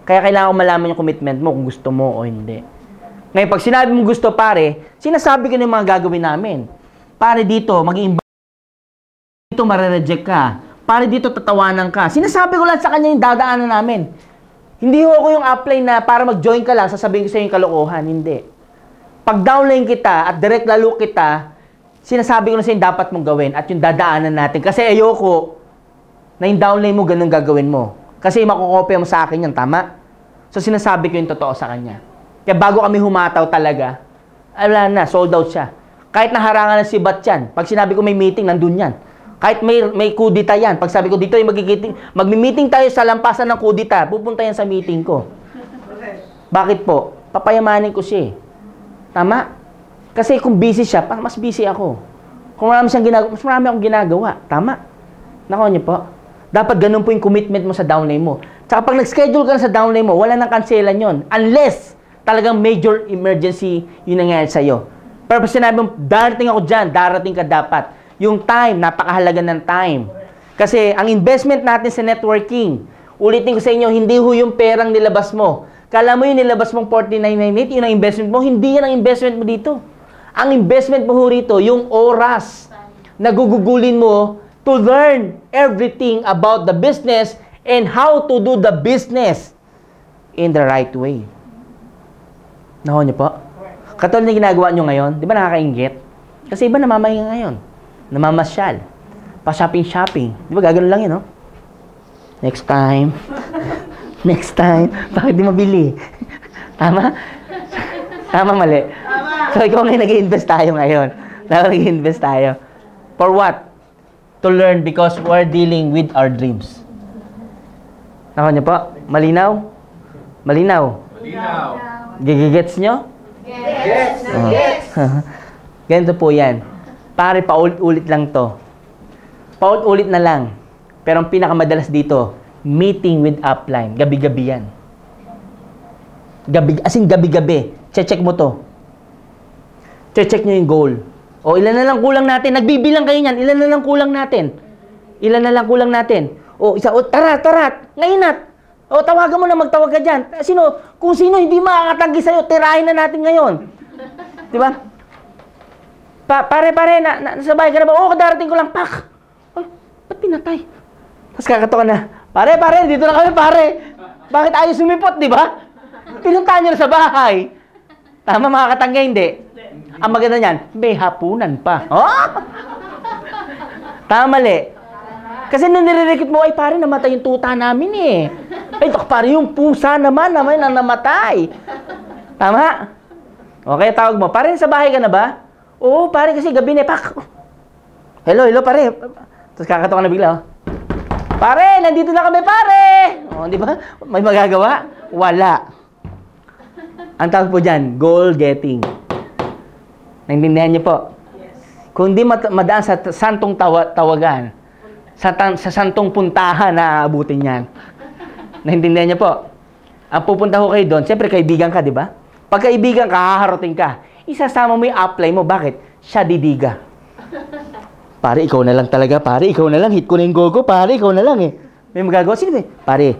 Speaker 2: Kaya kailangan ko malaman yung commitment mo kung gusto mo o hindi. Ngayon, pag sinabi mo gusto pare, sinasabi ko na yung mga gagawin namin. Pare dito, mag-i-invite. Dito, marereject ka. Pare dito, tatawanan ka. Sinasabi ko lang sa kanya yung dadaanan namin. Hindi ho ako yung upline na para mag-join ka lang, sasabihin ko sa yung kalokohan. Hindi. Pag downline kita at direct lalo kita, sinasabi ko na sa'yo dapat mong gawin at yung dadaanan natin. Kasi ayoko na yung downline mo, ganun gagawin mo. Kasi makukopya mo sa akin yan, tama? So sinasabi ko yung totoo sa kanya. Kaya bago kami humataw talaga, wala na, sold out siya. Kahit naharangan na si Bat yan, pag sinabi ko may meeting, nandun yan. Kahit may kudita yan, pag sabi ko dito yung magmi-meeting tayo sa lampasan ng kudita, pupunta yan sa meeting ko. Bakit po? Papayamanin ko siya eh. Tama? Kasi kung busy siya, mas busy ako. Kung marami siyang ginagawa, mas marami akong ginagawa. Tama? Nakuha niyo po? Dapat ganun po yung commitment mo sa downline mo. Tsaka pag nag-schedule ka na sa downline mo, wala nang cancelan yon. Unless talagang major emergency yung nangyayari sa'yo. Pero pag sinabi mo, darating ako dyan, darating ka dapat. Yung time, napakahalaga ng time. Kasi ang investment natin sa networking, ulitin ko sa inyo, hindi ho yung perang nilabas mo. Kala mo yung nilabas mong 4998, yun ang investment mo. Hindi yan ang investment mo dito. Ang investment mo ho rito, yung oras na gugugulin mo to learn everything about the business and how to do the business in the right way. Nakuha niyo po? Katulad na ginagawa niyo ngayon, di ba nakakaingit? Kasi iba namamahinga ngayon. Namamasyal. Pa-shopping-shopping. Di ba gagano lang yun, no? Next time. Next time. Bakit di mabili? Tama? Tama, mali. So, ikaw ngayon nag-i-invest tayo ngayon. Nag-i-invest tayo. For what? To learn because we're dealing with our dreams. Nakuha niyo po? Malinaw? Malinaw?
Speaker 1: Malinaw.
Speaker 2: Gigigets nyo?
Speaker 3: Yes.
Speaker 2: Oh.
Speaker 3: Yes.
Speaker 2: Ganito po yan. Pare, paulit-ulit lang to. Paulit-ulit na lang. Pero ang pinakamadalas dito, meeting with upline. Gabi-gabi yan. As in gabi-gabi. Check mo to. Check nyo yung goal. O, ilan na lang kulang natin? Nagbibilang kayo niyan. Ilan na lang kulang natin? Ilan na lang kulang natin? O, isa, o, tara. Ngayon na. O, tawagan mo na, magtawag ka dyan. Kung sino hindi makakatanggi sa'yo, tirahin na natin ngayon. Di ba? Pare, nasabay ka na ba? Oo, darating ko lang, pak! Ay, ba't pinatay? Tapos kakato ka na, pare, dito na kami, pare. Bakit ayaw sumipot, di ba? Pinuntahan niyo na sa bahay. Tama, makakatanggi, hindi. Ang maganda niyan, may hapunan pa. Oh? Tama, mali. Kasi nung nire-recruit mo, ay pare, namatay yung tuta namin eh. Ay, pare, yung pusa naman na namatay. Tama? Okay, tawag mo. Pare, sa bahay ka na ba? Oo, pare, kasi gabi na, pak. Hello, pare. Tapos kakato ka na bigla, oh. Pare, nandito na kami, pare. O, di ba? May magagawa? Wala. Ang tawag po dyan, goal getting. Naintindihan niyo po? Kung di madaan sa santong tawagan, sa santong puntahan na aabutin yan. Naintindihan niyo po? Ang pupunta ko kayo doon, siyempre kaibigan ka, di ba? Pag kaibigan ka, haharutin ka. Isasama mo yung apply mo. Bakit? Siya didiga. Pare, ikaw na lang talaga. Pare, ikaw na lang. Hit ko na yung gogo. Pare, ikaw na lang eh. May magagawa. Sino ba? Pare,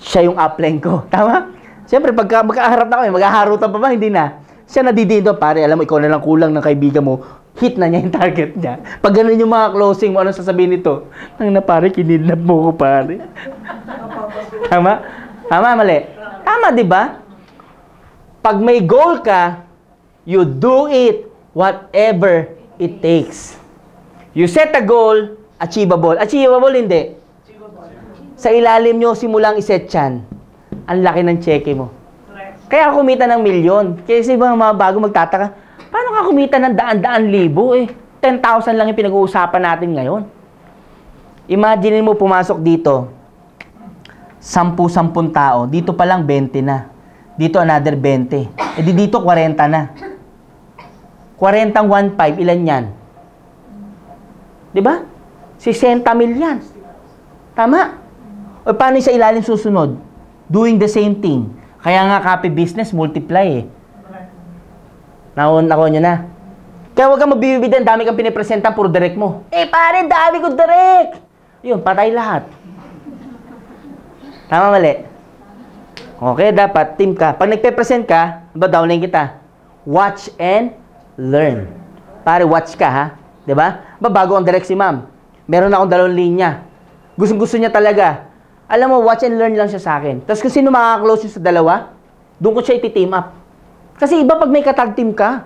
Speaker 2: siya yung apply ko. Tama? Siyempre, pagka magkaharap na kami, maghaharutan pa ba? Hindi na. Siya nadidido. Pare, alam mo, ikaw na lang kulang ng kaibigan mo. Hit na niya yung target niya. Pag ganun yung mga closing mo, ano sasabihin nito? Nang na pare, kinidnap mo ko pare. Tama? Tama, mali. Tama, di ba? Pag may goal ka, you do it whatever it takes. You set a goal, achievable. Achievable, hindi. Sa ilalim nyo, simulang iset yan. Ang laki ng cheque mo. Kaya kumita ng milyon. Kasi mga bago magtataka, paano ka kumita ng daan-daan libo eh? 10,000 lang yung pinag-uusapan natin ngayon. Imagine mo pumasok dito, 10 tao. Dito pa lang 20 na. Dito another 20. E di dito 40 na. 40 ang 1.5, ilan yan? Diba? 60 milyan. Tama? O paano sa ilalim susunod? Doing the same thing. Kaya nga copy business, multiply eh. Nakuha nyo na. Kaya huwag kang magbibibidan, dami kang pinipresentan, puro direct mo. Eh pare, dami ko direct! Yun, patay lahat. Tama, mali? Okay, dapat team ka. Pag nagpe-present ka, ba downline kita? Watch and learn. Pare, watch ka ha. Diba? Bago ang direct si ma'am. Meron akong 2 linya. Gusto niya talaga. Alam mo, watch and learn lang siya sa akin. Tapos kung sino makaka-close yung sa 2, doon ko siya iti-team up. Kasi iba pag may katag team ka.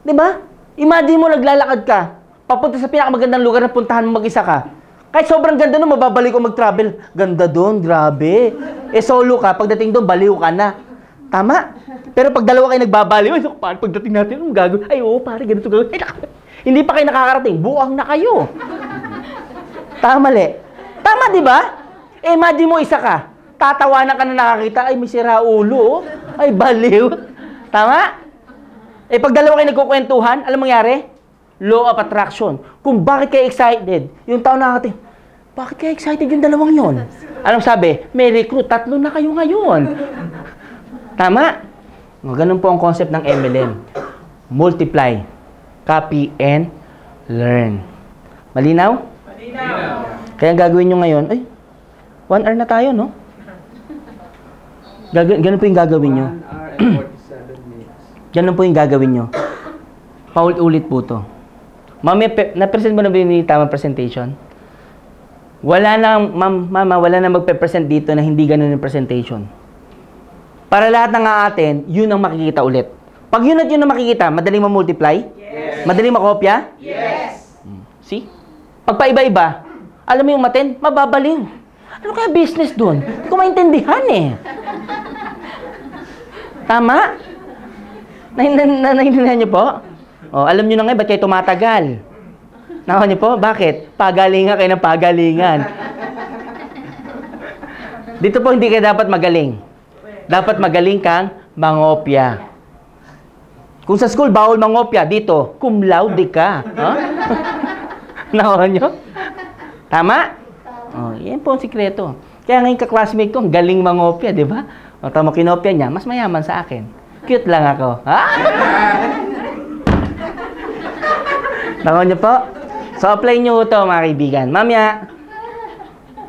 Speaker 2: Di ba? Imagine mo naglalakad ka, papunta sa pinakamagandang lugar na puntahan mo mag-isa ka. Kahit sobrang ganda nun, mababalik ko mag-travel. Ganda doon, grabe. Solo ka, pagdating doon, baliw ka na. Tama? Pero pag dalawa kayo nagbabaliw, ay, pare, pagdating natin, anong gagawin? Ay, oo, pare, ganito gagawin. Hindi pa kayo nakakarating, buang na kayo. Tama, mali. Tama, di ba? Imagine mo isa ka, tatawanan ka na nakakita, ay, may sira ulo, oh. Ay, baliw. Tama? Pag dalawa kayo nagkukwentuhan, alam mo nangyari? Law of attraction. Kung bakit kayo excited, yung tao nakakating, bakit kayo excited yung dalawang yon? Anong sabi? May recruit, 3 na kayo ngayon. Tama? Ganun po ang concept ng MLM. Multiply, copy, and learn. Malinaw?
Speaker 3: Malinaw.
Speaker 2: Kaya ang gagawin nyo ngayon, ay, 1 hour na tayo, no? Ganun po yung gagawin nyo.
Speaker 3: 1 hour and 47 minutes.
Speaker 2: Ganun po yung gagawin nyo. Paulit-ulit po to. Mami, na-present mo na ba yung tamang presentation? Wala na, mama, wala na magpe-present dito na hindi ganun yung presentation. Para lahat ng atin, yun ang makikita ulit. Pag yun at yun ang makikita, madaling ma-multiply?
Speaker 3: Yes.
Speaker 2: Madaling makopya?
Speaker 3: Yes.
Speaker 2: See? Pag paiba-iba, alam mo yung matin, mababaliw. Ano kaya business doon? Hindi ko maintindihan eh. Tama? Naintindihan niyo po? Oh, alam niyo na ngayon, ba't kayo tumatagal? Nakaw niyo po? Bakit? Pagalingan kayo ng pagalingan. Dito po hindi ka dapat magaling. Dapat magaling kang mangopya. Kung sa school, bawal mangopya. Dito, cum laude ka. Huh? Nakaw niyo? Tama? Oh, yan po ang sikreto. Kaya ngayon ka-classmate ko, galing mangopya, di ba? O, tama kinopya niya, mas mayaman sa akin. Cute lang ako. Ha? Nakaw niyo po? So, apply niyo ito, mga kaibigan. Mamaya,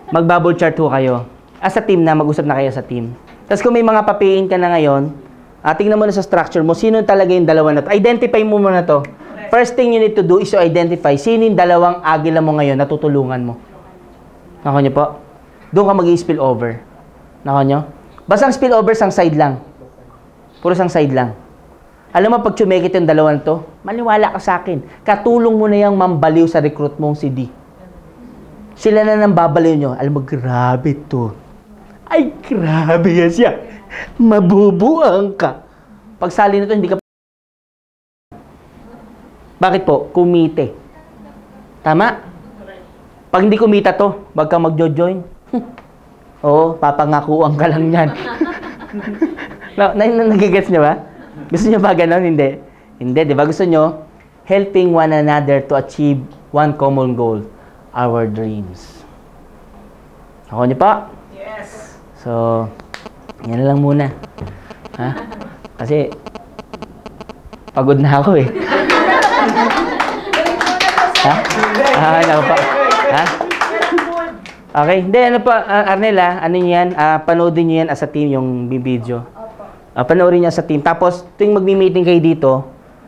Speaker 2: mag-bubble chart ho kayo. As a team na, mag-usap na kayo sa team. Tapos kung may mga papiin ka na ngayon, tingnan mo na sa structure mo, sino talaga yung dalawa na to. Identify mo muna to. First thing you need to do is to identify sino yung dalawang agila mo ngayon na tutulungan mo. Nakaw niyo po? Doon ka mag-i-spill over. Nakaw niyo? Basta ang spill over, sang side lang. Puro sang side lang. Alam mo, pag tsumekit yung dalawa na to, maniwala ka sa akin. Katulong mo na yung mambaliw sa recruit mong si D. Sila na nang babaliw nyo. Alam mo, grabe to. Ay, grabe yan siya. Mabubuang ka. Pag sali na to, hindi ka... Bakit po? Kumite. Tama? Pag hindi kumita to, wag ka magjo-join. Oo, papangakuan ka lang yan. Nagigets niyo ba? Gusto niyo ba ganon? Hindi. Hindi, di ba? Gusto niyo helping one another to achieve one common goal, our dreams. Ako niyo pa?
Speaker 3: Yes.
Speaker 2: So, yan lang muna. Ha? Kasi, pagod na ako eh. Ha? Ako pa. Ha? Okay. Hindi, ano pa, Arnel, ano yan? Panoodin nyo yan as a team, yung video. Panoorin niya sa team. Tapos, tuwing magmi-meeting kayo dito,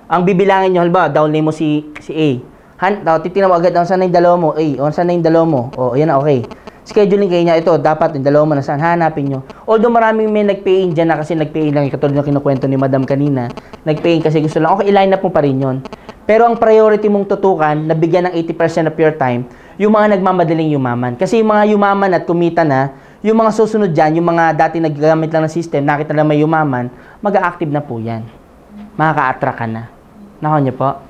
Speaker 2: ang bibilangin nyo, halimbawa, download mo si A. Titignan mo agad, saan na yung dalawa mo? A, saan na yung dalawa mo? O, yan na, okay. Scheduling kayo niya, ito, dapat yung dalawa mo na saan, hanapin nyo. Although maraming may nag-pay in dyan na kasi nag-pay in lang, katulad na kinukwento ni Madam kanina, nag-pay in kasi gusto lang, okay, i-line up mo pa rin yun. Pero ang priority mong tutukan, nabigyan ng 80% of your time, yung mga nagmamadaling yumaman. Kasi yung mga yumaman at kumita na, yung mga susunod dyan, yung mga dati naggamit lang ng system, nakita lang may yumaman, mag-a-active na po yan. Makaka-attract ka na. Nakaw niyo po?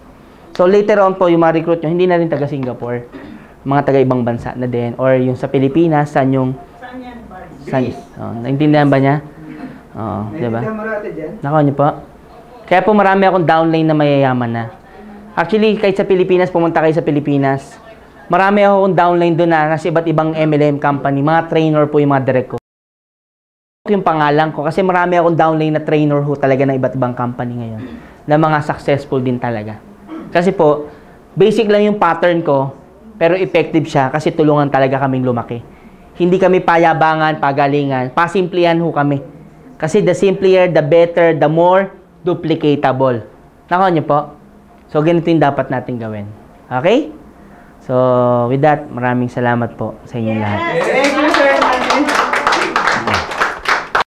Speaker 2: So later on po, yung mga recruit nyo, hindi na rin taga Singapore, mga taga ibang bansa na din, or yung sa Pilipinas, saan yung...
Speaker 3: Saan yan, Barbie?
Speaker 2: Naintindihan ba niya? Oo, diba? Nakaw niyo po? Kaya po marami akong downline na mayayaman na. Actually, kahit sa Pilipinas, pumunta kayo sa Pilipinas, marami akong downline doon na nasa iba't ibang MLM company, mga trainer po yung mga direct ko. Yung pangalan ko, kasi marami akong downline na trainer ho talaga ng iba't ibang company ngayon, na mga successful din talaga. Kasi po, basic lang yung pattern ko, pero effective siya kasi tulungan talaga kaming lumaki. Hindi kami payabangan, pagalingan, pasimplihan ho kami. Kasi the simpler, the better, the more duplicatable. Nakaw niyo po? So, ganito yung dapat natin gawin. Okay? So, with that, maraming salamat po sa inyong lahat.
Speaker 3: Yes.